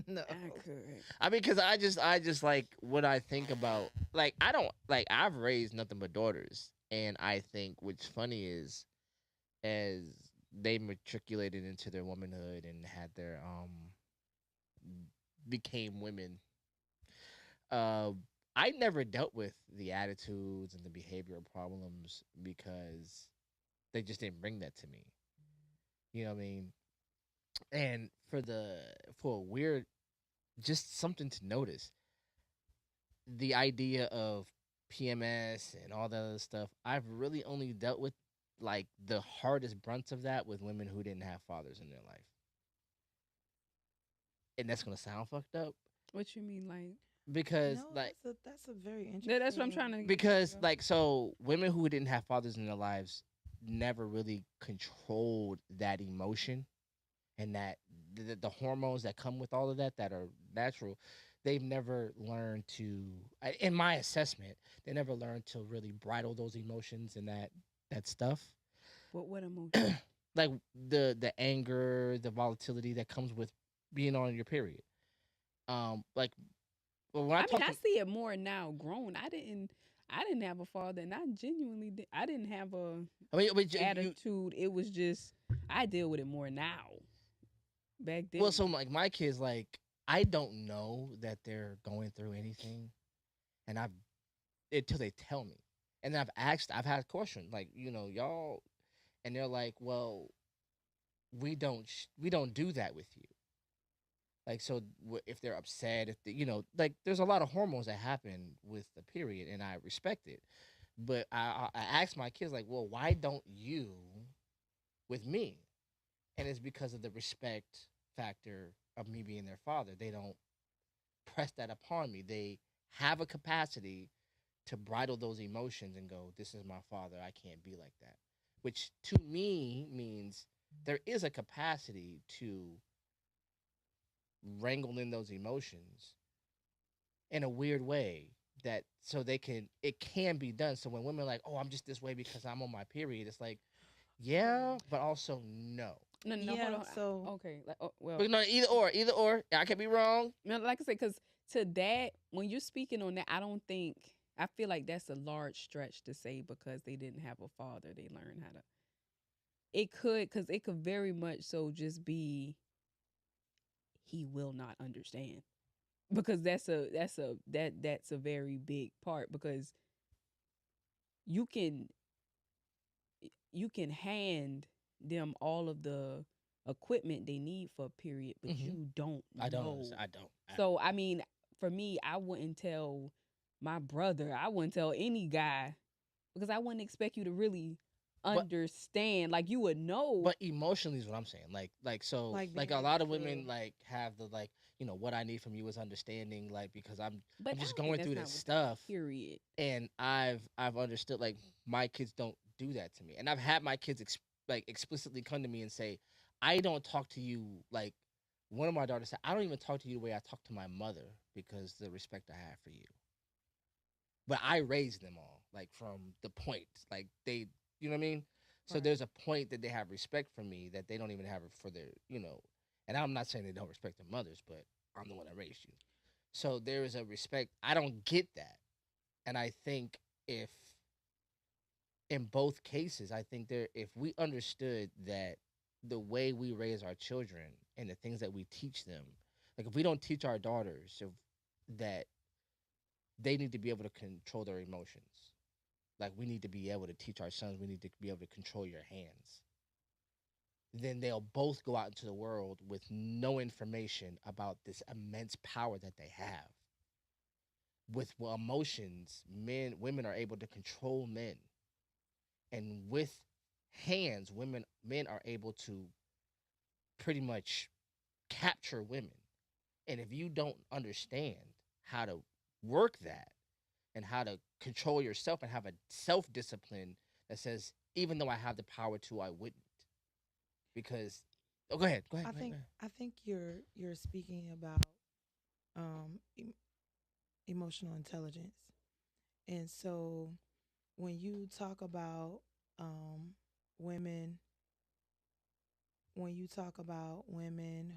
No. I could. I mean, because I just like when I think about like I don't like I've raised nothing but daughters, and I think what's funny is as they matriculated into their womanhood and had their became women. Uh, I never dealt with the attitudes and the behavioral problems because they just didn't bring that to me. You know what I mean? And for a weird, just something to notice, the idea of PMS and all that other stuff, I've really only dealt with like the hardest brunts of that with women who didn't have fathers in their life. And that's gonna sound fucked up What you mean, like? because No, like that's a very interesting. Yeah, that's what I'm trying to. because like so women who didn't have fathers in their lives never really controlled that emotion and that the hormones that come with all of that are natural. They've never learned to in my assessment they never learned to really bridle those emotions and that stuff What emotion? like the anger, the volatility that comes with being on your period. Like well, when I, I talk mean, I to, see it more now. Grown, I didn't have a father, and I genuinely did. I didn't have a I mean, but attitude. It was just I deal with it more now. Back then, well, so like my kids, like I don't know that they're going through anything, and I've until they tell me, and then I've had questions like y'all, and they're like, well, we don't do that with you. Like so, if they're upset, if like there's a lot of hormones that happen with the period, and I respect it. But I asked my kids like, well, why don't you with me? And it's because of the respect factor of me being their father. They don't press that upon me. They have a capacity to bridle those emotions and go, this is my father. I can't be like that. Which to me means there is a capacity to wrangle in those emotions in a weird way that so it can be done. So when women are like, oh, I'm just this way because I'm on my period, it's like, yeah, but also no. no, Yeah, hold on. so- Okay, well, But no, either or. I could be wrong. no, like I said, because to that, when you're speaking on that, I feel like that's a large stretch to say because they didn't have a father, they learned how to. Because it could very much so just be he will not understand because that's a very big part because you can you can hand them all of the equipment they need for a period, but Hmm. you don't I don't know. understand. I don't. So I mean, for me, I wouldn't tell my brother. I wouldn't tell any guy because I wouldn't expect you to really but understand. Like you would know, but emotionally is what I'm saying. Like so Like like being a able lot of to. women like have the like what I need from you is understanding like because but I'm I just don't think going that's through not this what. stuff Period. and I've understood like my kids don't do that to me and I've had my kids like explicitly come to me and say I don't talk to you like one of my daughters said I don't even talk to you the way I talk to my mother because the respect I have for you. But I raised them all like from the point like they you know what I mean. So Right. there's a point that they have respect for me that they don't even have it for their and I'm not saying they don't respect their mothers, but I'm the one that raised you. So there is a respect. I don't get that, and I think if in both cases, I think there if we understood that the way we raise our children and the things that we teach them, like if we don't teach our daughters that they need to be able to control their emotions. Like we need to be able to teach our sons, we need to be able to control your hands. Then they'll both go out into the world with no information about this immense power that they have. With emotions, women are able to control men, and with hands, men are able to pretty much capture women. And if you don't understand how to work that and how to control yourself and have a self discipline that says, even though I have the power to, I wouldn't. Because, oh, go ahead, go ahead, I go ahead, think go ahead. I think you're speaking about um, emotional intelligence, and so when you talk about um, women, when you talk about women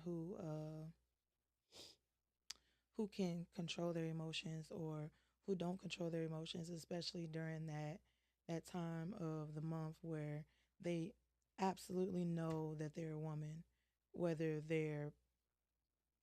who can control their emotions or who don't control their emotions, especially during that time of the month where they absolutely know that they're a woman, whether they're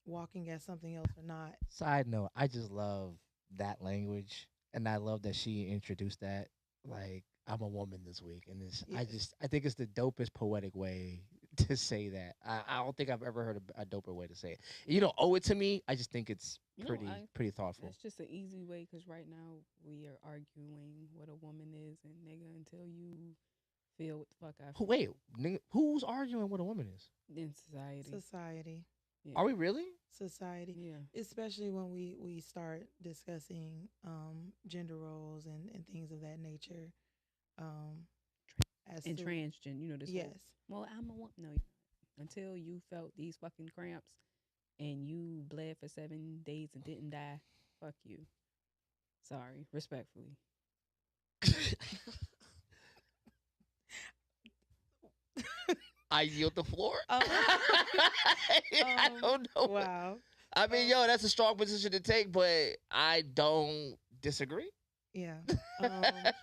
walking as something else or not. Side note, I just love that language, and I love that she introduced that. Like, I'm a woman this week, and Yes. I think it's the dopest poetic way to say that. I don't think I've ever heard a doper way to say it. You don't owe it to me. I just think it's No, pretty thoughtful. that's just an easy way because right now we are arguing what a woman is, and nigga, until you feel what the fuck I Who feel wait, nigga, who's arguing what a woman is? in society. Society. Yeah, Are we really? Society, yeah. especially when we start discussing gender roles and things of that nature. Um, as And to transgen, this yes, whole. Well, I'm a woman. No, you're not. Until you felt these fucking cramps and you bled for 7 days and didn't die, fuck you. Sorry, respectfully. I yield the floor. um, I don't know. wow, I mean, um, yo, that's a strong position to take, but I don't disagree. yeah. Um,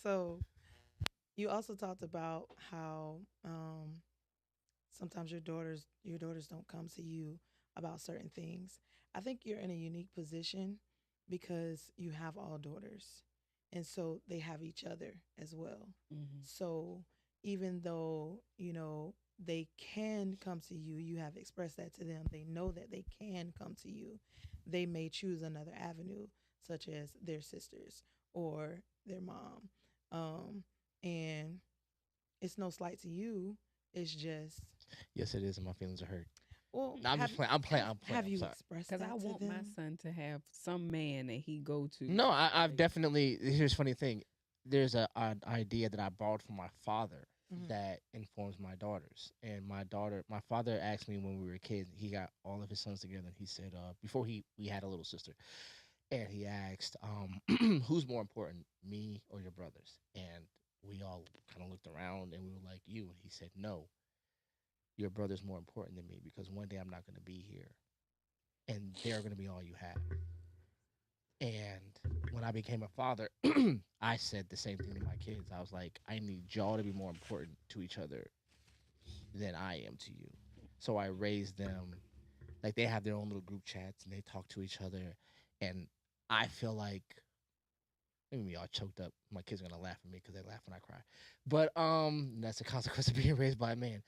so you also talked about how sometimes your daughters don't come to you about certain things. I think you're in a unique position because you have all daughters, and so they have each other as well. Mm-hmm. So even though they can come to you, you have expressed that to them, they know that they can come to you, they may choose another avenue, such as their sisters or their mom. And it's no slight to you, it's just, Yes, it is, and my feelings are hurt. well, No, I'm just playing. I'm playing. I'm playing. have I'm you sorry. expressed Cause I that to want my them? son to have some man that he go to. No, I've Like, definitely. Here's a funny thing. There's an idea that I borrowed from my father Mhm. that informs my daughters. And my father asked me when we were kids. He got all of his sons together. And he said, before we had a little sister, and he asked, who's more important, me or your brothers? And we all kind of looked around and we were like, you. And he said, no, your brother's more important than me because one day I'm not going to be here, and they're going to be all you have. And when I became a father, I said the same thing to my kids. I was like, I need y'all to be more important to each other than I am to you. So I raised them like they have their own little group chats and they talk to each other. And I feel like Maybe me all choked up. My kids are gonna laugh at me because they laugh when I cry. But that's the consequence of being raised by a man.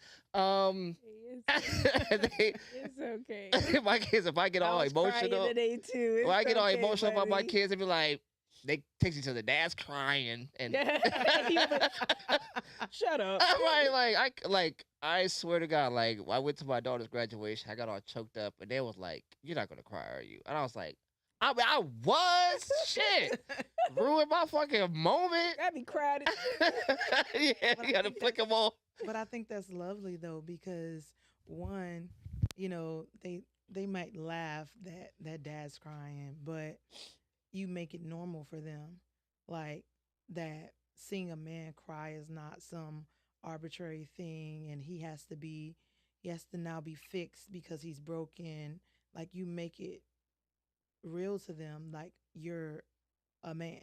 They, It's okay. my kids, if I get I all was crying emotional, today too. when It's I get all okay, emotional about my buddy. kids, they be like, they text each other, "Dad's crying," and Shut up. I'm I swear to God, like I went to my daughter's graduation, I got all choked up, and they was like, "You're not gonna cry, are you?" And I was like, I was shit, ruined my fucking moment. I be crying. Yeah, But you I gotta think flick them all. But I think that's lovely though, because one, they might laugh that dad's crying, but you make it normal for them. Like that seeing a man cry is not some arbitrary thing and he has to now be fixed because he's broken. Like you make it real to them like you're a man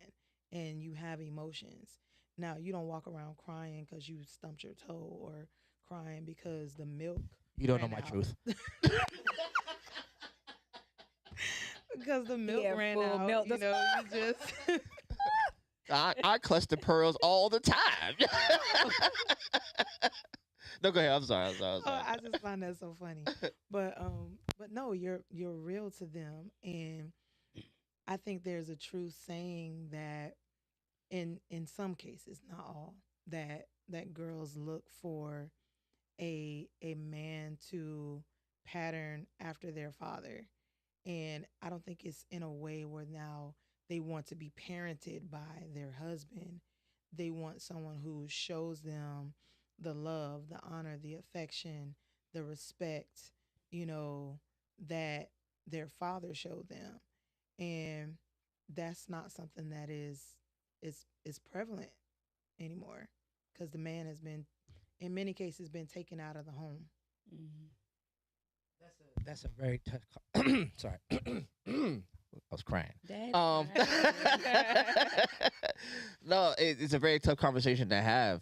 and you have emotions. Now, you don't walk around crying because you stumped your toe or crying because the milk You don't know ran my out. truth. Because the milk Yeah, ran full out. milk. You know, you just. I clutch the pearls all the time. No, go ahead. I'm sorry. I just find that so funny. But no, you're real to them, and I think there's a true saying that in some cases, not all, that girls look for a man to pattern after their father. And I don't think it's in a way where now they want to be parented by their husband. They want someone who shows them the love, the honor, the affection, the respect, you know, that their father showed them. And that's not something that is prevalent anymore because the man has been in many cases been taken out of the home. Mhm. That's a very tough. Sorry, I was crying. That's Um, fine. no, it's a very tough conversation to have.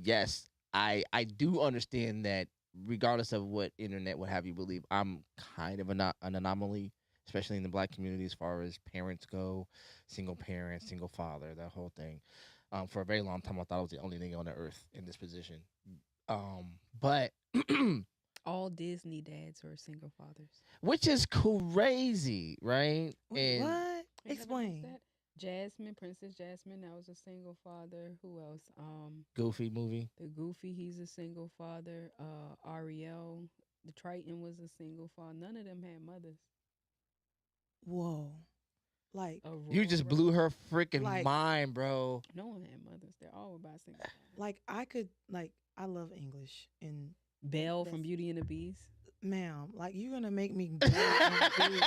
Yes, I do understand that regardless of what internet, what have you believe, I'm kind of an anomaly, especially in the black community as far as parents go, single parent, single father, that whole thing. For a very long time, I thought I was the only nigga on the earth in this position. But All Disney dads are single fathers. which is crazy, right? Wait, And what? Ain't never noticed Explain. that? Jasmine, Princess Jasmine, that was a single father. Who else? Goofy movie. The Goofy, he's a single father. Ariel, the Triton was a single father. None of them had mothers. Whoa. Like You just Aurora, blew her freaking Like- mind, bro. no one had mothers. They're all about single fathers. like I love English and Belle from that's- Beauty and the Beast. ma'am, like you're gonna make me go and do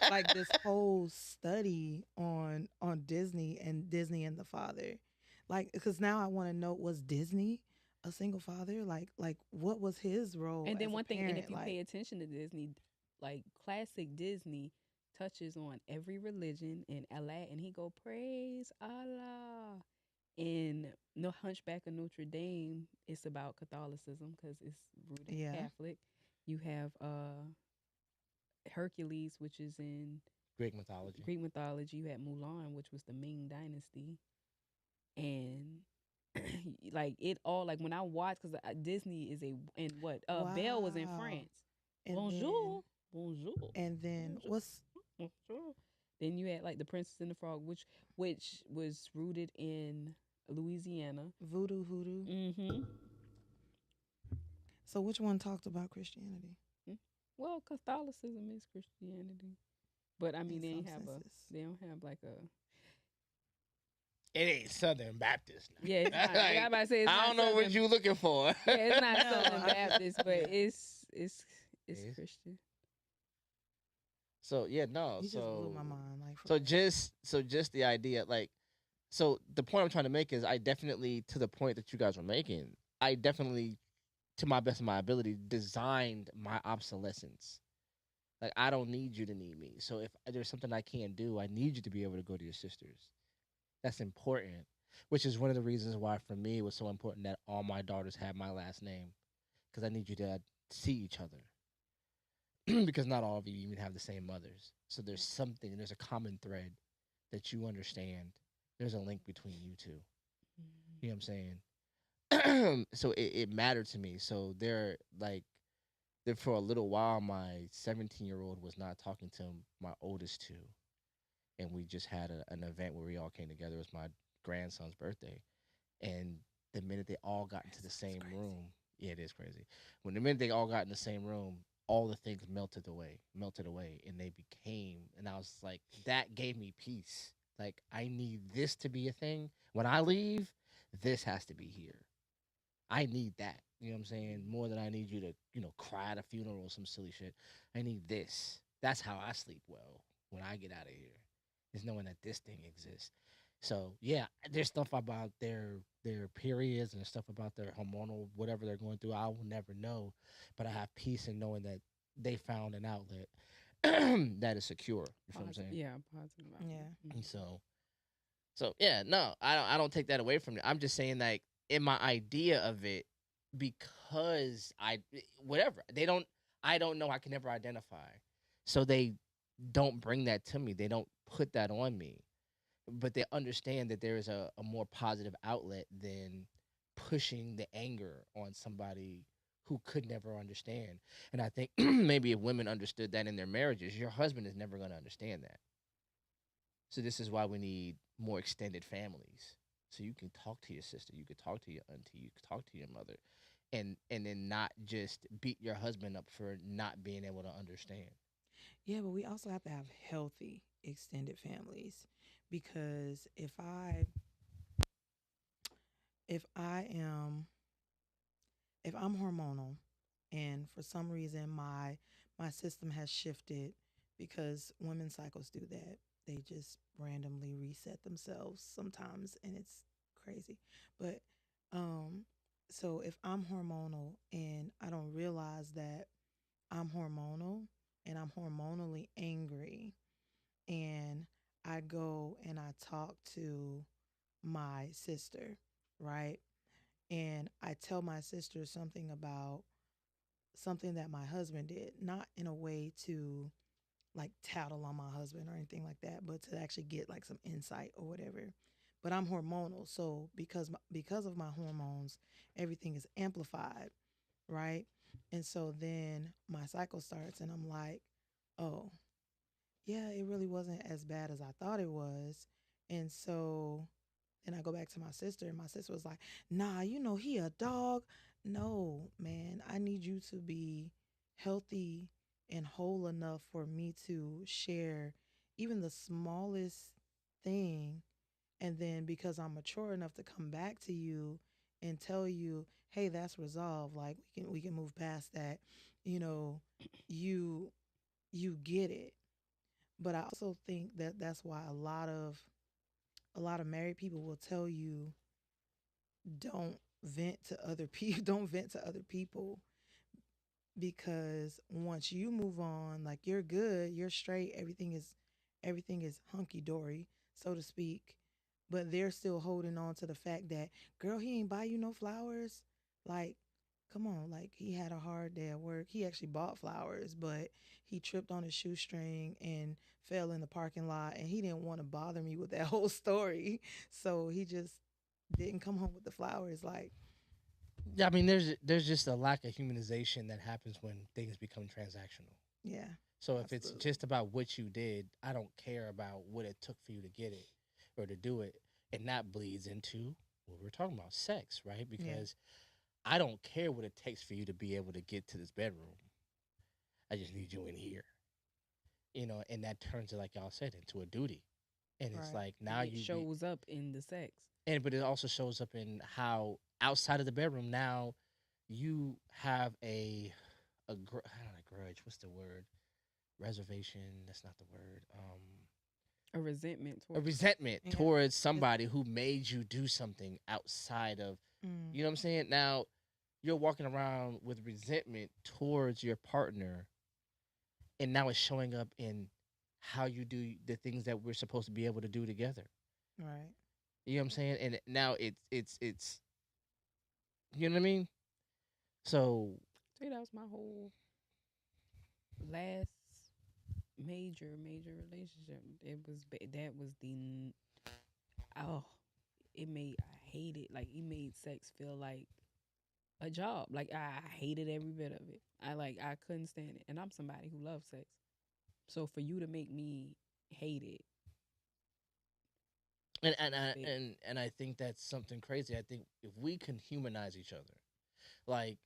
like this whole study on Disney and the father. Like because now I want to know, was Disney a single father? Like what was his role? And then as a one thing, and parent? if you pay attention to Disney, like classic Disney touches on every religion and Allah, and he go praise Allah. In No Hunchback of Notre Dame, it's about Catholicism because it's rooted Yeah. Catholic. You have Hercules, which is in Greek mythology. Greek mythology. You had Mulan, which was the Ming Dynasty, and like it all. Like when I watch, because Disney is a and what Belle was in Wow. France. And Bonjour, bonjour, then bonjour, what's bonjour. Then you had like the Princess and the Frog, which was rooted in Louisiana. voodoo hoodoo? Mm-hmm. So which one talked about Christianity? Well, Catholicism is Christianity, but I mean In they ain't some have senses. they don't have like a It ain't Southern Baptist. yeah. It's not, Like, I about to say it's I not don't know what Southern- you looking for. Yeah, it's not No, Southern I just- Baptist, but yeah. it's It is? Christian. So yeah, no. You just blew my mind. Like for So real. just the idea, like, so the point I'm trying to make is I definitely, to the point that you guys were making, I definitely, to my best of my ability, designed my obsolescence. Like, I don't need you to need me. So if there's something I can't do, I need you to be able to go to your sisters. That's important, which is one of the reasons why for me it was so important that all my daughters have my last name, because I need you to see each other. Because not all of you even have the same mothers. So there's a common thread that you understand. there's a link between you two. Mhm. You know what I'm saying? So it mattered to me. So there, like, there for a little while, my 17-year-old was not talking to my oldest two, and we just had an event where we all came together. It was my grandson's birthday, and the minute they all got into the Grandson's same crazy. room, yeah, it is crazy. When the minute they all got in the same room, all the things melted away, and they became. And I was like, that gave me peace. Like, I need this to be a thing. When I leave, this has to be here. I need that. You know what I'm saying? More than I need you to, cry at a funeral or some silly shit. I need this. That's how I sleep well when I get out of here. Is knowing that this thing exists. So yeah, there's stuff about their periods and there's stuff about their hormonal whatever they're going through. I will never know, but I have peace in knowing that they found an outlet that is secure. You feel what I'm Positive, saying? yeah, positive outlet. Yeah. And so yeah, no, I don't take that away from you. I'm just saying like in my idea of it, because whatever they don't, I don't know. I can never identify, so they don't bring that to me. They don't put that on me, but they understand that there is a more positive outlet than pushing the anger on somebody who could never understand. And I think maybe if women understood that in their marriages, your husband is never going to understand that. So this is why we need more extended families. So you can talk to your sister, you could talk to your auntie, you could talk to your mother, and then not just beat your husband up for not being able to understand. Yeah, but we also have to have healthy extended families because if I am if I'm hormonal and for some reason my system has shifted because women's cycles do that. They just randomly reset themselves sometimes and it's crazy. But um so if I'm hormonal and I don't realize that I'm hormonal and I'm hormonally angry and I go and I talk to my sister, right? And I tell my sister something about something that my husband did, not in a way to like tattle on my husband or anything like that, but to actually get like some insight or whatever. But I'm hormonal, so because of my hormones, everything is amplified, right? And so then my cycle starts, and I'm like, oh, yeah, it really wasn't as bad as I thought it was. And so then I go back to my sister, and my sister was like, nah, he a dog. No, man, I need you to be healthy and whole enough for me to share even the smallest thing. And then because I'm mature enough to come back to you and tell you, hey, that's resolved. Like we can move past that. You know, you you get it. But I also think that that's why a lot of married people will tell you don't vent to other people don't vent to other people because once you move on, like you're good, you're straight, everything is hunky dory, so to speak. But they're still holding on to the fact that, girl, he ain't buy you no flowers. Like, come on, like he had a hard day at work. He actually bought flowers, but he tripped on his shoestring and fell in the parking lot, and he didn't want to bother me with that whole story. So he just didn't come home with the flowers. Like, Yeah, I mean, there's just a lack of humanization that happens when things become transactional. yeah, So if it's absolutely. just about what you did, I don't care about what it took for you to get it or to do it, and that bleeds into what we're talking about, sex, right? Yeah, Because I don't care what it takes for you to be able to get to this bedroom. I just need you in here, and that turns it, like y'all said, into a duty. And it's right. like now And it you be, shows up in the sex. and but it also shows up in how outside of the bedroom now you have I don't know, grudge. What's the word? Reservation. That's not the word. A resentment A towards resentment Yeah. towards It's, somebody who made you do something outside of, mm, you know what I'm saying? Now you're walking around with resentment towards your partner, and now it's showing up in how you do the things that we're supposed to be able to do together. right. You know what I'm saying? And now it's you know what I mean? So see, that was my whole last major relationship. That was the oh, I hate it. Like it made sex feel like a job. Like I hated every bit of it. I couldn't stand it. And I'm somebody who loves sex. So for you to make me hate it was big. And I think that's something crazy. I think if we can humanize each other, like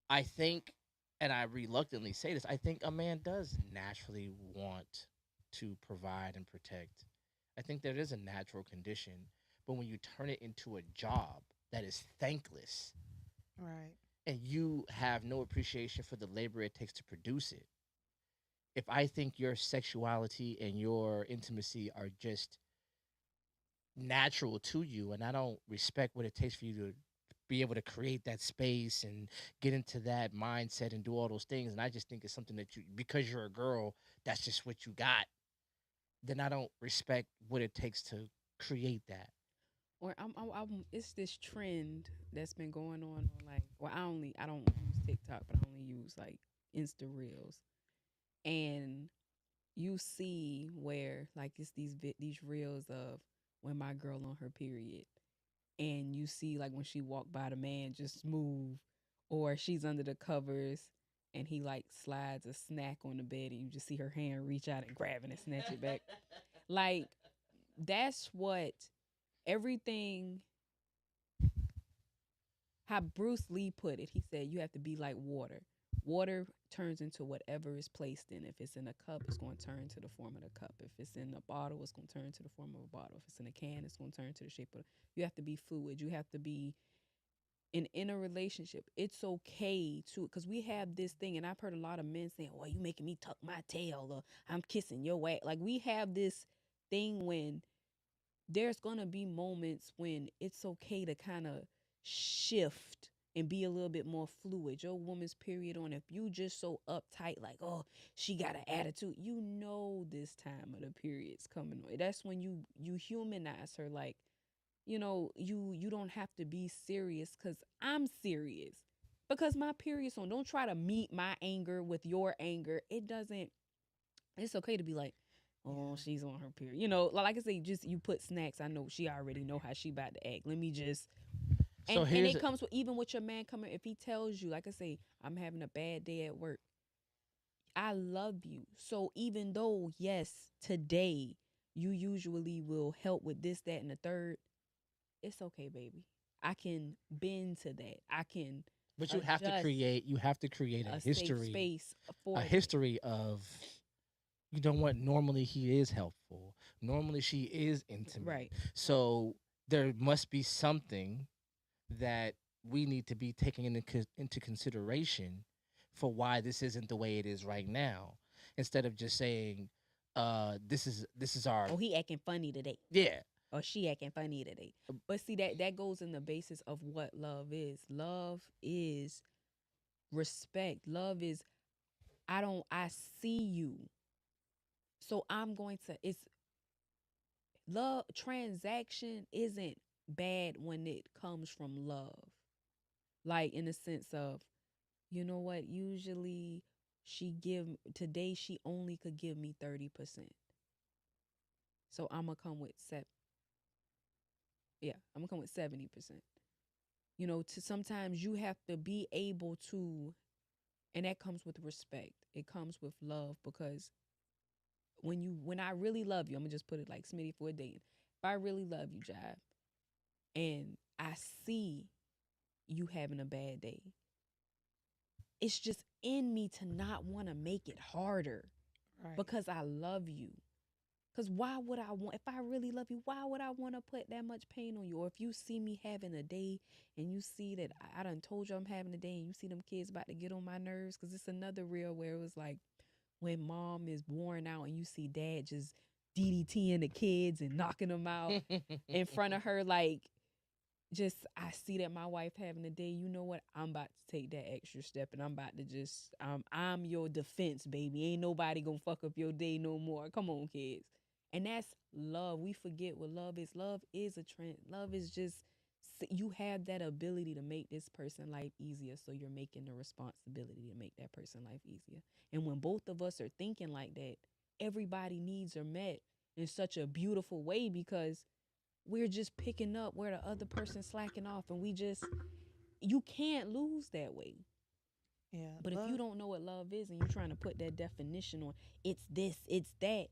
I think, and I reluctantly say this, I think a man does naturally want to provide and protect. I think there is a natural condition, but when you turn it into a job that is thankless Right. and you have no appreciation for the labor it takes to produce it, if I think your sexuality and your intimacy are just natural to you and I don't respect what it takes for you to be able to create that space and get into that mindset and do all those things, and I just think it's something that you, because you're a girl, that's just what you got, then I don't respect what it takes to create that. Or it's this trend that's been going on like, well, I don't use TikTok, but I only use like Insta Reels. And you see where like it's these reels of when my girl on her period, and you see like when she walked by the man just move, or she's under the covers and he like slides a snack on the bed and you just see her hand reach out and grab it and snatch it back. Like that's what everything, how Bruce Lee put it. He said you have to be like water. Water turns into whatever is placed in. If it's in a cup, it's going to turn to the form of the cup. If it's in a bottle, it's going to turn to the form of a bottle. If it's in a can, it's going to turn to the shape of. You have to be fluid. You have to be in a relationship. It's okay to, because we have this thing, and I've heard a lot of men saying, "Well, you making me tuck my tail," or "I'm kissing your ass." Like we have this thing when there's gonna be moments when it's okay to kind of shift and be a little bit more fluid. Your woman's period on, if you just so uptight, like, oh, she got an attitude, you know this time of the period's coming on. That's when you humanize her, like, you don't have to be serious because I'm serious. Because my period's on. Don't try to meet my anger with your anger. It doesn't, it's okay to be like, oh, Yeah. she's on her period. Like I say, just you put snacks. I know she already know how she about to act. Let me just, So and here's it comes with, even with your man coming, if he tells you, like I say, I'm having a bad day at work. I love you. So even though, yes, today you usually will help with this, that, and the third, it's okay, baby. I can bend to that. I can but adjust you have to create a safe space a for that. history of, you know what, normally he is helpful, normally she is intimate, Right. so there must be something that we need to be taking into consideration for why this isn't the way it is right now, instead of just saying this is our, Oh, he acting funny today. yeah. Or she acting funny today. But see, that goes in the basis of what love is. Love is respect. Love is, I see you. So I'm going to, it's love. Transaction isn't bad when it comes from love. Like in the sense of, you know what, usually today she only could give me 30%. So I'm gonna come with yeah, I'm gonna come with 70%. To sometimes you have to be able to, and that comes with respect. It comes with love, because when I really love you, I'm gonna just put it like Smitty for a dating. If I really love you, Jive, and I see you having a bad day, it's just in me to not want to make it harder Right. because I love you. Because why would I want, if I really love you, why would I want to put that much pain on you? Or if you see me having a day and you see that I done told you I'm having a day and you see them kids about to get on my nerves, because it's another reel where it was like when mom is worn out and you see dad just DDTing the kids and knocking them out in front of her, like, just I see that my wife having a day, you know what? I'm about to take that extra step and I'm about to just I'm your defense, baby. Ain't nobody gonna fuck up your day no more. Come on, kids. And that's love. We forget what love is. Love is a trend. Love is just you have that ability to make this person life easier, so you're making the responsibility to make that person life easier. And when both of us are thinking like that, everybody needs are met in such a beautiful way, because we're just picking up where the other person's slacking off, and we just, you can't lose that way. Yeah, But if you love. don't know what love is and you're trying to put that definition on, it's this, it's that,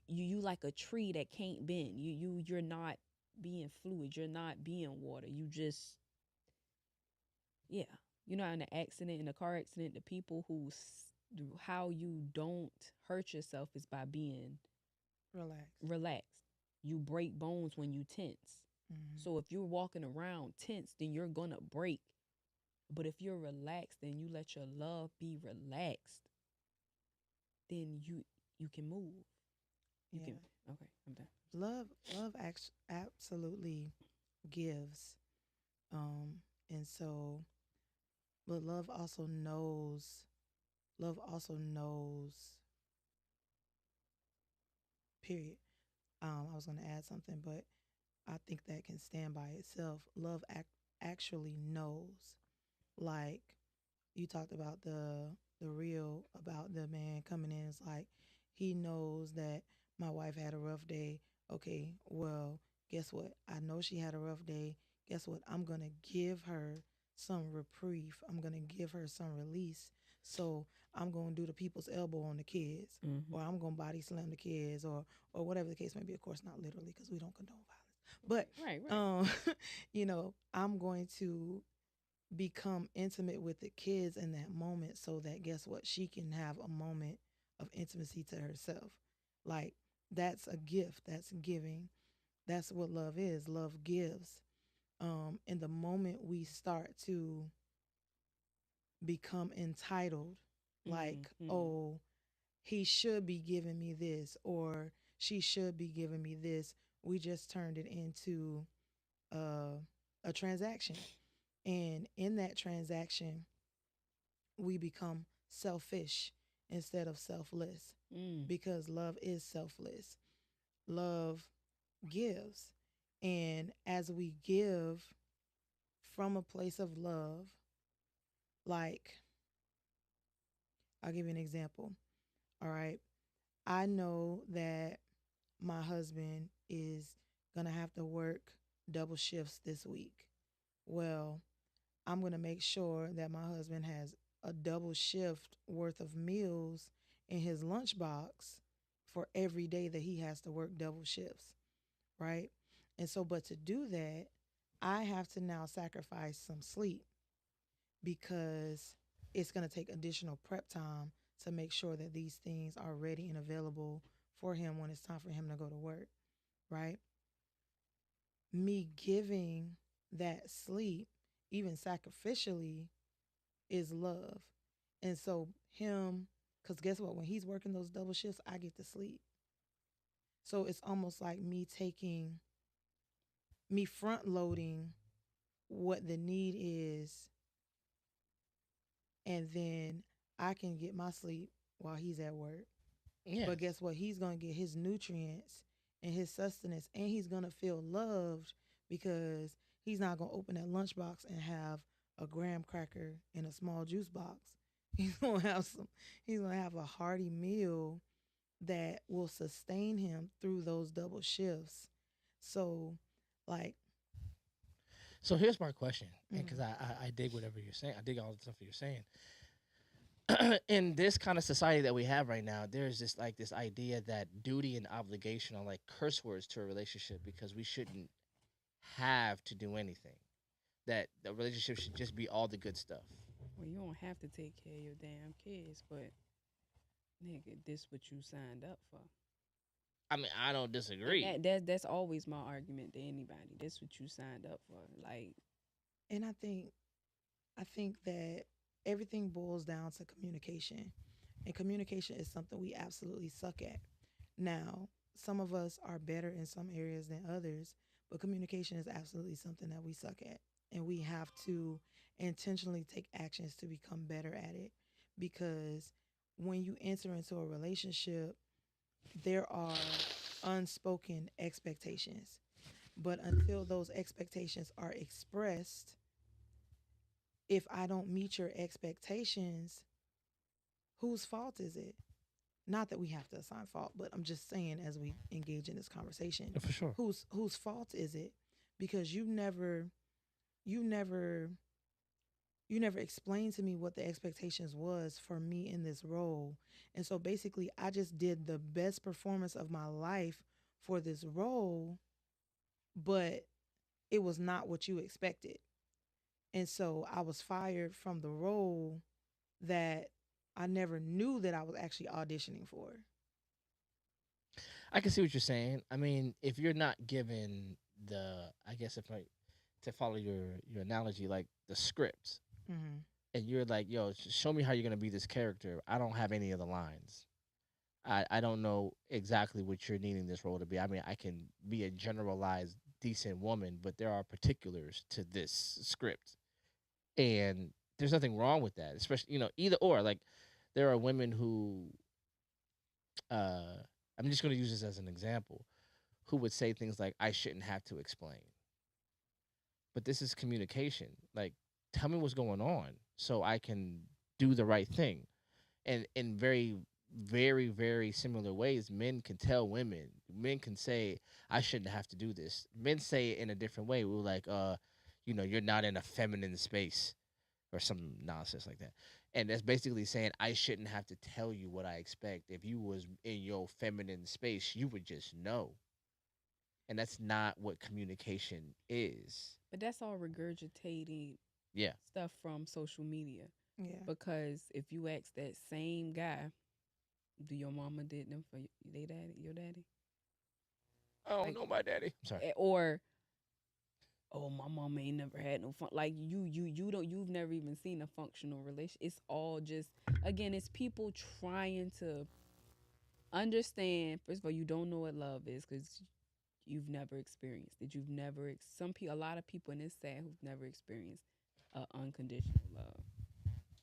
you like a tree that can't bend. You're not being fluid. You're not being water. You just, yeah. You know, in an accident, in a car accident, the people how you don't hurt yourself is by being Relax. relaxed. You break bones when you tense. Hmm. So if you're walking around tense, then you're gonna break. But if you're relaxed and you let your love be relaxed, then you can move. You Yeah, can. Okay, I'm done. love absolutely gives. Um, and so, but love also knows. Love also knows. Period. I was going to add something, but I think that can stand by itself. Love actually knows. Like you talked about the real about the man coming in. It's like he knows that my wife had a rough day. Okay, well, guess what? I know she had a rough day. Guess what? I'm gonna give her some reprieve. I'm gonna give her some release. So I'm gonna do the people's elbow on the kids, Mm-hmm. or I'm gonna body slam the kids, or whatever the case may be. Of course, not literally because we don't condone violence. Right, But right. I'm going to become intimate with the kids in that moment so that guess what, she can have a moment of intimacy to herself. Like that's a gift, that's giving. That's what love is. Love gives. In the moment we start to become entitled, like, Mm-hmm. oh, he should be giving me this or she should be giving me this, we just turned it into uh, a transaction. And in that transaction, we become selfish instead of selfless Mm. because love is selfless. Love gives. And as we give from a place of love, like, I'll give you an example. All right. I know that my husband is going to have to work double shifts this week. Well, I'm going to make sure that my husband has a double shift worth of meals in his lunchbox for every day that he has to work double shifts, right? And so, but to do that, I have to now sacrifice some sleep because it's going to take additional prep time to make sure that these things are ready and available for him when it's time for him to go to work, right? Me giving that sleep, even sacrificially, is love. And so him, because guess what? When he's working those double shifts, I get to sleep. So it's almost like me front loading what the need is, and then I can get my sleep while he's at work. Yes. But guess what? He's going to get his nutrients and his sustenance, and he's going to feel loved because he's not going to open that lunchbox and have a graham cracker and a small juice box. He's going to have a hearty meal that will sustain him through those double shifts. So, like, So here's my question, and because mm, I dig whatever you're saying, I dig all the stuff you're saying. In this kind of society that we have right now, there's this like this idea that duty and obligation are like curse words to a relationship because we shouldn't have to do anything. That the relationship should just be all the good stuff. Well, you don't have to take care of your damn kids, but nigga, this what you signed up for. I mean, I don't And disagree. that's always my argument to anybody. This what you signed up for. Like, and I think that everything boils down to communication. And communication is something we absolutely suck at. Now, some of us are better in some areas than others, but communication is absolutely something that we suck at. And we have to intentionally take actions to become better at it because when you enter into a relationship, there are unspoken expectations. But until those expectations are expressed, if I don't meet your expectations, whose fault is it? not that we have to assign fault, but I'm just saying as we engage in this conversation, For sure. whose fault is it? Because you never you never explained to me what the expectations was for me in this role. And so basically I just did the best performance of my life for this role, but it was not what you expected. And so I was fired from the role that I never knew that I was actually auditioning for. I can see what you're saying. I mean, if you're not given I guess if I to follow your analogy, like the script, Hmm. and you're like, yo, show me how you're gonna be this character. I don't have any of the lines. I don't know exactly what you're needing this role to be. I mean, I can be a generalized decent woman, but there are particulars to this script, and there's nothing wrong with that. Especially, either or. Like, there are women who, uh, I'm just going to use this as an example, who would say things like, "I shouldn't have to explain," but this is communication. Like, tell me what's going on so I can do the right thing. And in very, very, very similar ways, men can tell women. Men can say, "I shouldn't have to do this." Men say it in a different way. We're like, you're not in a feminine space or some nonsense like that. And that's basically saying I shouldn't have to tell you what I expect. If you was in your feminine space, you would just know. And that's not what communication is. But that's all regurgitating Yeah. stuff from social media. Yeah. Because if you ask that same guy, do your mama did them for they daddy, your daddy? I don't Like, know my daddy. I'm sorry. or oh, my mama ain't never had no fun. Like you've never even seen a functional relation. It's all just, again, it's people trying to understand. First of all, you don't know what love is because you've never experienced it. You've never some people, a lot of people in this sad who've never experienced unconditional love.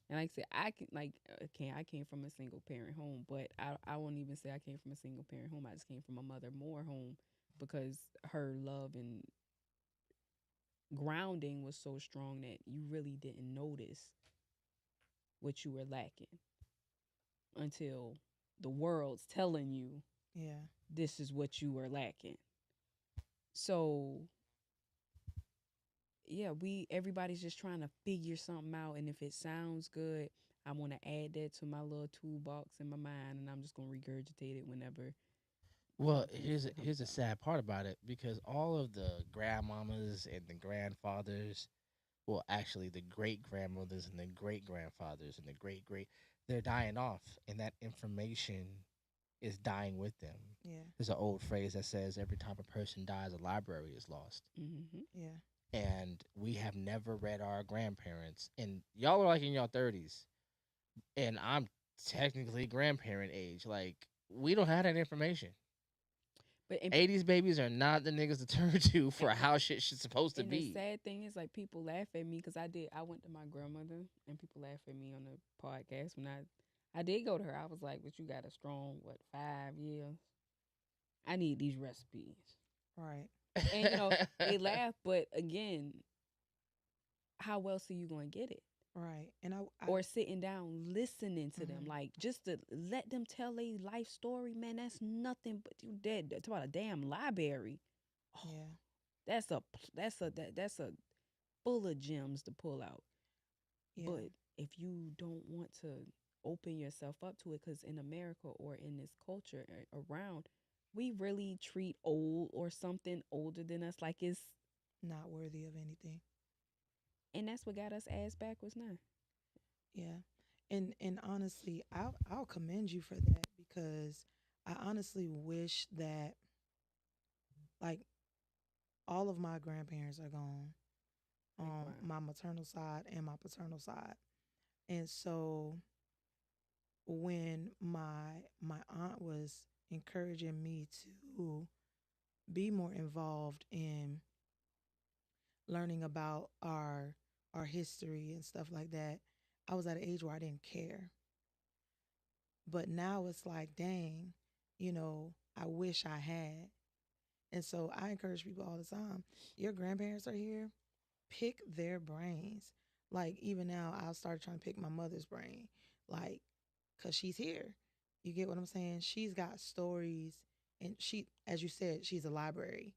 And like I said, I came from a single parent home, but I won't even say I came from a single parent home. I just came from a mother more home because her love and grounding was so strong that you really didn't notice what you were lacking until the world's telling you Yeah. this is what you were lacking. So yeah, we everybody's just trying to figure something out, and if it sounds good, I want to add that to my little toolbox in my mind, and I'm just gonna regurgitate it whenever Well, something comes here's the up. sad part about it, because all of the grandmamas and the grandfathers, well, actually the great grandmothers and the great grandfathers and the great, they're dying off, and that information is dying with them. Yeah. There's an old phrase that says every time a person dies, a library is lost. Mm-hmm. Yeah. And we have never read our grandparents. And y'all are like in your 30s, and I'm technically grandparent age. Like, we don't have that information. But 80s babies are not the niggas to turn to for how shit should supposed to and the be. sad thing is, like, people laugh at me because I went to my grandmother, and people laugh at me on the podcast when I did go to her. I was like, "But you got a strong 5 years? I need these recipes." Right. And they laugh, but again, how else are you going to get it? Right. And I Or sitting down listening to them, Mhm. like, just to let them tell a life story, man. That's nothing but you dead. Talk about a damn library. Oh, yeah. that's a full of gems to pull out. Yeah. But if you don't want to open yourself up to it, because in America or in this culture around, we really treat old or something older than us like it's, Not worthy of anything. and that's what got us ass backwards now. Yeah. And honestly, I'll commend you for that because I honestly wish that like all of my grandparents are gone Like, on wow. my maternal side and my paternal side. And so when my aunt was encouraging me to be more involved in learning about our history and stuff like that, I was at an age where I didn't care. But now it's like, dang, I wish I had. And so I encourage people all the time. Your grandparents are here, pick their brains. Like even now I'll start trying to pick my mother's brain. Like, cause she's here. You get what I'm saying? She's got stories, and she, as you said, she's a library,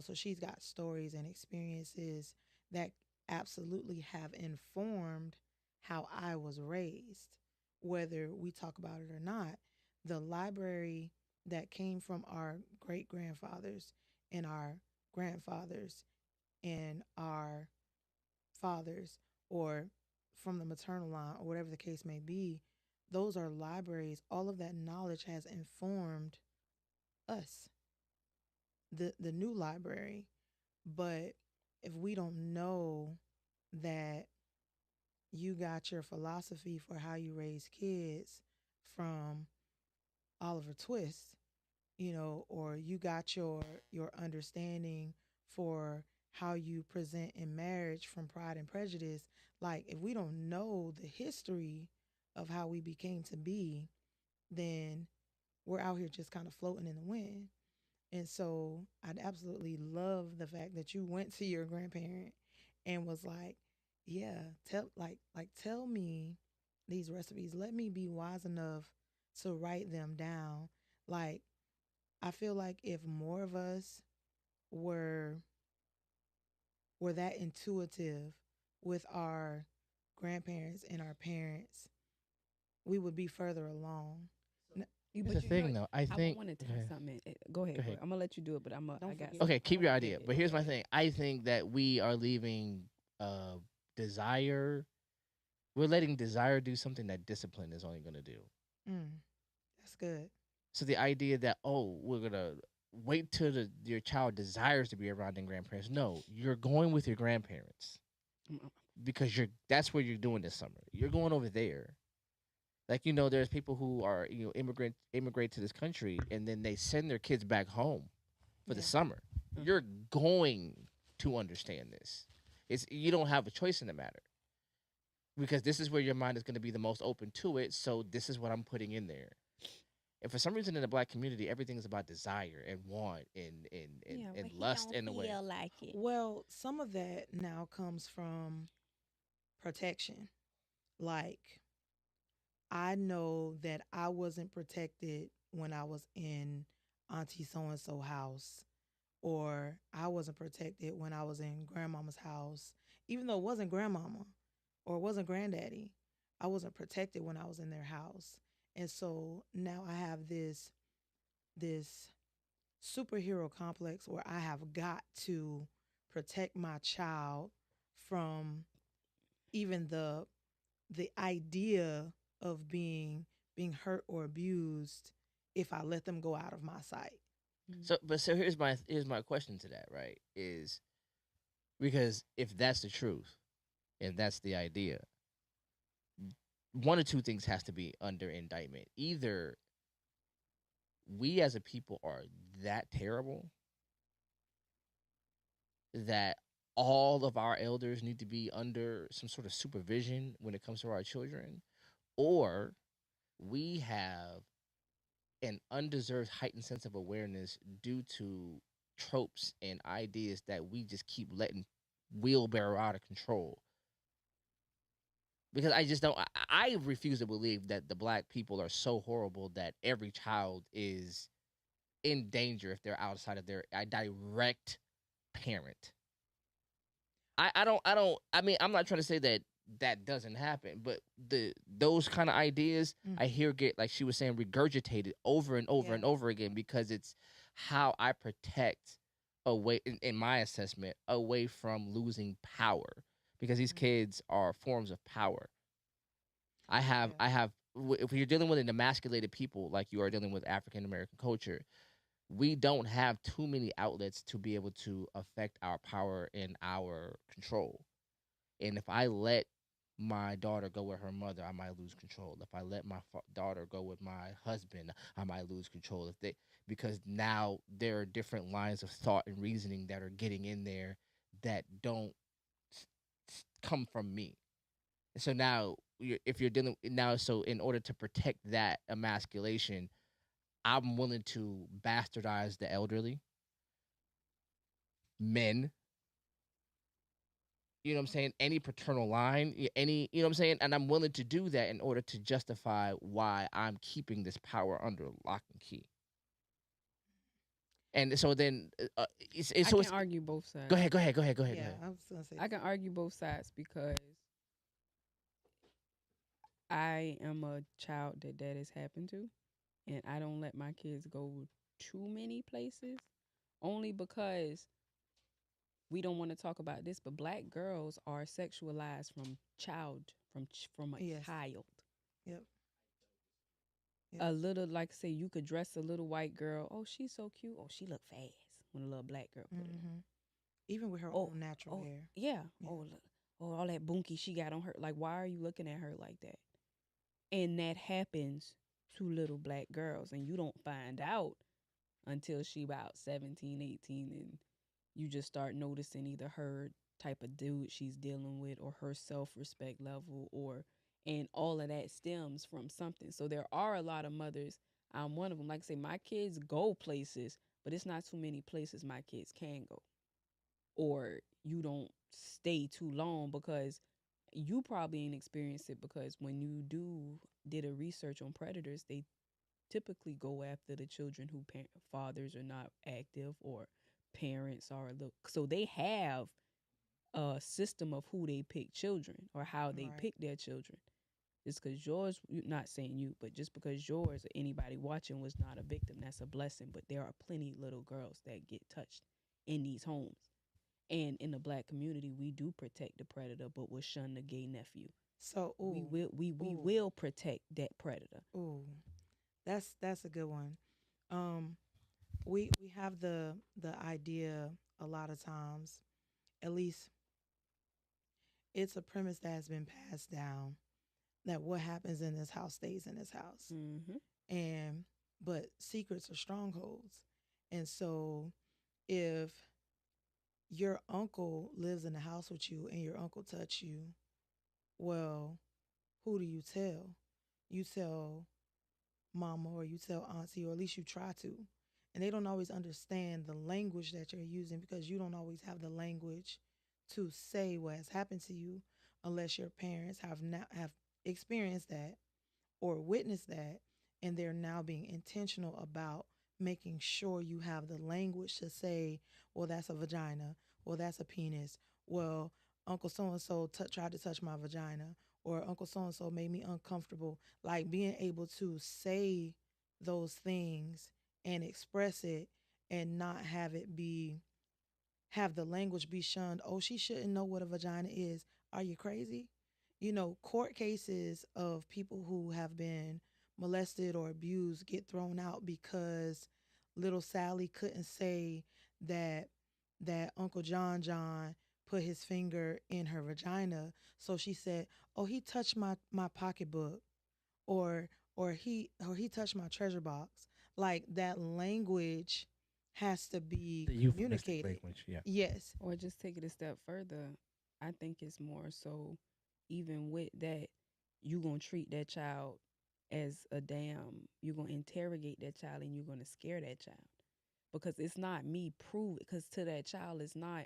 so she's got stories and experiences that absolutely have informed how I was raised, whether we talk about it or not. The library that came from our great grandfathers and our grandfathers and our fathers, or from the maternal line, or whatever the case may be, those are libraries. All of that knowledge has informed us, the new library. But if we don't know that you got your philosophy for how you raise kids from Oliver Twist, or you got your understanding for how you present in marriage from Pride and Prejudice, like if we don't know the history of how we became to be, then we're out here just kind of floating in the wind. And so I'd absolutely love the fact that you went to your grandparent and was like, yeah, tell me these recipes. Let me be wise enough to write them down. Like, I feel like if more of us were that intuitive with our grandparents and our parents, we would be further along. You, Here's the but you know, thing, though. I think. wanted to Okay. something. Go ahead. Go ahead. I'm gonna let you do it, but Don't I got forget. Okay, something. keep I your wanna idea. get it. But Go here's my ahead. thing. I think that we are leaving desire. We're letting desire do something that discipline is only going to do. Mm, that's good. So the idea that, oh, we're gonna wait till your child desires to be around their grandparents. No, you're going with your grandparents Mm, because that's where you're doing this summer. You're going over there. Like, there's people who are, immigrate to this country and then they send their kids back home for the Yeah. summer. mm. You're going to understand this. You don't have a choice in the matter because this is where your mind is going to be the most open to it. So this is what I'm putting in there. And for some reason in the black community, everything is about desire and want and lust in a way. like it. Well, some of that now comes from protection. Like, I know that I wasn't protected when I was in Auntie so and so house, or I wasn't protected when I was in grandmama's house, even though it wasn't grandmama or it wasn't granddaddy. I wasn't protected when I was in their house. And so now I have this superhero complex where I have got to protect my child from even the idea of being hurt or abused if I let them go out of my sight. So here's my question to that, right? Is because if that's the truth, if that's the idea, one or two things has to be under indictment. Either we as a people are that terrible that all of our elders need to be under some sort of supervision when it comes to our children, or we have an undeserved heightened sense of awareness due to tropes and ideas that we just keep letting wheelbarrow out of control. Because I just don't, I refuse to believe that the black people are so horrible that every child is in danger if they're outside of their direct parent. I mean, I'm not trying to say that that doesn't happen, but those kind of ideas Mm. I hear get, like she was saying, regurgitated over and over Yeah. and over again because it's how I protect away in my assessment away from losing power because these Mm. kids are forms of power. Yeah. If you're dealing with an emasculated people like you are dealing with African American culture, we don't have too many outlets to be able to affect our power and our control. And if I let my daughter go with her mother, I might lose control. If I let my daughter go with my husband, I might lose control. Because now there are different lines of thought and reasoning that are getting in there that don't come from me. So now, if you're dealing now, so in order to protect that emasculation, I'm willing to bastardize the elderly, men, you know what I'm saying, any paternal line, any, you know what I'm saying, and I'm willing to do that in order to justify why I'm keeping this power under lock and key. And so then it's I so can it's argue both go sides. ahead, go ahead, go ahead, go ahead, go Yeah, ahead. I was gonna say. I can argue both sides because I am a child that has happened to, and I don't let my kids go too many places, only because we don't want to talk about this, but black girls are sexualized from a Yes. child. Yep. A Yes. little, like say you could dress a little white girl. Oh, she's so cute. Oh, she look fast when a little black girl put it on. Mm-hmm. Even with her Oh, own natural oh, hair. yeah. Yeah. Oh, look. Oh, all that bunky she got on her. Like, why are you looking at her like that? And that happens to little black girls, and you don't find out until she about 17, 18, and you just start noticing either her type of dude she's dealing with or her self-respect level, or and all of that stems from something. So there are a lot of mothers. I'm one of them. Like I say, my kids go places, but it's not too many places my kids can go, or you don't stay too long, because you probably ain't experienced it, because when you did a research on predators, they typically go after the children who fathers are not active, or parents are a little, so they have a system of who they pick children or how they Right. pick their children. Just because yours, not saying you, but just because yours or anybody watching was not a victim, that's a blessing. But there are plenty little girls that get touched in these homes. And in the black community, we do protect the predator, but we'll shun the gay nephew. So, We ooh, will we ooh, will protect that predator. ooh. That's a good one. Um, we have the idea a lot of times, at least it's a premise that has been passed down, that what happens in this house stays in this house. Mm-hmm. And but secrets are strongholds. And so if your uncle lives in the house with you and your uncle touch you, well, who do you tell? You tell mama or you tell auntie, or at least you try to. And they don't always understand the language that you're using, because you don't always have the language to say what has happened to you, unless your parents have experienced that or witnessed that, and they're now being intentional about making sure you have the language to say, well, that's a vagina, well, that's a penis, well, uncle so and so tried to touch my vagina, or uncle so and so made me uncomfortable. Like being able to say those things and express it, and not have the language be shunned. Oh, she shouldn't know what a vagina is. Are you crazy? Court cases of people who have been molested or abused get thrown out because little Sally couldn't say that Uncle John put his finger in her vagina. So she said, "Oh, he touched my pocketbook," or he touched my treasure box. Like that language has to be The euphemistic communicated. language, yeah. Yes. Or just take it a step further. I think it's more so, even with that, you gonna treat that child as a damn. You're gonna interrogate that child, and you're gonna scare that child, because it's not me prove. Because to that child, it's not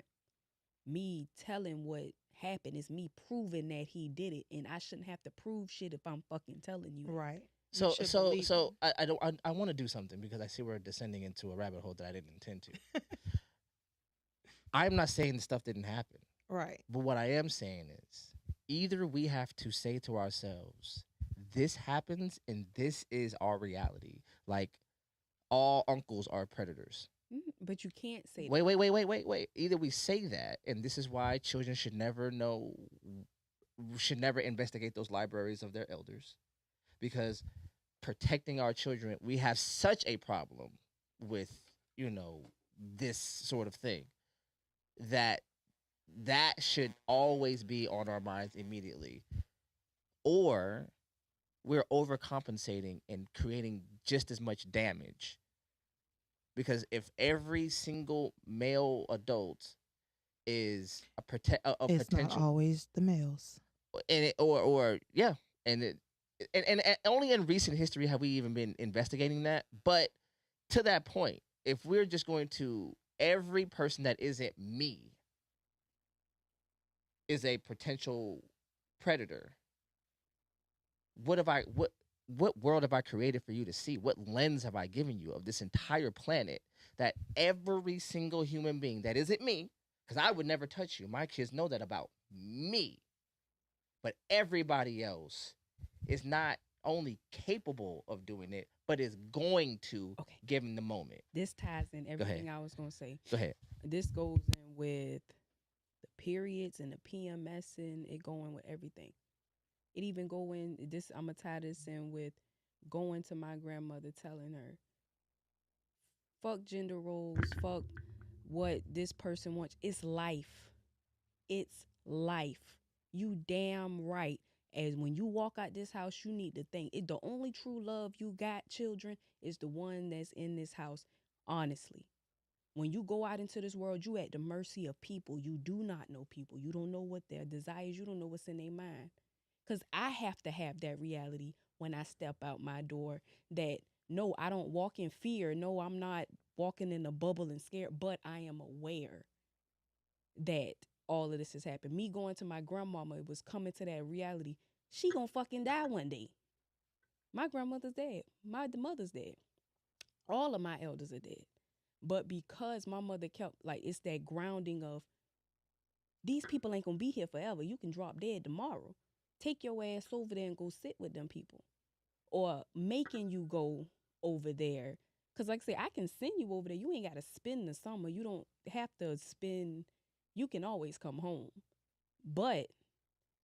me telling what happened. It's me proving that he did it, and I shouldn't have to prove shit if I'm fucking telling you that. Right. You So should so believe so I don't I want to do something because I see we're descending into a rabbit hole that I didn't intend to. them. I'm not saying the stuff didn't happen, Right. but what I am saying is either we have to say to ourselves, this happens and this is our reality. Like all uncles are predators. But you can't say Wait, that. wait, wait, wait, wait, wait. Either we say that, and this is why children should never know, should never investigate those libraries of their elders, because protecting our children, we have such a problem with, this sort of thing that that should always be on our minds immediately. Or we're overcompensating and creating just as much damage. Because if every single male adult is a It's not potential, always the males. and or yeah, and it and only in recent history have we even been investigating that. But to that point, if we're just going to every person that isn't me is a potential predator, what world have I created for you to see? What lens have I given you of this entire planet that every single human being that isn't me, because I would never touch you. My kids know that about me. But everybody else is not only capable of doing it, but is going to Okay. given the moment. This ties in ahead. everything I was gonna say. Go ahead. This goes in with the periods and the PMS, and it going with everything. It even go in this. I'm gonna tie this in with going to my grandmother, telling her, "Fuck gender roles. Fuck what this person wants. It's life. It's life. You damn right. As when you walk out this house, you need to think it. The only true love you got, children, is the one that's in this house. Honestly, when you go out into this world, you at the mercy of people. You do not know people. You don't know what their desires. You don't know what's in their mind. Because I have to have that reality when I step out my door that no, I don't walk in fear. No, I'm not walking in a bubble and scared, but I am aware that all of this has happened. Me going to my grandmama, it was coming to that reality. She gonna fucking die one day. My grandmother's dead. My mother's dead. All of my elders are dead. But because my mother kept, like, it's that grounding of these people ain't gonna be here forever. You can drop dead tomorrow. Take your ass over there and go sit with them people. Or making you go over there. Because, like I say, I can send you over there. You ain't got to spend the summer. You don't have to spend, you can always come home. But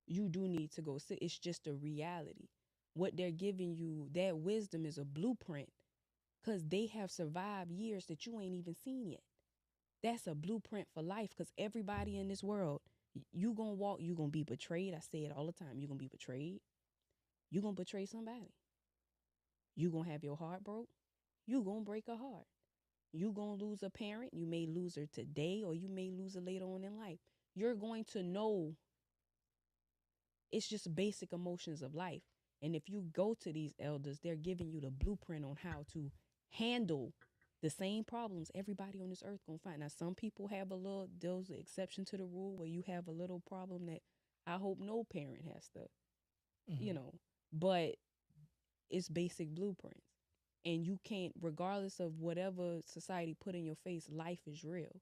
you do need to go sit. It's just a reality. What they're giving you, that wisdom is a blueprint because they have survived years that you ain't even seen yet. That's a blueprint for life because everybody in this world, you gonna walk, you gonna be betrayed. I say it all the time. You gonna be betrayed. You gonna betray somebody. You gonna have your heart broke. You gonna break a heart. You gonna lose a parent. You may lose her today or you may lose her later on in life. You're going to know it's just basic emotions of life. And if you go to these elders, they're giving you the blueprint on how to handle the same problems everybody on this earth gonna find. Now, some people have a little, there's an exception to the rule where you have a little problem that I hope no parent has to, you know, but it's basic blueprints. And you can't, regardless of whatever society put in your face, life is real.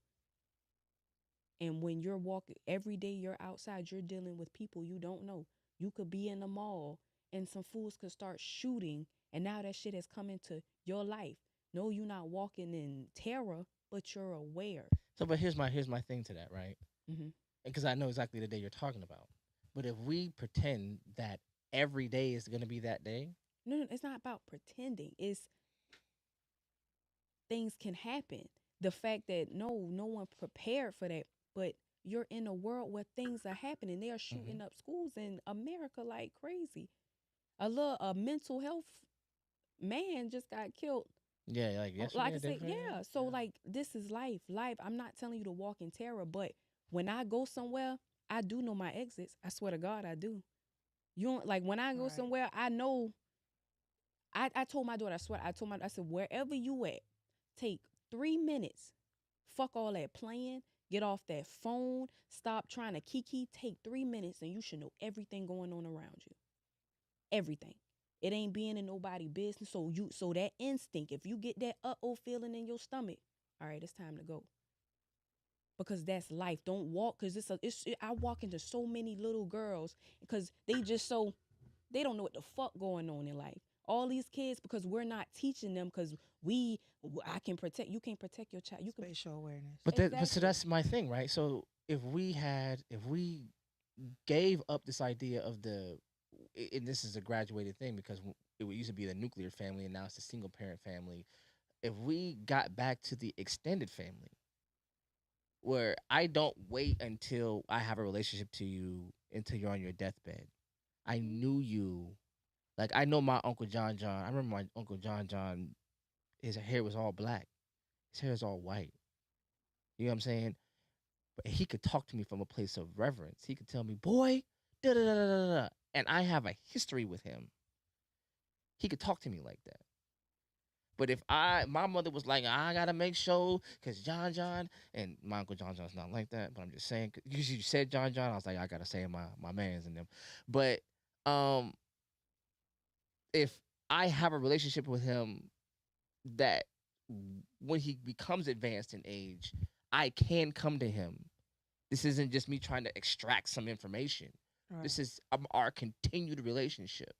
And when you're walking every day, you're outside, you're dealing with people you don't know. You could be in the mall and some fools could start shooting, and now that shit has come into your life. No, you're not walking in terror, but you're aware. So, but here's my thing to that, right? Mm-hmm. Because I know exactly the day you're talking about. But if we pretend that every day is gonna be that day, No, it's not about pretending. It's things can happen. The fact that no one prepared for that, but you're in a world where things are happening. They are shooting up schools in America like crazy. A mental health man just got killed. yeah, like Like yesterday, I said, different. yeah. So like this is life. Life. I'm not telling you to walk in terror, but when I go somewhere, I do know my exits. I swear to God, I do. You don't like when I go Right. somewhere, I know. I told my daughter, I said, wherever you at, take 3 minutes. Fuck all that playing. Get off that phone. Stop trying to kiki. Take 3 minutes and you should know everything going on around you. Everything. It ain't being in nobody business. So that instinct, if you get that uh-oh feeling in your stomach, all right, it's time to go. Because that's life. Don't walk because I walk into so many little girls because they don't know what the fuck going on in life. All these kids, because we're not teaching them, because I can protect. You can't protect your child. You can. Spatial awareness. But so Exactly. that's my thing, right? So if we gave up this idea of and this is a graduated thing because it used to be the nuclear family and now it's the single parent family. If we got back to the extended family, where I don't wait until I have a relationship to you until you're on your deathbed. I knew you. Like I know my Uncle John John. I remember my Uncle John John, his hair was all black. His hair is all white. You know what I'm saying? But he could talk to me from a place of reverence. He could tell me, boy, da da da da da da. And I have a history with him. He could talk to me like that. But if my mother was like, I gotta make sure, cause John, and my uncle John's not like that. But I'm just saying, 'cause you said John, I was like, I gotta say my man's and them. But um, if I have a relationship with him that when he becomes advanced in age, I can come to him. This isn't just me trying to extract some information. Right. This is our continued relationship.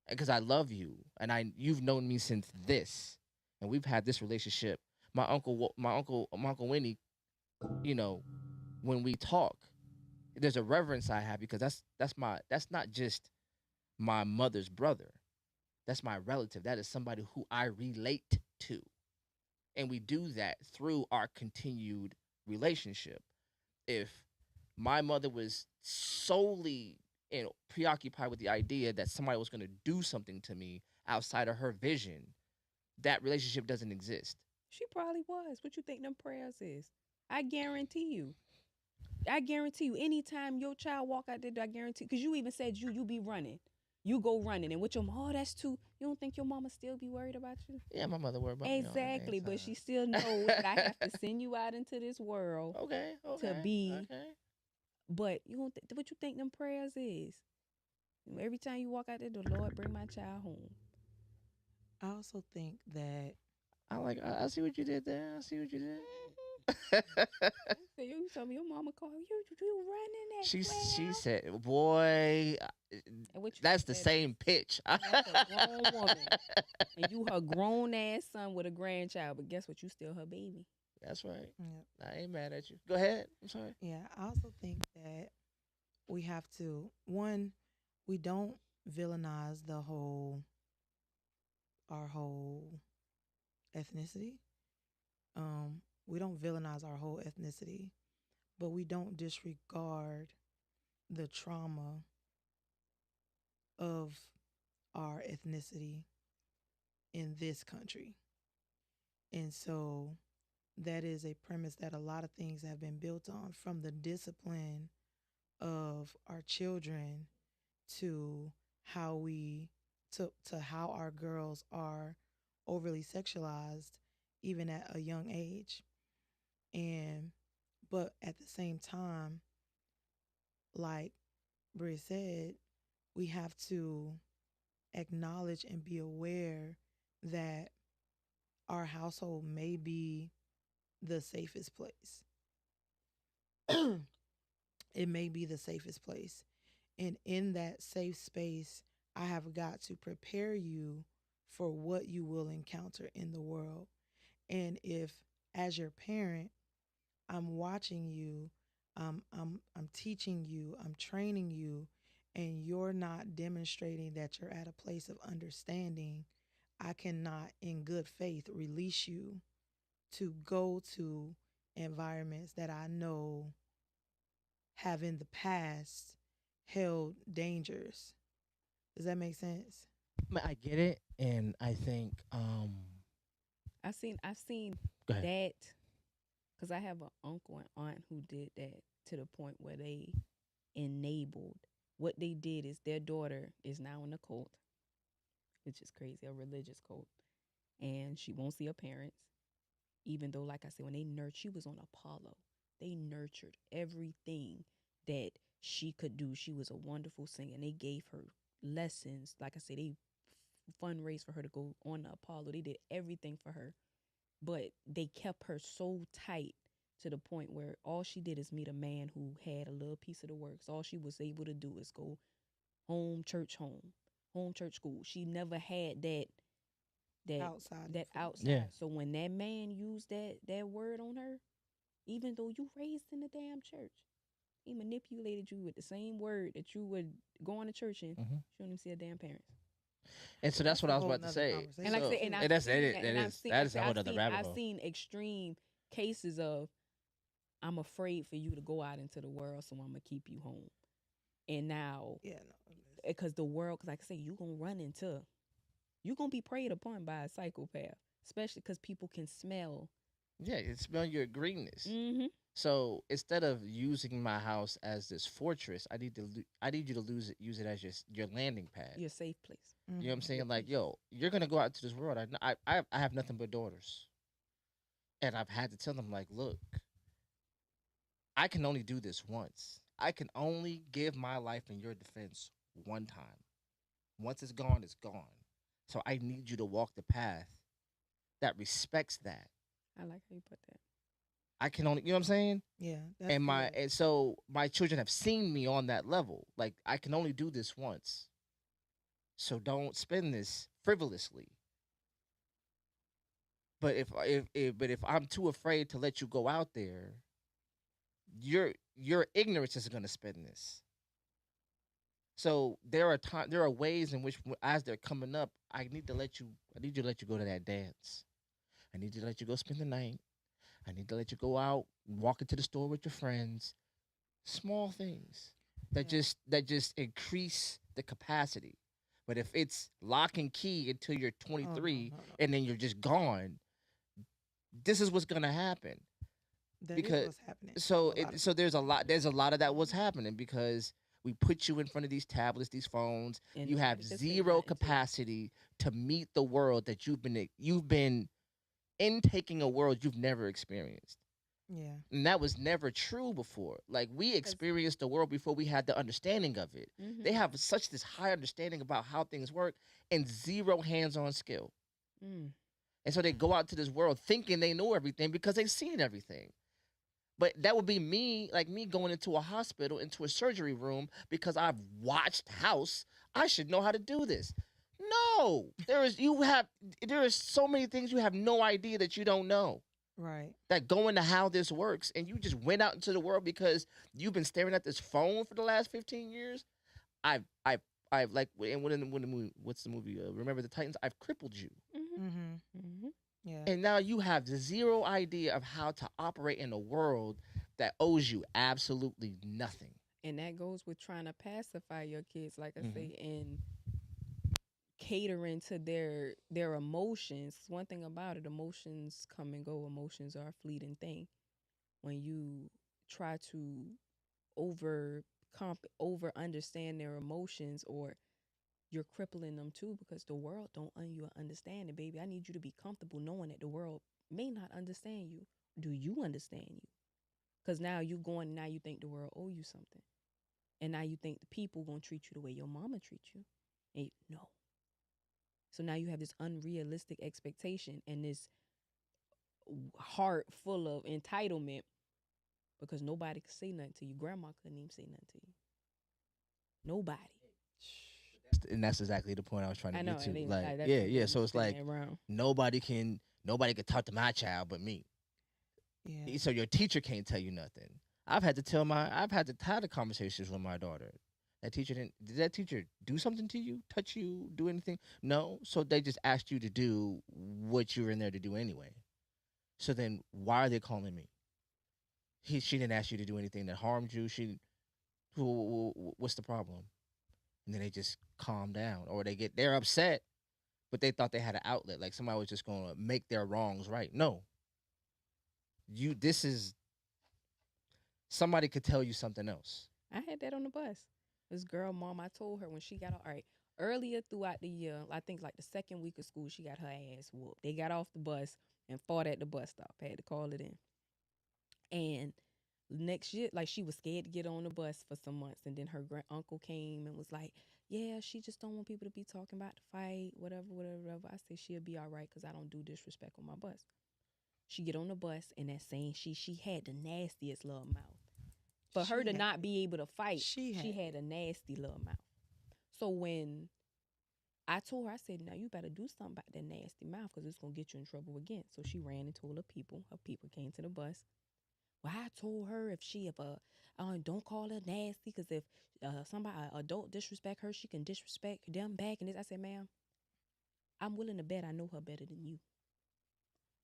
Because I love you, and you've known me since this, and we've had this relationship. My uncle Winnie, you know, when we talk, there's a reverence I have because that's not just my mother's brother. That's my relative. That is somebody who I relate to, and we do that through our continued relationship. If my mother was solely preoccupied with the idea that somebody was going to do something to me outside of her vision, that relationship doesn't exist. She probably was. What you think them prayers is? I guarantee you. I guarantee you. Anytime your child walk out there, I guarantee. Because you even said you be running. You go running, and with your that's too. You don't think your mama still be worried about you? Yeah, my mother worried about me all the Exactly, damn but time. she still knows that I have to send you out into this world Okay, to be. okay. But you don't. What you think them prayers is? Every time you walk out there, the Lord bring my child home. I also think that I see what you did there. I see what you did. So you told me your mama called you running that She well. said, "Boy, And what you that's the said same pitch." that's a grown woman. And you her grown ass son with a grandchild, but guess what? You still her baby. That's right. yeah, I ain't mad at you. Go ahead. I'm sorry. I also think that we have to we don't villainize our whole ethnicity. We don't villainize our whole ethnicity, but we don't disregard the trauma of our ethnicity in this country. And so that is a premise that a lot of things have been built on, from the discipline of our children to how we to how our girls are overly sexualized even at a young age. And but at the same time, like Brie said, we have to acknowledge and be aware that our household may be the safest place. It may be the safest place. And in that safe space, I have got to prepare you for what you will encounter in the world. And if, as your parent, I'm watching you, I'm teaching you, I'm training you, and you're not demonstrating that you're at a place of understanding, I cannot, in good faith, release you to go to environments that I know have in the past held dangers. Does that make sense? I get it, and I think I've seen go ahead. that because I have an uncle and aunt who did that to the point where they enabled. What they did is their daughter is now in a cult, which is crazy, a religious cult, and she won't see her parents. Even though, like I said, when they nurtured, she was on Apollo. They nurtured everything that she could do. She was a wonderful singer, and they gave her lessons. Like I said, they fundraised for her to go on the Apollo. They did everything for her, but they kept her so tight to the point where all she did is meet a man who had a little piece of the works. All she was able to do is go home, church, school. She never had that Outside that influence. outside. Yeah. So when that man used that word on her, even though you raised in the damn church, he manipulated you with the same word that you would go on to church in. Mhm. She don't even see a damn parents. And so that's what a I was whole about to nother say. conversation. And like I So- said, and and I've that's seen it. that, That and I've is seen, that like I is said, a whole I've other seen, rabbit I've hole. seen extreme cases of I'm afraid for you to go out into the world, so I'm gonna keep you home. And now, Yeah, no. because the world, because like I say, you're gonna be preyed upon by a psychopath, especially because people can smell. Yeah, it smell your greenness. Mm-hmm. So instead of using my house as this fortress, I need you to use it as your landing pad. Your safe place. You know what I'm Mm-hmm. saying? Your Like, peace. yo, you're gonna go out to this world. I have nothing but daughters, and I've had to tell them like, look, I can only do this once. I can only give my life in your defense one time. Once it's gone, it's gone. So I need you to walk the path that respects that. I like how you put that. I can only, you know what I'm saying? Yeah, that's good. And so my children have seen me on that level. Like I can only do this once. So don't spend this frivolously. But if I'm too afraid to let you go out there, your ignorance is going to spend this. So there are ways in which as they're coming up, I need you to let you go to that dance. I need you to let you go spend the night. I need to let you go out, walk into the store with your friends. Small things Yeah. that just increase the capacity. But if it's lock and key until you're Oh no, 23 no, no. and then you're just gone, this is what's gonna happen. That is Because what's happening. A lot of so people. there's a lot of that was happening because we put you in front of these tablets, these phones. And You have nobody could say zero nothing to you. capacity to meet the world that you've been intaking a world you've never experienced. Yeah. And that was never true before. Like we 'Cause- experienced the world before we had the understanding of it. They Mhm. have such this high understanding about how things work and zero hands-on skill. Mm. And so they go out to this world thinking they know everything because they've seen everything. But that would be me, like me going into a hospital, into a surgery room because I've watched House. I should know how to do this. No, there is so many things you have no idea that you don't know Right. that go into how this works, and you just went out into the world because you've been staring at this phone for the last 15 years. I've I've I've like and when the movie what's the movie Remember the Titans, I've crippled you, Mhm. Mhm. Mhm. Yeah. and now you have zero idea of how to operate in a world that owes you absolutely nothing. And that goes with trying to pacify your kids, like I Hmm. say, and catering to their emotions. One thing about it, emotions come and go. Emotions are a fleeting thing. When you try to over over understand their emotions, or you're crippling them too, because the world don't you understand it, baby. I need you to be comfortable knowing that the world may not understand you. Do you understand you? Because now you think the world owe you something, and now you think the people gonna treat you the way your mama treats you, and no. So now you have this unrealistic expectation and this heart full of entitlement because nobody could say nothing to you. Grandma couldn't even say nothing to you. Nobody. And that's exactly the point I was trying to I know, get to. and Like, that's yeah, the yeah. way you So it's spin like that around. nobody can talk to my child but me. Yeah. So your teacher can't tell you nothing. I've had to have the conversations with my daughter. Did that teacher do something to you, touch you, do anything? No. So they just asked you to do what you were in there to do anyway. So then why are they calling me? She didn't ask you to do anything that harmed you. What's the problem? And then they just calm down, or they're upset, but they thought they had an outlet, like somebody was just going to make their wrongs right. No, this is somebody could tell you something else. I had that on the bus. This girl, mom, I told her when she got off, all right, earlier throughout the year, I think like the second week of school, she got her ass whooped. They got off the bus and fought at the bus stop. Had to call it in. And next year, like she was scared to get on the bus for some months. And then her uncle came and was like, yeah, she just don't want people to be talking about the fight, whatever, whatever, whatever. I said she'll be all right because I don't do disrespect on my bus. She get on the bus and that saying she had the nastiest little mouth. For her to not be able to fight, she had a nasty little mouth. So when I told her, I said, now you better do something about that nasty mouth because it's going to get you in trouble again. So she ran and told her people came to the bus. Well, I told her if don't call her nasty because if somebody, adult disrespect her, she can disrespect them back. And this, I said, ma'am, I'm willing to bet I know her better than you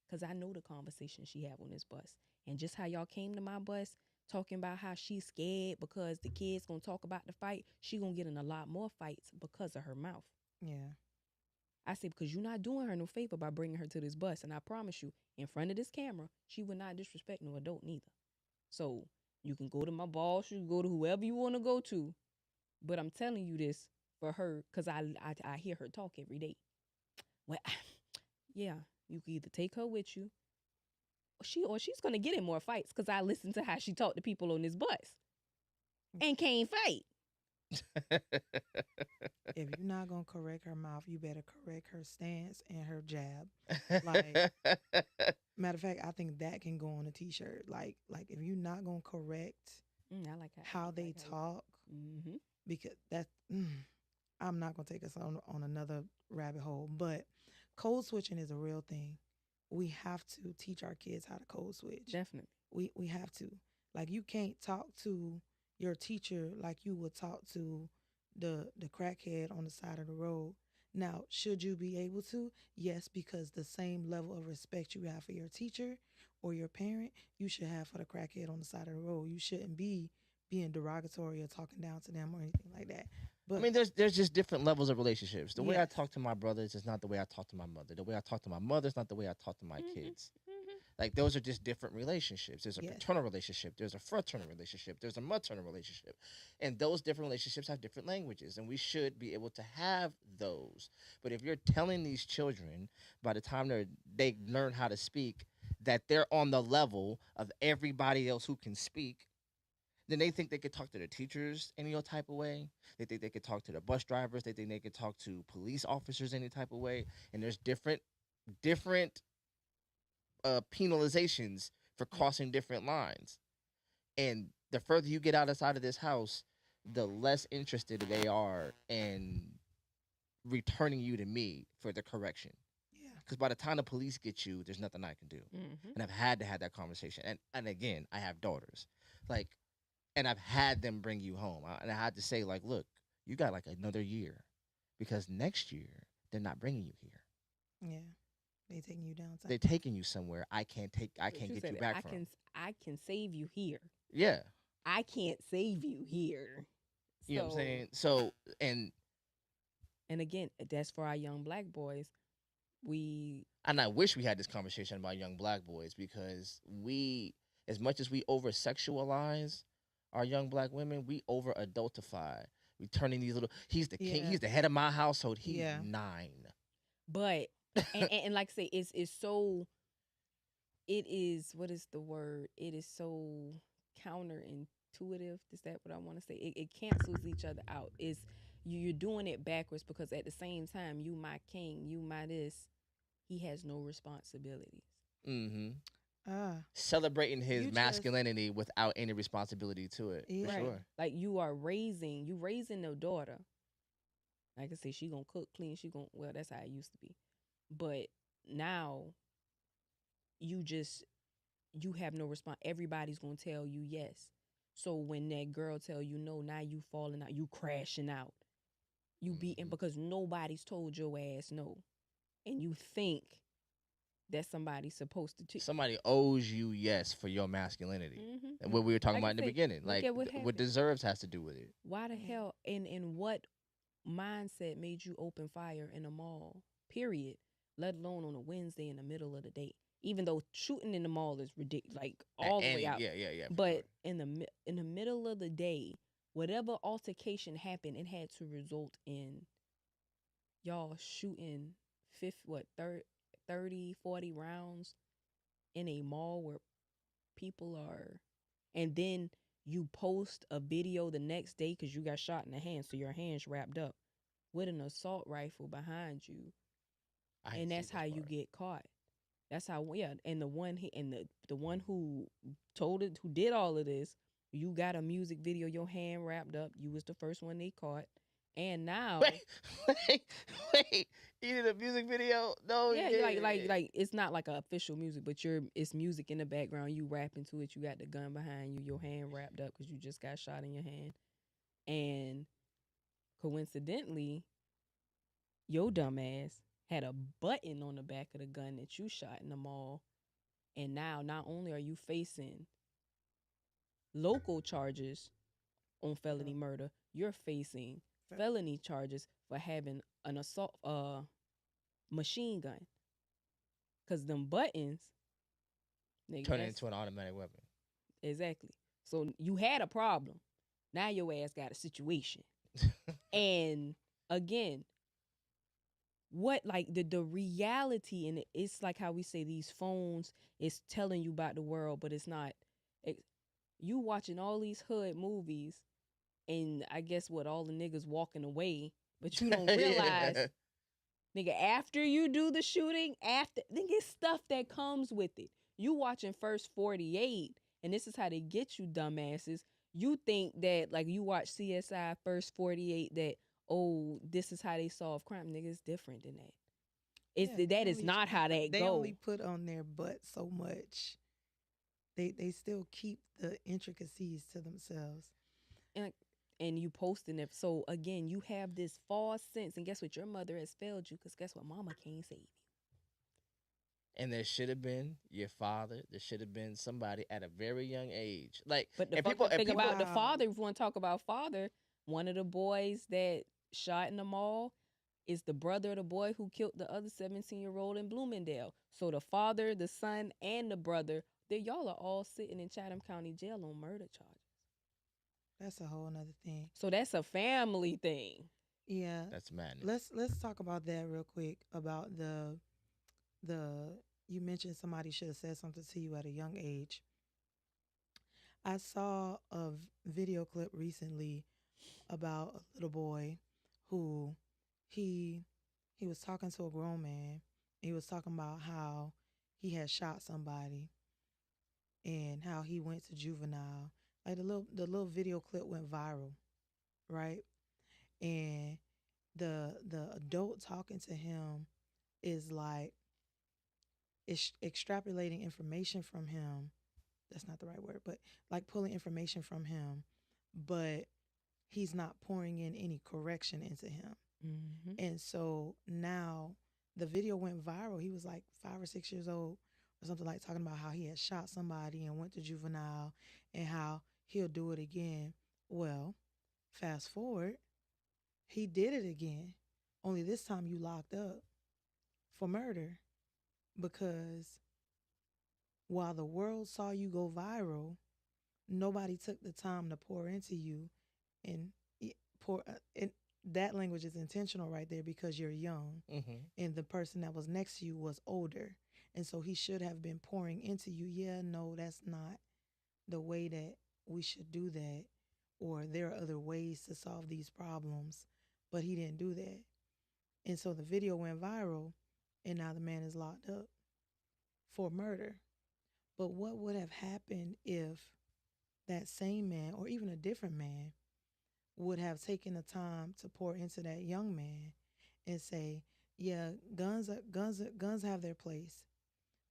because I know the conversation she had on this bus. And just how y'all came to my bus talking about how she's scared because the kids going to talk about the fight, she going to get in a lot more fights because of her mouth. Yeah. I said, because you're not doing her no favor by bringing her to this bus. And I promise you, in front of this camera, she would not disrespect no adult neither. So you can go to my boss, you can go to whoever you want to go to. But I'm telling you this for her because I hear her talk every day. Well, yeah, you can either take her with you, or she's gonna get in more fights because I listen to how she talked to people on this bus and can't fight. If you're not gonna correct her mouth, you better correct her stance and her jab. Like, matter of fact, I think that can go on a t-shirt. Like if you're not gonna correct I like how they talk, Mm-hmm. because I'm not gonna take us on another rabbit hole, but code switching is a real thing. We have to teach our kids how to code switch. Definitely. We have to. Like, you can't talk to your teacher like you would talk to the crackhead on the side of the road. Now, should you be able to? Yes, because the same level of respect you have for your teacher or your parent, you should have for the crackhead on the side of the road. You shouldn't be being derogatory or talking down to them or anything like that. But I mean, there's just different levels of relationships. The way I yes, talk to my brothers is not the way I talk to my mother. The way I talk to my mother is not the way I talk to my Mm-hmm. kids. Mm-hmm. Like, those are just different relationships. There's a yes, paternal relationship, there's a fraternal relationship, there's a maternal relationship, and those different relationships have different languages, and we should be able to have those. But if you're telling these children by the time they learn how to speak that they're on the level of everybody else who can speak, then they think they could talk to their teachers any old type of way. They think they could talk to the bus drivers. They think they could talk to police officers any type of way. And there's different penalizations for crossing different lines. And the further you get outside of this house, the less interested they are in returning you to me for the correction. yeah, Because by the time the police get you, there's nothing I can do. Mm-hmm. And I've had to have that conversation. And again, I have daughters. Like, and I've had them bring you home. And I had to say, like, look, you got like another year, because next year they're not bringing you here. yeah. They taking you down They're south. taking you somewhere I But can't you get said you it. back from. I can save you here. Yeah, I can't save you here. you know what I'm So, saying. So and again, that's for our young black boys. We I wish we had this conversation about young black boys, because we, as much as we over sexualize our young black women, we over adultify. We turning these little. He's the king. Yeah, He's the head of my household. He's yeah, 9. but and like I say, it's so it is what is the word? It is so counterintuitive. Is that what I want to say? It cancels each other out. It's you're doing it backwards because at the same time, you my king, you my this. He has no responsibilities. Mm-hmm. ah, Celebrating his you just masculinity without any responsibility to it, for yeah, Right. sure. Like you raising a daughter. Like I say, she gonna cook, clean. She gonna well, that's how it used to be. But now you just you have no response. Everybody's gonna tell you yes. So when that girl tell you no, now you falling out, you crashing out, you beating Mhm. because nobody's told your ass no, and you think that somebody's supposed to. Somebody owes you yes for your masculinity. Mm-hmm. And what we were talking Like about I in the say, beginning, look like at what what happened. deserves has to do with it. Why the yeah, hell and what mindset made you open fire in a mall? Period. Let alone on a Wednesday in the middle of the day. Even though shooting in the mall is ridiculous, like all the way out. Yeah, for But sure. in the middle of the day, whatever altercation happened, it had to result in y'all shooting 30, 40 rounds in a mall where people are, and then you post a video the next day because you got shot in the hand, so your hands wrapped up with an assault rifle behind you, I and see that's this how you part. get caught. That's how, yeah. And the one who told it, who did all of this, you got a music video, your hand wrapped up. You was the first one they caught, and now, Wait, wait, wait. You did a music video? No, yeah, you didn't. like it's not like a official music, but it's music in the background. You rapping to it. You got the gun behind you. Your hand wrapped up because you just got shot in your hand, and coincidentally, your dumb ass had a button on the back of the gun that you shot in the mall. And now, not only are you facing local charges on felony murder, you're facing felony charges for having an assault machine gun. Cause them buttons, nigga, Turn it into an automatic weapon. Exactly. So you had a problem. Now your ass got a situation. And again, what like the reality in it, it's like how we say these phones is telling you about the world, but it's not. It, you watching all these hood movies, and I guess what all the niggas walking away, but you don't realize, Yeah. nigga, after you do the shooting, after nigga, it's stuff that comes with it. You watching First 48, and this is how they get you, dumbasses. You think that like you watch CSI First 48 that oh this is how they solve crime, nigga. It's different than that. It's Yeah, that is not how that they go. only put on their butt so much. They still keep the intricacies to themselves. and and you posting it. So again, you have this false sense, and guess what? Your mother has failed you because guess what? Mama can't save you. And there should have been your father. There should have been somebody at a very young age. Like, But the and fucked people, up and thing people, about the Wow. father, if you want to talk about father, one of the boys that shot in the mall is the brother of the boy who killed the other 17-year-old in Bloomingdale. So the father, the son, and the brother, they y'all are all sitting in Chatham County Jail on murder charges. That's a whole nother thing. So that's a family thing. Yeah. that's madness. Let's talk about that real quick about the you mentioned somebody should have said something to you at a young age. I saw a video clip recently about a little boy who he he was talking to a grown man. He was talking about how he had shot somebody and how he went to juvenile. Like the little video clip went viral, right? And the adult talking to him is like extrapolating information from him. That's not the right word, but like pulling information from him, but he's not pouring in any correction into him. Mm-hmm. And so now the video went viral. He was like 5 or 6 years old or something, like talking about how he had shot somebody and went to juvenile and how he'll do it again. Well, fast forward, he did it again. Only this time you locked up for murder because while the world saw you go viral, nobody took the time to pour into you and pour. And that language is intentional right there because you're young, Mm-hmm. and the person that was next to you was older, and so he should have been pouring into you. Yeah, no, that's not the way that we should do that, or there are other ways to solve these problems, but he didn't do that, and so the video went viral, and now the man is locked up for murder. But what would have happened if that same man, or even a different man, would have taken the time to pour into that young man and say, "Yeah, guns have their place,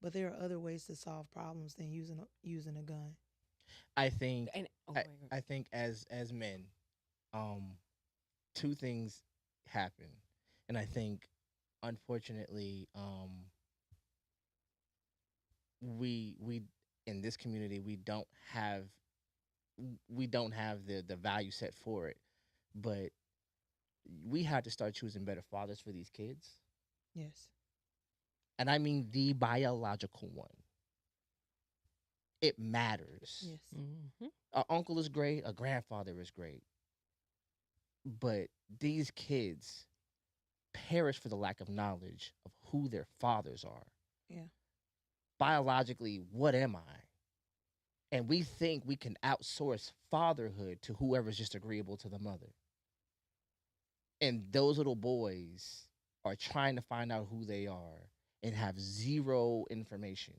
but there are other ways to solve problems than using a gun." I think, And oh I, my god. I think as men, um, two things happen, and I think, unfortunately, we in this community we don't have the value set for it, but we had to start choosing better fathers for these kids, Yes. and I mean the biological one. It matters. Yes. Mm-hmm. A uncle is great, a grandfather is great, but these kids perish for the lack of knowledge of who their fathers are. Yeah. Biologically, what am I? And we think we can outsource fatherhood to whoever's just agreeable to the mother. And those little boys are trying to find out who they are and have zero information.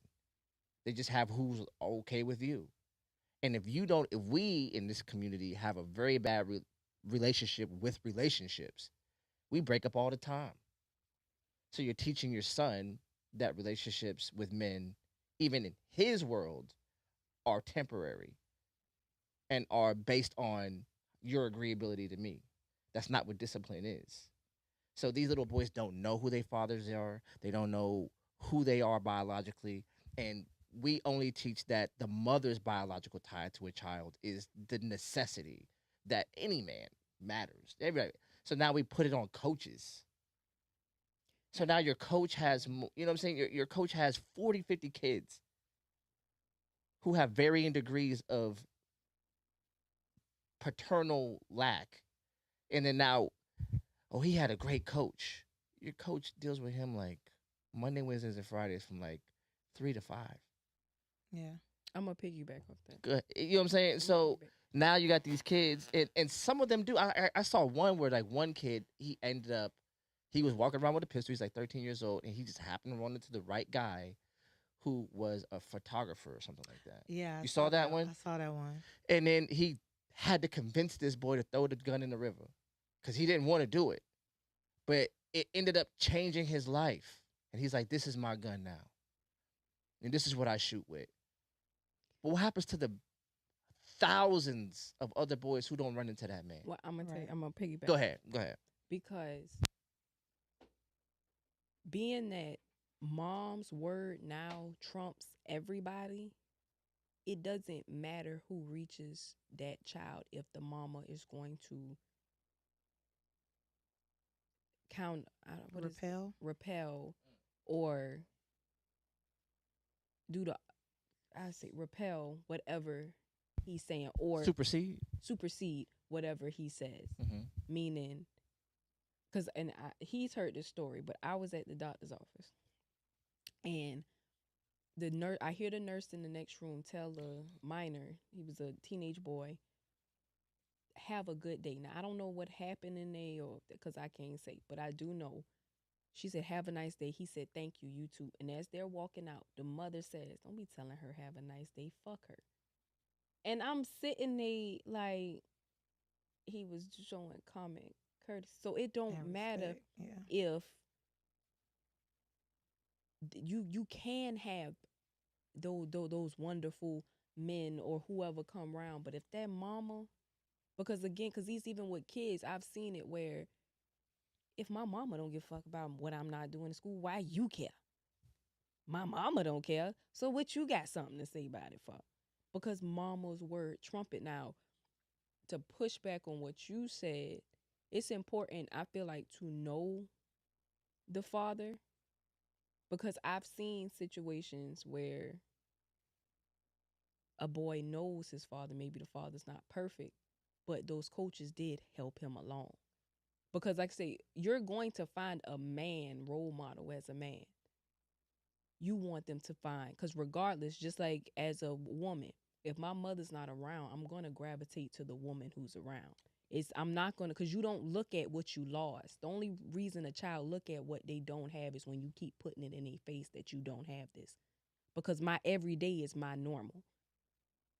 They just have who's okay with you. And if we in this community have a very bad relationship with relationships, we break up all the time. So you're teaching your son that relationships with men, even in his world, are temporary and are based on your agreeability to me. That's not what discipline is. So these little boys don't know who their fathers are. They don't know who they are biologically. And we only teach that the mother's biological tie to a child is the necessity that any man matters. Everybody. So now we put it on coaches. So now your coach has, you know what I'm saying? Your coach has 40, 50 kids who have varying degrees of paternal lack, and then now, oh, he had a great coach. Your coach deals with him like Monday, Wednesdays, and Fridays from like 3 to 5. Yeah. I'm gonna piggyback off that. Good, you know what I'm saying? I'ma So piggyback. now you got these kids, and some of them do. I saw one where like one kid, he ended up, he was walking around with a pistol. He's like 13 years old, and he just happened to run into the right guy, who was a photographer or something like that. Yeah. You saw that one? I saw that one. And then he had to convince this boy to throw the gun in the river because he didn't want to do it. But it ended up changing his life. And he's like, this is my gun now. And this is what I shoot with. But what happens to the thousands of other boys who don't run into that man? Well, I'm gonna tell you, Right. I'm gonna piggyback. Go ahead. Go ahead. Because being that mom's word now trumps everybody, it doesn't matter who reaches that child if the mama is going to repel or do the repel whatever he's saying or supersede whatever he says. Mm-hmm. Meaning, because he's heard this story, but I was at the doctor's office and the nurse, I hear the nurse in the next room tell the minor, he was a teenage boy, have a good day. Now I don't know what happened in there, or because I can't say, but I do know. She said, "Have a nice day." He said, "Thank you, you too." And as they're walking out, the mother says, "Don't be telling her have a nice day. Fuck her." And I'm sitting there like he was showing common courtesy. So it don't And matter respect. Yeah. if you can have those wonderful men or whoever come around, but if that mama, because he's even with kids, I've seen it where if my mama don't give a fuck about what I'm not doing in school, why you care? My mama don't care, so what you got something to say about it for? Because mama's word trumpet. Now, to push back on what you said, it's important, I feel like, to know the father, because I've seen situations where a boy knows his father, maybe the father's not perfect, but those coaches did help him along. Because like I say, you're going to find a man role model as a man. You want them to find, because regardless, just like as a woman, if my mother's not around, I'm going to gravitate to the woman who's around. I'm not going to, because you don't look at what you lost. The only reason a child look at what they don't have is when you keep putting it in their face that you don't have this. Because my everyday is my normal.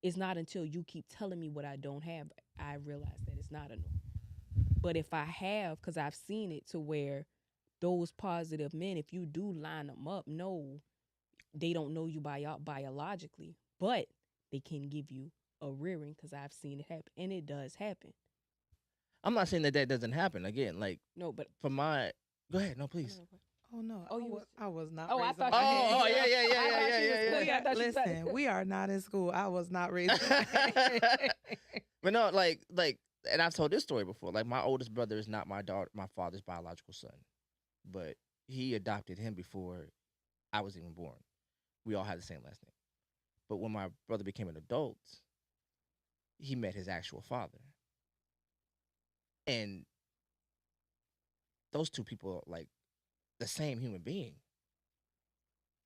It's not until you keep telling me what I don't have, I realize that it's not a normal. But if I have, because I've seen it to where those positive men, if you do line them up, no, they don't know you biologically, but they can give you a rearing, because I've seen it happen, and it does happen. I'm not saying that doesn't happen. Again, like, no, but for my, go ahead. No, please. Oh no! Oh, I was not. Oh, I raised thought. on my Oh, hand. yeah. Listen, we are not in school. I was not raised. On my hand. But no, like, and I've told this story before. Like, my oldest brother is not my father's biological son, but he adopted him before I was even born. We all had the same last name. But when my brother became an adult, he met his actual father. And those two people are like the same human being.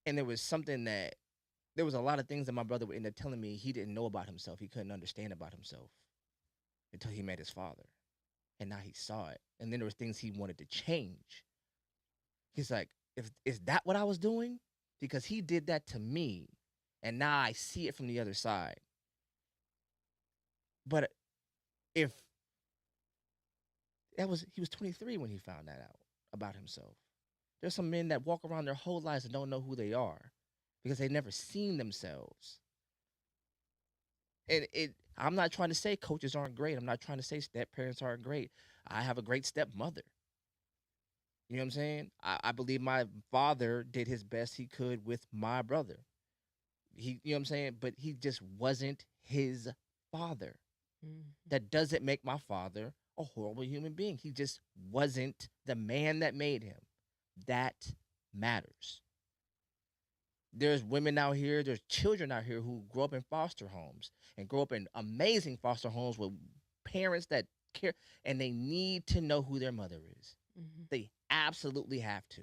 And there was a lot of things that my brother would end up telling me he didn't know about himself. He couldn't understand about himself until he met his father. And now he saw it. And then there was things he wanted to change. He's like, is that what I was doing? Because he did that to me. And now I see it from the other side. But if he was 23 when he found that out about himself. There's some men that walk around their whole lives and don't know who they are because they've never seen themselves. And I'm not trying to say coaches aren't great. I'm not trying to say step parents aren't great. I have a great stepmother. You know what I'm saying? I believe my father did his best he could with my brother. You know what I'm saying? But he just wasn't his father. Mm-hmm. That doesn't make my father a horrible human being. He just wasn't the man that made him. That matters. There's women out here, there's children out here who grow up in foster homes and grow up in amazing foster homes with parents that care, and they need to know who their mother is. Mm-hmm. They absolutely have to.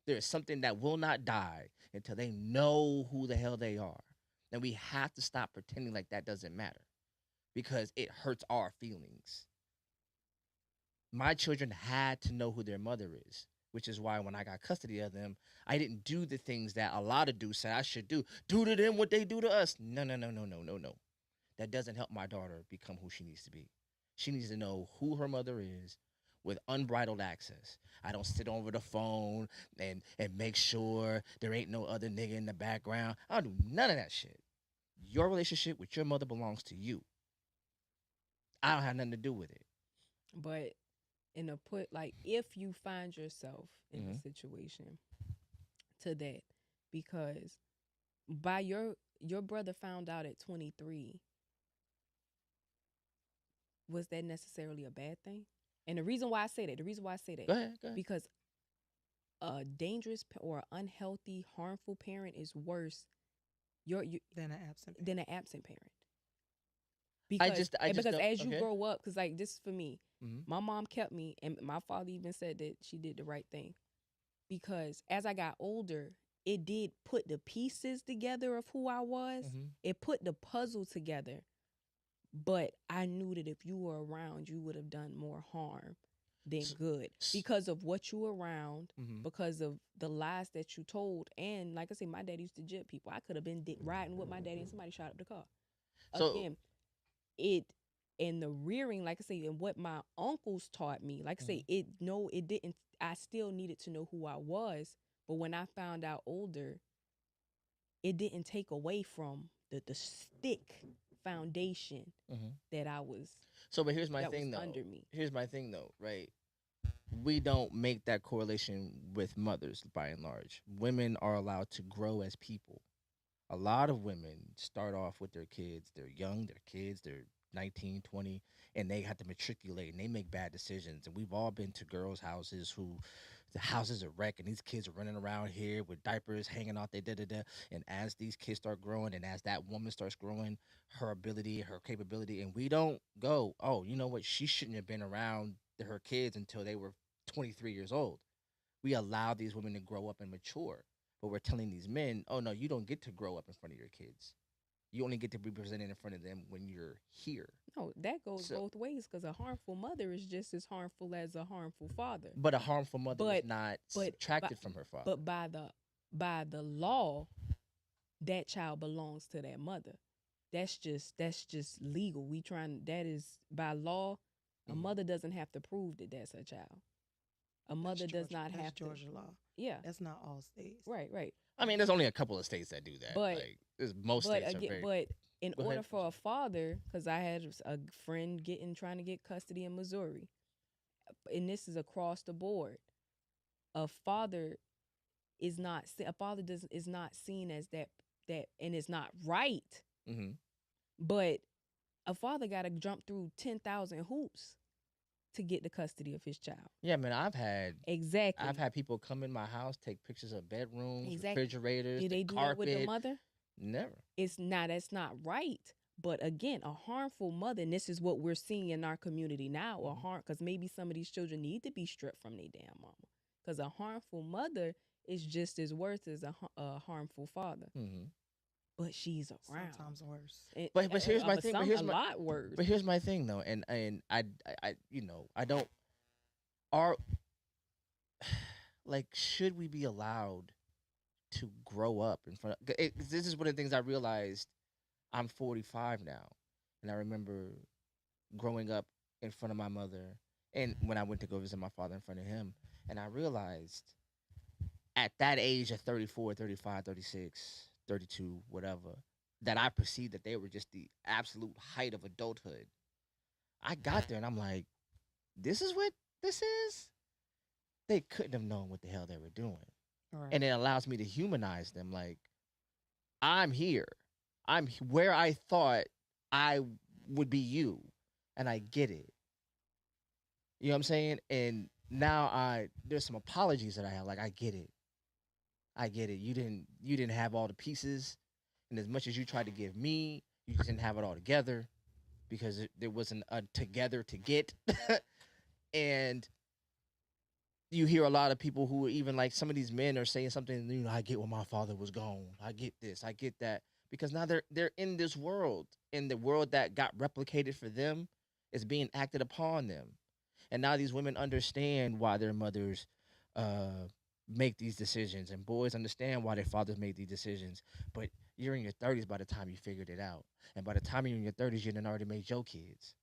There is something that will not die until they know who the hell they are. And we have to stop pretending like that doesn't matter because it hurts our feelings. My children had to know who their mother is, which is why when I got custody of them, I didn't do the things that a lot of dudes say I should do. Do to them what they do to us. No, no, no, no, no, no, no. That doesn't help my daughter become who she needs to be. She needs to know who her mother is with unbridled access. I don't sit over the phone and make sure there ain't no other nigga in the background. I don't do none of that shit. Your relationship with your mother belongs to you. I don't have nothing to do with it. But in a put like if you find yourself in a Mhm. situation to that, because by your brother found out at 23, was that necessarily a bad thing? And the reason why I say that, Go ahead, go ahead. because a dangerous or unhealthy, harmful parent is worse you Than an absent parent. than an absent parent. I Because just because don't, as you okay. grow up, because like this for me, Mhm. my mom kept me, and my father even said that she did the right thing. Because as I got older, it did put the pieces together of who I was. Mhm. It put the puzzle together. But I knew that if you were around, you would have done more harm than good because of what you were around, Mhm. because of the lies that you told. And like I say, my dad used to jip people. I could have been riding with my daddy and somebody shot up the car. So Again, it and the rearing, like I say, and what my uncles taught me, like I say, it didn't. I still needed to know who I was, but when I found out older, it didn't take away from the stick foundation Mhm. that I was So, but here's my that was thing though. under me. Here's my thing though, right? We don't make that correlation with mothers by and large. Women are allowed to grow as people. A lot of women start off with their kids. They're young, they're kids, they're 19, 20, and they have to matriculate and they make bad decisions. And we've all been to girls' houses who the houses are wrecked and these kids are running around here with diapers hanging off their da. And as these kids start growing and as that woman starts growing, her ability, her capability, and we don't go, oh, you know what? She shouldn't have been around her kids until they were 23 years old. We allow these women to grow up and mature, but we're telling these men, oh no, you don't get to grow up in front of your kids. You only get to be presented in front of them when you're here. No, that goes So, both ways because a harmful mother is just as harmful as a harmful father. but a harmful mother is But not but subtracted from her father. but by the law, that child belongs to that mother. That's just legal. We trying that is by law. A Mhm. mother doesn't have to prove that that's her child. A mother does not That's have Georgia to. law. Yeah. That's not all states. Right. I mean, there's only a couple of states that do that. But Like, most but states are again, very. but in Go order ahead. for a father, because I had a friend trying to get custody in Missouri, and this is across the board. A father is not seen as that, and it's not right. Mm-hmm. But a father got to jump through 10,000 hoops to get the custody of his child. Yeah, man, I've had Exactly. people come in my house, take pictures of bedrooms, Exactly. refrigerators, Did the they do carpet. that with the mother? Never. That's not right. But again, a harmful mother, and this is what we're seeing in our community now, because maybe some of these children need to be stripped from their damn mama. Because a harmful mother is just as worse as a harmful father. Mm-hmm. But she's around. Sometimes worse. But here's my thing. But here's a my lot worse. But here's my thing though, and I I don't are like should we be allowed to grow up in front of this is one of the things I realized. I'm 45 now, and I remember growing up in front of my mother and when I went to go visit my father in front of him, and I realized at that age of 34, 35, 36, 32, whatever, that I perceived that they were just the absolute height of adulthood. I got there and I'm like, this is what this is? They couldn't have known what the hell they were doing. Right. And it allows me to humanize them. Like, I'm here. Where I thought I would be you. And I get it. You know what I'm saying? And now there's some apologies that I have. Like, I get it. I get it. You didn't have all the pieces, and as much as you tried to give me, you just didn't have it all together because there wasn't a together to get. And you hear a lot of people who are even like some of these men are saying something. I get when my father was gone. I get this. I get that because now they're in this world, and the world that got replicated for them is being acted upon them. And now these women understand why their mothers uh, make these decisions, and boys understand why their fathers make these decisions. But you're in your 30s by the time you figured it out, and by the time you're in your 30s, you done already made your kids.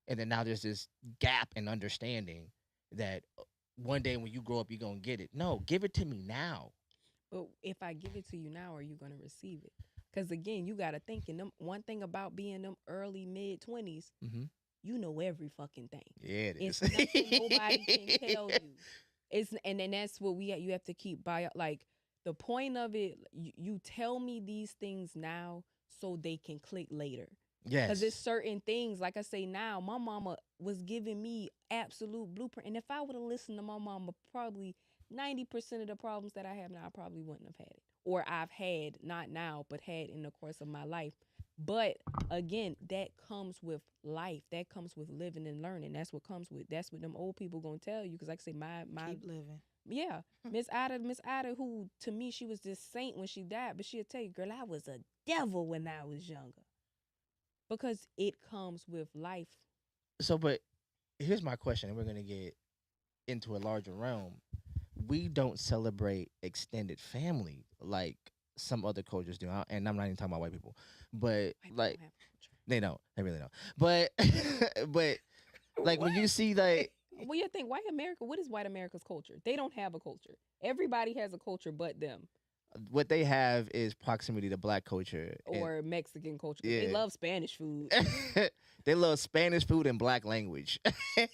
And then now there's this gap in understanding that one day when you grow up, you're gonna get it. No, give it to me now. But if I give it to you now, are you gonna receive it? Because again, you gotta think in them one thing about being them early mid 20s, Mm-hmm. you know every fucking thing. Yeah, it It's is. nothing nobody can tell you. It's and then that's what you have to keep by like the point of it. You tell me these things now so they can click later. Because it's Yes. certain things, like I say now, my mama was giving me absolute blueprint. And if I would have listened to my mama, probably 90% of the problems that I have now, I probably wouldn't have had it. Or I've had, not now, but had in the course of my life. But again, that comes with life. That comes with living and learning. That's what them old people gonna tell you. Because like I say, my Keep living. yeah, Miss Ada, who to me she was this saint when she died, but she'll tell you, girl, I was a devil when I was younger because it comes with life. So, but here's my question, and we're gonna get into a larger realm. We don't celebrate extended family like some other cultures do, and I'm not even talking about white people, but White people like don't have culture. they don't, they really don't. But, but like when you see like Well, you think white America? What is white America's culture? They don't have a culture. Everybody has a culture, but them what they have is proximity to black culture, and or Mexican culture. 'Cause they yeah, love Spanish food. they love Spanish food and black language.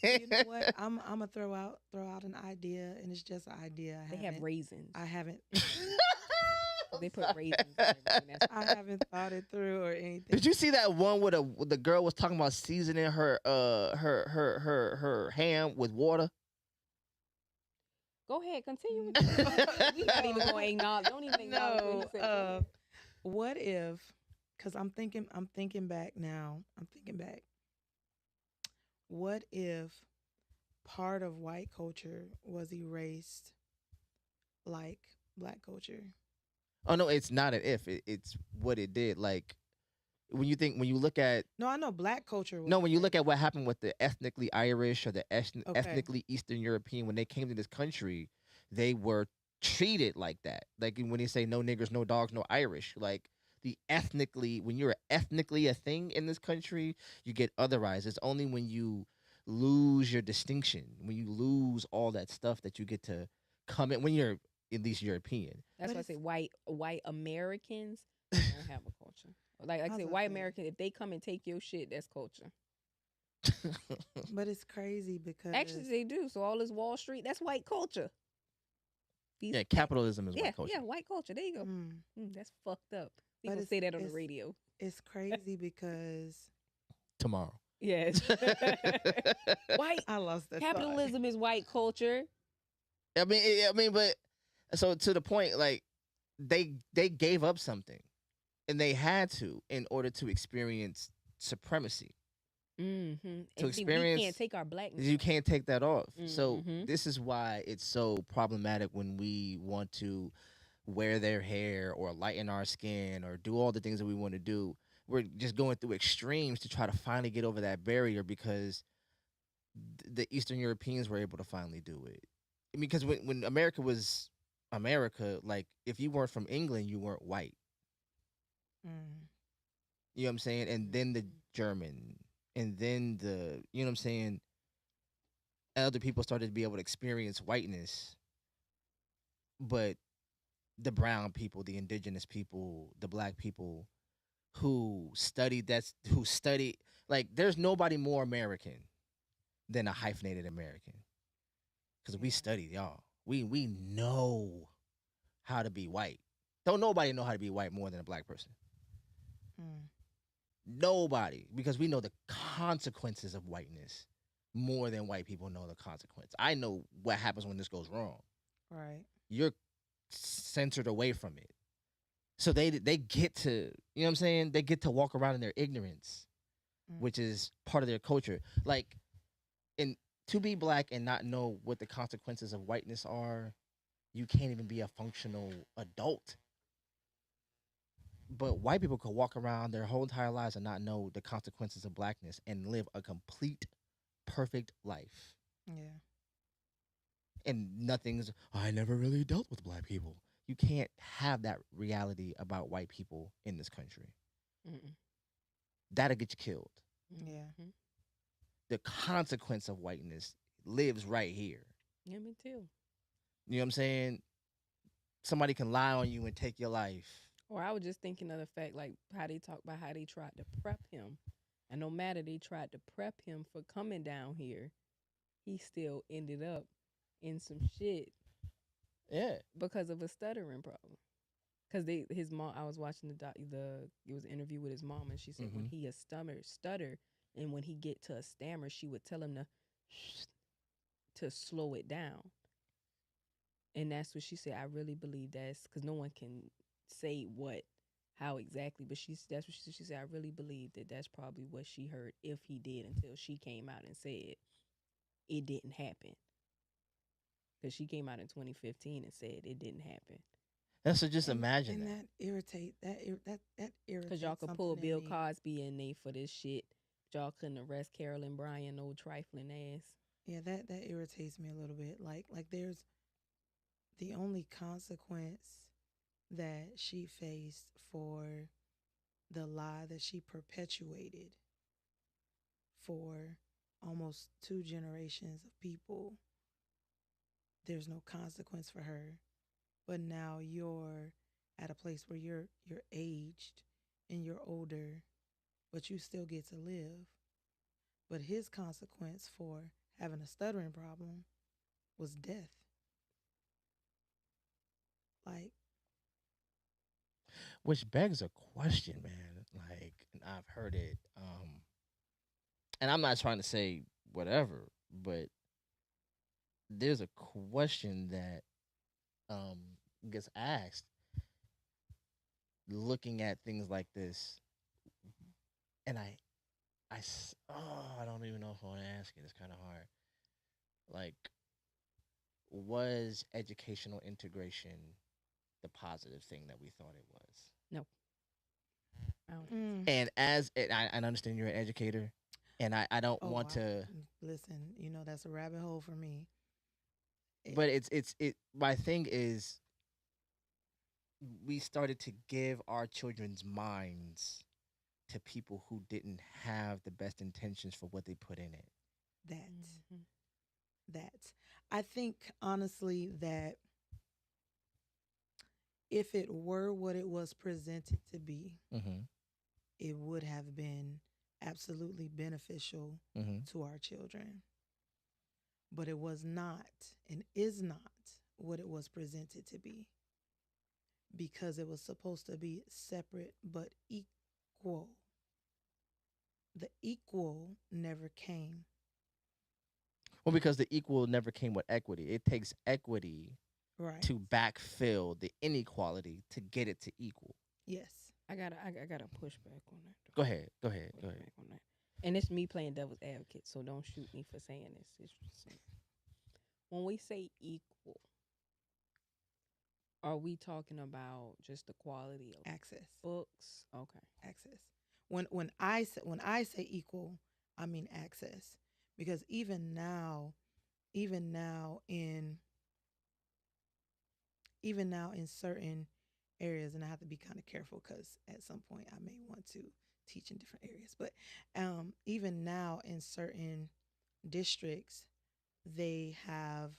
You know what? I'm gonna throw out an idea, and it's just an idea. They have raisins. I haven't They put raisins in everything. That's I haven't thought it through or anything. Did you see that one where the girl was talking about seasoning her ham with water? Go ahead, continue. With we not even going to acknowledge. Don't even acknowledge what he said. What if? Because I'm thinking back now. I'm thinking back. What if part of white culture was erased, like black culture? Oh no, it's not an if. It's what it did. Like when you look at No, I know black culture. Was no, when you look erased. at what happened with the ethnically Irish or the Okay. ethnically Eastern European when they came to this country, they were treated like that. Like when they say no niggers, no dogs, no Irish. Like the ethnically, when you're ethnically a thing in this country, you get otherized. It's only when you lose your distinction, when you lose all that stuff that you get to come in when you're at least European. That's But why I it's- say white Americans don't have a culture. Like I was say, gonna white say. Americans, if they come and take your shit, that's culture. But it's crazy because Actually, they do. So all this Wall Street, that's white culture. These Yeah, capitalism is yeah, white culture. yeah, white culture. There you go. Mm, That's fucked up. But People it's- say that on the it's- radio. it's crazy because Tomorrow. Yes. White I lost that thought. capitalism is white culture. But so to the point, like they gave up something, and they had to in order to experience supremacy. Mm-hmm. To And see, we experience- can't take our blackness. You can't take that off. So Mhm. this is why it's so problematic when we want to wear their hair or lighten our skin or do all the things that we want to do. We're just going through extremes to try to finally get over that barrier because the Eastern Europeans were able to finally do it. I mean, because when America was America, like if you weren't from England, you weren't white. Mm. You know what I'm saying? And then the German, and then you know what I'm saying? Other people started to be able to experience whiteness, but the brown people, the indigenous people, the black people who studied like there's nobody more American than a hyphenated American because we Yeah. studied y'all. We know how to be white. Don't nobody know how to be white more than a black person. Mm. Nobody, because we know the consequences of whiteness more than white people know the consequence. I know what happens when this goes wrong. Right. You're censored away from it. So they get to, you know what I'm saying? They get to walk around in their ignorance, Mm. which is part of their culture. Like, and to be black and not know what the consequences of whiteness are, you can't even be a functional adult. But white people could walk around their whole entire lives and not know the consequences of blackness and live a complete, perfect life. Yeah. And nothing's, I never really dealt with black people. You can't have that reality about white people in this country. Mm-mm. That'll get you killed. Yeah. Mhm. The consequence of whiteness lives right here. Yeah, me too. You know what I'm saying? Somebody can lie on you and take your life. Or I was just thinking of the fact, like how they talk about how they tried to prep him, and no matter they tried to prep him for coming down here, he still ended up in some shit Yeah. because of a stuttering problem. Because his mom, I was watching it was an interview with his mom, and she said when Mhm. he a stutter, and when he get to a stammer, she would tell him to slow it down. And that's what she said. I really believe that's because no one can say how exactly, but that's what she said. She said, I really believe that that's probably what she heard if he did until she came out and said it didn't happen. Because she came out in 2015 and said it didn't happen. And so just And imagine and that. that irritate that Because irritates y'all could pull something in Bill me. Cosby in there for this shit. Y'all couldn't arrest Carolyn Bryan, old trifling ass. Yeah, that irritates me a little bit. Like there's the only consequence that she faced for the lie that she perpetuated for almost two generations of people. There's no consequence for her. But now you're at a place where you're aged and you're older, but you still get to live. But his consequence for having a stuttering problem was death. Like, Which begs a question, man. Like, and I've heard it. And I'm not trying to say whatever, but there's a question that um gets asked looking at things like this, and I don't even know if I want to ask it. It's kind of hard. Like, was educational integration the positive thing that we thought it was? No, I don't think so. mm, And I understand you're an educator, and I don't oh, want to, listen, that's a rabbit hole for me. It, but my thing is we started to give our children's minds to people who didn't have the best intentions for what they put in it. that, Mhm. that. I think honestly that if it were what it was presented to be, Mm-hmm. it would have been absolutely beneficial Mm-hmm. to our children. But it was not and is not what it was presented to be because it was supposed to be separate but equal. The equal never came. Well, because the equal never came with equity. It takes equity Right. to backfill the inequality to get it to equal. Yes. I gotta push back on that. Go ahead. Go ahead. Push Go ahead. back on that. And it's me playing devil's advocate, so don't shoot me for saying this. It's just saying. When we say equal, are we talking about just the quality of Access. books? Okay. Access. When I say equal, I mean access. Because even now in even now in certain areas, and I have to be kind of careful because at some point I may want to teach in different areas, but even now in certain districts, they have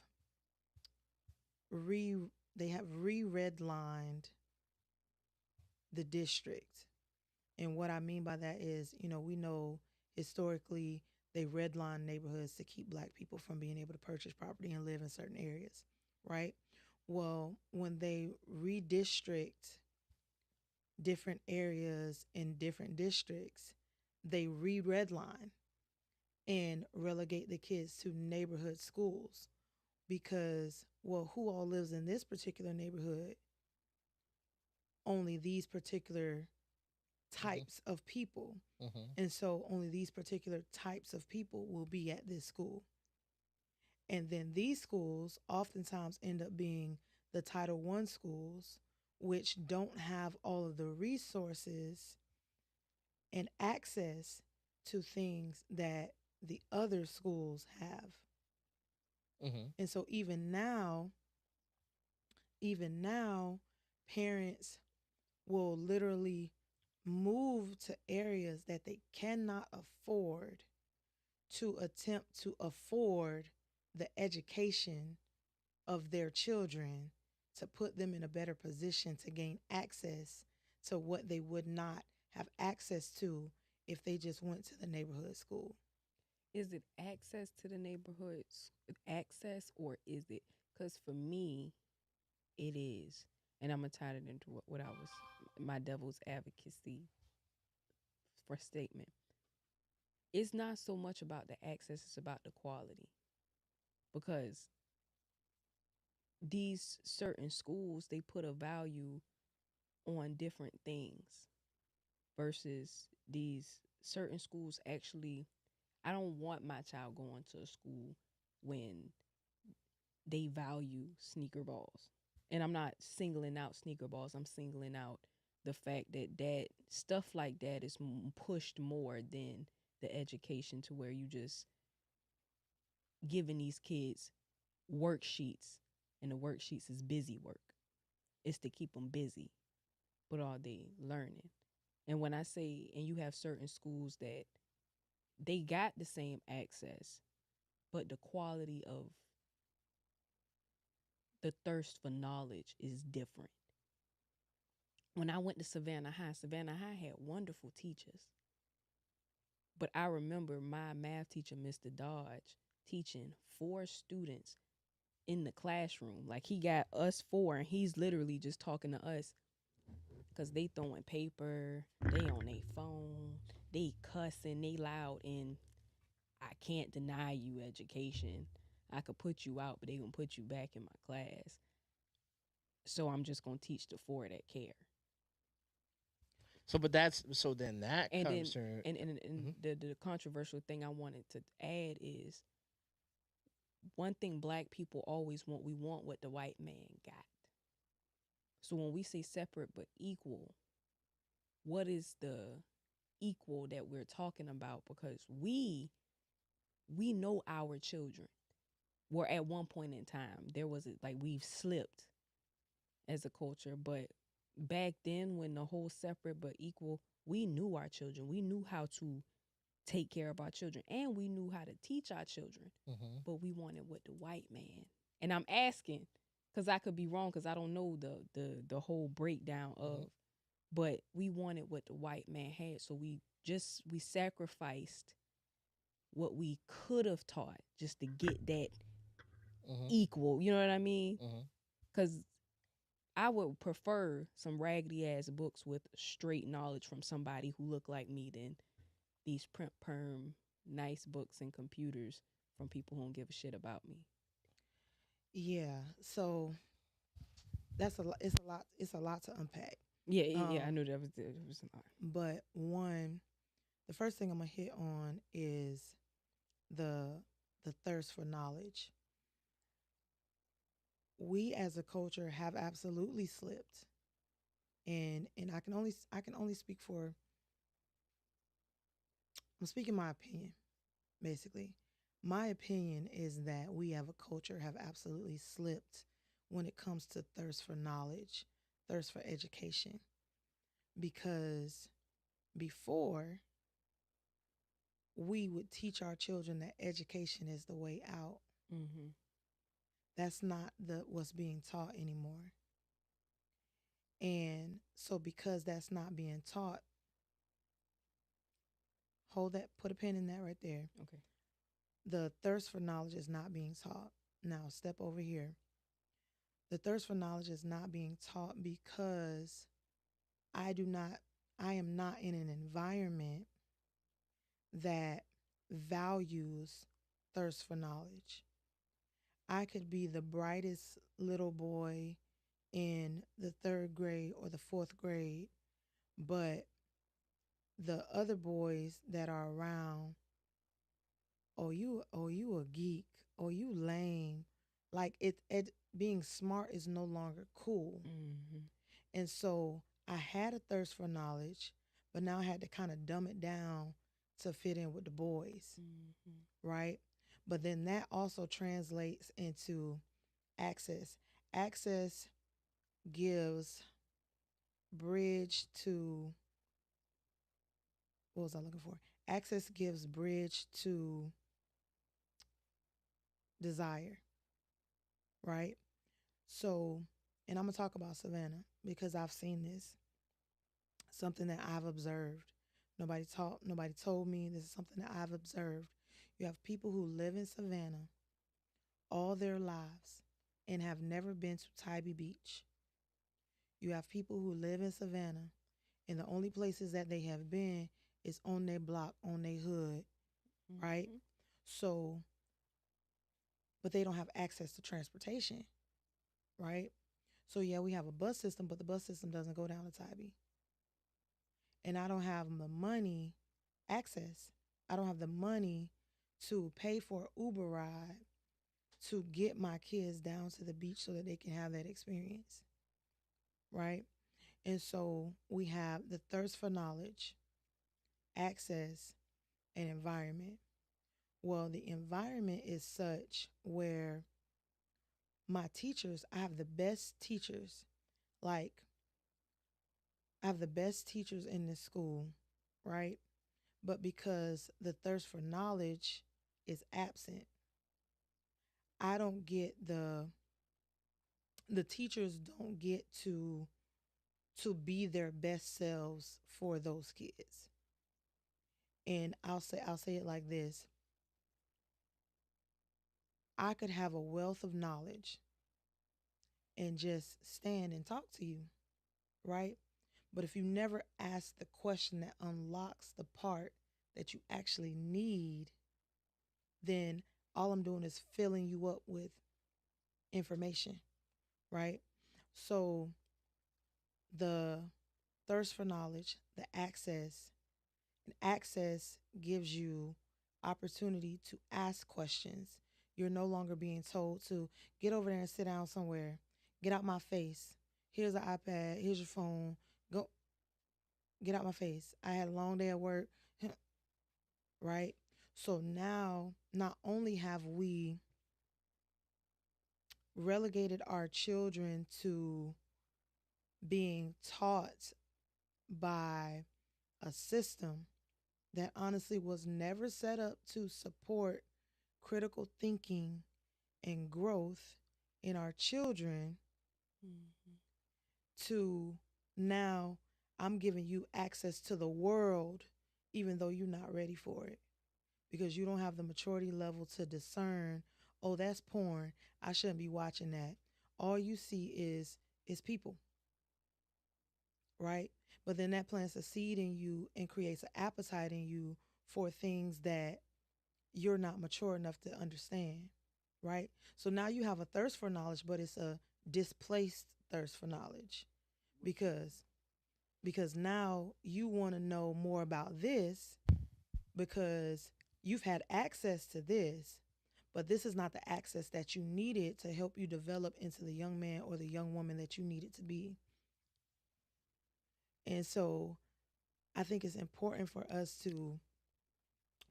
re they have re-redlined the district. And what I mean by that is, we know historically they redline neighborhoods to keep black people from being able to purchase property and live in certain areas, right? Well, when they redistrict different areas in different districts, they re redline and relegate the kids to neighborhood schools. because, well, who all lives in this particular neighborhood? Only these particular Mm-hmm. types of people. Mm-hmm. And so only these particular types of people will be at this school. And then these schools oftentimes end up being the Title One schools, which don't have all of the resources and access to things that the other schools have. Mm-hmm. And so even now, parents will literally move to areas that they cannot afford to attempt to afford the education of their children, to put them in a better position to gain access to what they would not have access to if they just went to the neighborhood school. Is it access to the neighborhoods, access, or is it? Because for me, it is. And I'm going to tie it into what I was, my devil's advocacy for statement. It's not so much about the access, it's about the quality. Because these certain schools, they put a value on different things versus these certain schools actually. I don't want my child going to a school when they value sneaker balls. And I'm not singling out sneaker balls. I'm singling out the fact that stuff like that is pushed more than the education, to where you just giving these kids worksheets, and the worksheets is busy work. It's to keep them busy, but are they learning? And when I say, and you have certain schools that they got the same access, but the quality of the thirst for knowledge is different. When I went to Savannah High had wonderful teachers. But I remember my math teacher, Mr. Dodge, teaching 4 students in the classroom. Like, he got us 4 and he's literally just talking to us because they throwing paper, they on their phone, they cussing, they loud, and I can't deny you education. I could put you out, but they gonna put you back in my class. So I'm just gonna teach the 4 that care. So, but that's so then that And comes then, to. and Mm-hmm. the controversial thing I wanted to add is, one thing black people always want, we want what the white man got. So when we say separate but equal, what is the equal that we're talking about? Because we know our children. Where at one point in time there was like, we've slipped as a culture, but back then, when the whole separate but equal, we knew our children. We knew how to take care of our children, and we knew how to teach our children. Mm-hmm. But we wanted what the white man. And I'm asking, because I could be wrong, because I don't know the whole breakdown of. Mm-hmm. But we wanted what the white man had, so we sacrificed what we could have taught just to get that Mm-hmm. equal. You know what I mean? Mm-hmm. Because I would prefer some raggedy ass books with straight knowledge from somebody who looked like me than these print perm nice books and computers from people who don't give a shit about me. Yeah. So that's a lot. It's a lot. It's a lot to unpack. Yeah, I Um, knew that was a lot. but the first thing I'm gonna hit on is the the thirst for knowledge. We as a culture have absolutely slipped, and I can only speak for, I'm speaking my opinion, basically. My opinion is that we have a culture have absolutely slipped when it comes to thirst for knowledge, thirst for education. Because before, we would teach our children that education is the way out. Mm-hmm. That's not the what's being taught anymore. And so because that's not being taught, hold that, put a pin in that right there. Okay. The thirst for knowledge is not being taught. Now, step over here. The thirst for knowledge is not being taught because I do not, I am not in an environment that values thirst for knowledge. I could be the brightest little boy in the third grade or the fourth grade, but the other boys that are around, oh you a geek, oh you lame. Like it being smart is no longer cool. Mhm. And so I had a thirst for knowledge, but now I had to kind of dumb it down to fit in with the boys, Mhm. right? But then that also translates into access. Access gives bridge to, what was I looking for? Access gives bridge to desire, right? So, and I'm gonna talk about Savannah because I've seen this, something that I've observed. Nobody told me. This is something that I've observed. You have people who live in Savannah all their lives and have never been to Tybee Beach. You have people who live in Savannah and the only places that they have been is on their block, on their hood, right? Mhm. So, but they don't have access to transportation, right? So yeah, we have a bus system, but the bus system doesn't go down to Tybee. And I don't have the money, access. I don't have the money to pay for an Uber ride to get my kids down to the beach so that they can have that experience, right? And so we have the thirst for knowledge, access, and environment. Well, the environment is such where my teachers, I have the best teachers. Like, I have the best teachers in this school, right? But because the thirst for knowledge is absent, I don't get the teachers don't get to be their best selves for those kids. And I'll say it like this. I could have a wealth of knowledge and just stand and talk to you, right? But if you never ask the question that unlocks the part that you actually need, then all I'm doing is filling you up with information, right? So the thirst for knowledge, the access, and access gives you opportunity to ask questions. You're no longer being told to get over there and sit down somewhere. Get out my face. Here's an iPad. Here's your phone. Go get out my face. I had a long day at work, right? So now, not only have we relegated our children to being taught by a system that honestly was never set up to support critical thinking and growth in our children, Mhm. to now I'm giving you access to the world even though you're not ready for it because you don't have the maturity level to discern, oh, that's porn. I shouldn't be watching that. All you see is people, right? But then that plants a seed in you and creates an appetite in you for things that you're not mature enough to understand, right? So now you have a thirst for knowledge, but it's a displaced thirst for knowledge because now you want to know more about this because you've had access to this, but this is not the access that you needed to help you develop into the young man or the young woman that you needed to be. And so I think it's important for us to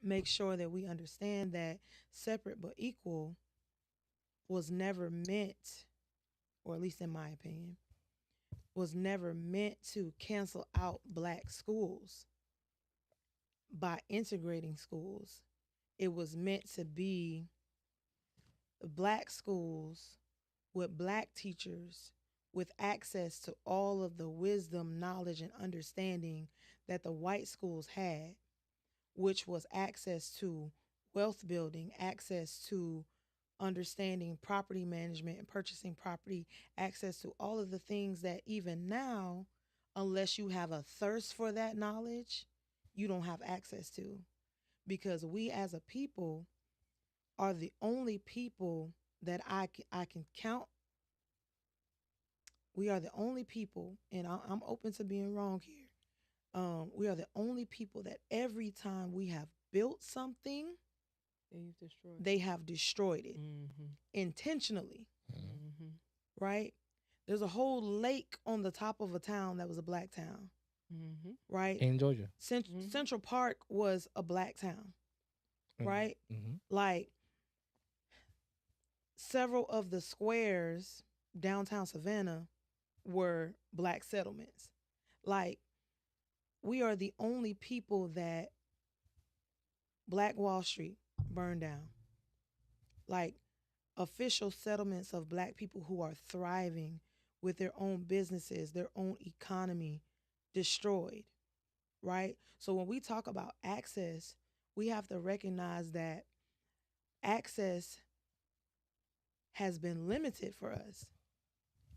make sure that we understand that separate but equal was never meant, or at least in my opinion, was never meant to cancel out black schools by integrating schools. It was meant to be black schools with black teachers with access to all of the wisdom, knowledge, and understanding that the white schools had, which was access to wealth building, access to understanding property management and purchasing property, access to all of the things that even now, unless you have a thirst for that knowledge, you don't have access to. Because we as a people are the only people. that I can count. We are the only people, and I'm open to being wrong here. We are the only people that every time we have built something, They've destroyed. they have destroyed it Mm-hmm. intentionally, Mm-hmm. right? There's a whole lake on the top of a town that was a black town, Mm-hmm. right? In Georgia. Mm-hmm. Central Park was a black town, right? Mm-hmm. Like several of the squares downtown Savannah were black settlements. Like we are the only people that Black Wall Street burned down. Like official settlements of black people who are thriving with their own businesses, their own economy destroyed, right? So when we talk about access, we have to recognize that access has been limited for us.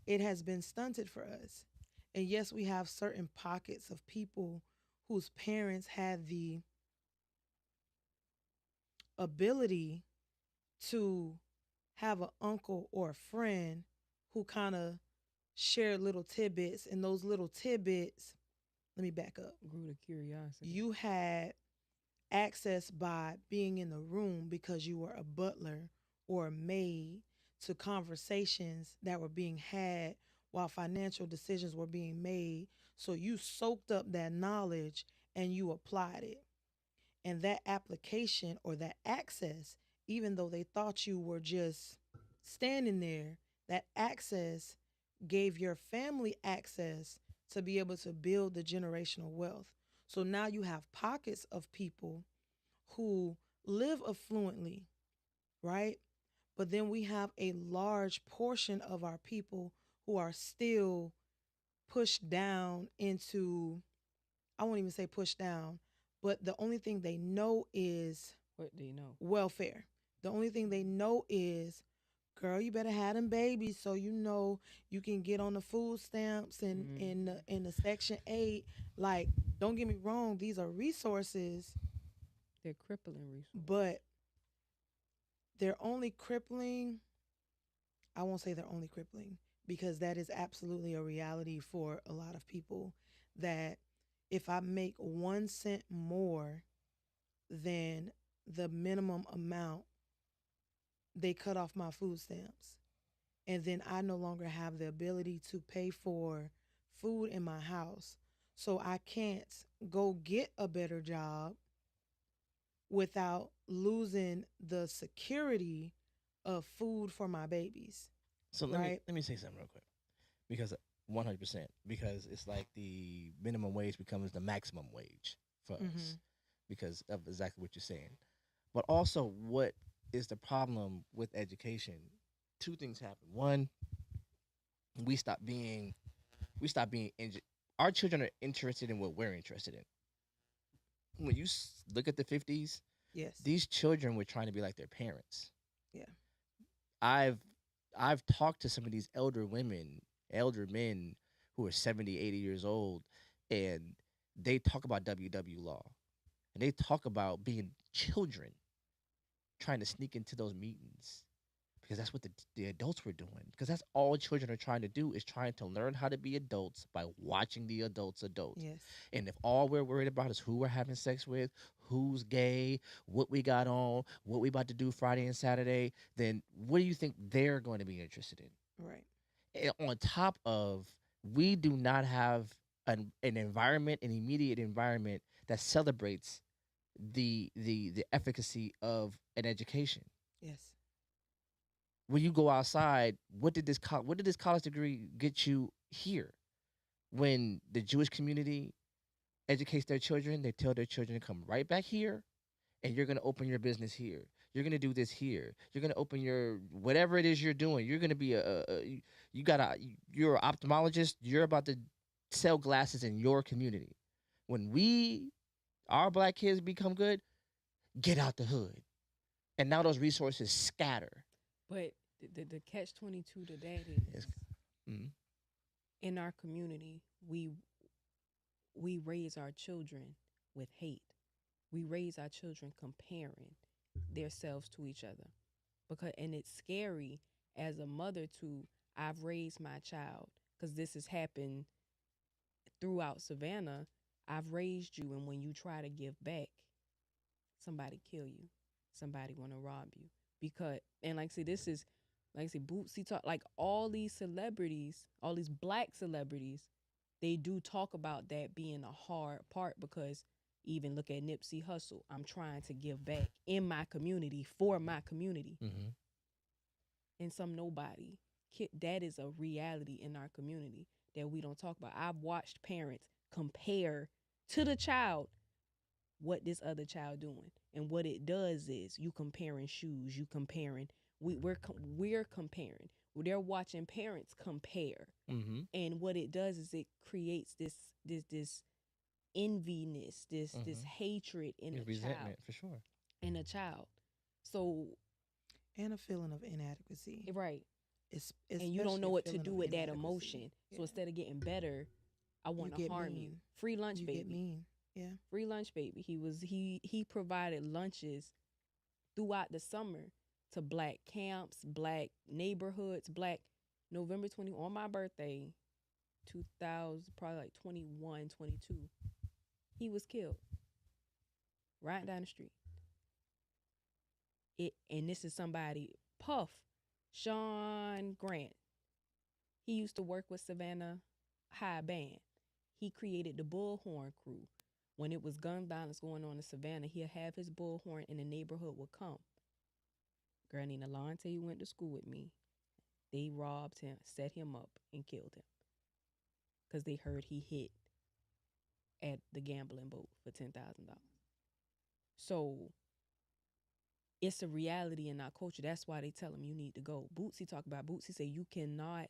It has been stunted for us. And yes, we have certain pockets of people whose parents had the ability to have an uncle or a friend who kind of shared little tidbits, and those little tidbits, let me back up. Grew the curiosity. You had access by being in the room because you were a butler or a maid to conversations that were being had while financial decisions were being made. So you soaked up that knowledge and you applied it. And that application or that access, even though they thought you were just standing there, that access gave your family access to be able to build the generational wealth. So now you have pockets of people who live affluently, right? But then we have a large portion of our people who are still pushed down into, I won't even say pushed down, but the only thing they know is What do you know? welfare. The only thing they know is, girl, you better have them babies so you know you can get on the food stamps and in the Section 8. Like, don't get me wrong, these are resources, They're crippling resources. but they're only crippling. I won't say they're only crippling because that is absolutely a reality for a lot of people that if I make 1 cent more than the minimum amount, they cut off my food stamps. And then I no longer have the ability to pay for food in my house. So I can't go get a better job without losing the security of food for my babies, So right? let me say something real quick, because 100%, because it's like the minimum wage becomes the maximum wage for us Mm-hmm. because of exactly what you're saying. But also, what is the problem with education? Two things happen. One, we stop being our children are interested in what we're interested in. When you look at the 50s, Yes. these children were trying to be like their parents. Yeah. I've I've talked to some of these elder women, elder men who are 70, 80 years old, and they talk about WW law. And they talk about being children trying to sneak into those meetings because that's what the adults were doing. Because that's all children are trying to do is trying to learn how to be adults by watching the adults adult. Yes. And if all we're worried about is who we're having sex with, who's gay, what we got on, what we about to do Friday and Saturday, then what do you think they're going to be interested in? Right. And on top of, we do not have an environment, an immediate environment that celebrates the efficacy of an education. Yes. When you go outside, what did this college degree get you here? When the Jewish community educates their children, they tell their children to come right back here, and you're going to open your business here. You're going to do this here. You're going to open your whatever it is you're doing. You're going to be you're an ophthalmologist. You're about to sell glasses in your community. When our black kids become good, get out the hood, and now those resources scatter. But the catch 22 to that It's, is mm, in our community, we raise our children with hate. We raise our children comparing themselves to each other. and it's scary as a mother to I've raised my child because this has happened throughout Savannah. I've raised you, and when you try to give back, somebody kill you, somebody want to rob you because and like I say this is like I say Bootsy talk like all these celebrities, all these black celebrities, they do talk about that being a hard part because even look at Nipsey Hussle. I'm trying to give back in my community for my community, Mm-hmm. and some nobody. That is a reality in our community that we don't talk about. I've watched parents compare to the child what this other child doing, and what it does is you comparing shoes, you comparing. We're comparing. They're watching parents compare, Mm-hmm. and what it does is it creates this enviness, this Mm-hmm. hatred in a child, Resentment for sure. So And a feeling of inadequacy. right, It's and you don't especially know a what to feeling do of with that inadequacy. emotion. Yeah. So instead of getting better, I You want to get harm you. mean. Free lunch, You get baby. mean. Yeah. Free lunch, baby. He provided lunches throughout the summer to black camps, black neighborhoods, black November 20 on my birthday, 2000, probably like 21, 22. He was killed right down the street. And this is somebody, Puff, Sean Grant. He used to work with Savannah High Band. He created the Bullhorn Crew. When it was gun violence going on in Savannah, he'll have his bullhorn and the neighborhood would come. Girl named Alante, who went to school with me, they robbed him, set him up, and killed him because they heard he hit at the gambling boat for $10,000. So it's a reality in our culture. That's why they tell him you need to go. Bootsy talk about Bootsy say you cannot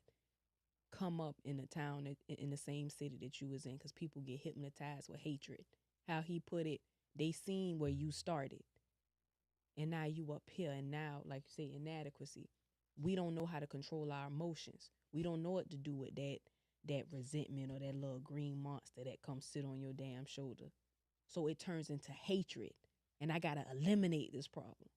come up in a town in the same city that you was in because people get hypnotized with hatred. How he put it, they seen where you started, and now you up here, and now like you say inadequacy. We don't know how to control our emotions. We don't know what to do with that resentment or that little green monster that comes sit on your damn shoulder. So it turns into hatred, and I gotta eliminate this problem.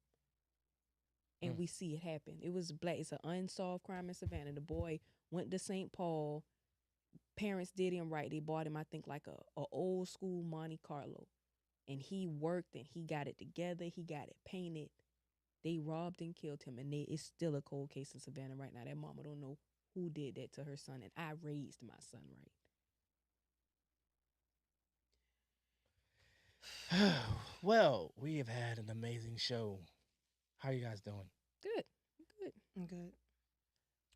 And we see it happen. It was black. It's an unsolved crime in Savannah. The boy went to St. Paul. Parents did him right. They bought him, I think, like a old school Monte Carlo, and he worked and he got it together. He got it painted. They robbed and killed him, and it's still a cold case in Savannah right now. That mama don't know who did that to her son, and I raised my son right. Well, we have had an amazing show. How are you guys doing? Good. I'm good.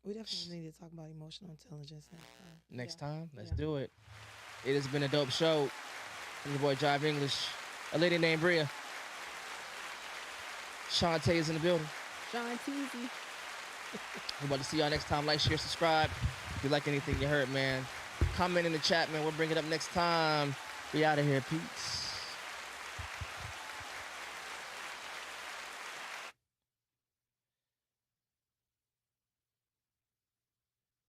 We definitely need to talk about emotional intelligence next time. Next Yeah. time, let's Yeah. do it. It has been a dope show. I'm your boy Jive English. A lady named Bria. Shantae is in the building. Sean Teasy. We're about to see y'all next time. Like, share, subscribe. If you like anything you heard, man, comment in the chat, man. We'll bring it up next time. We out of here. Peace.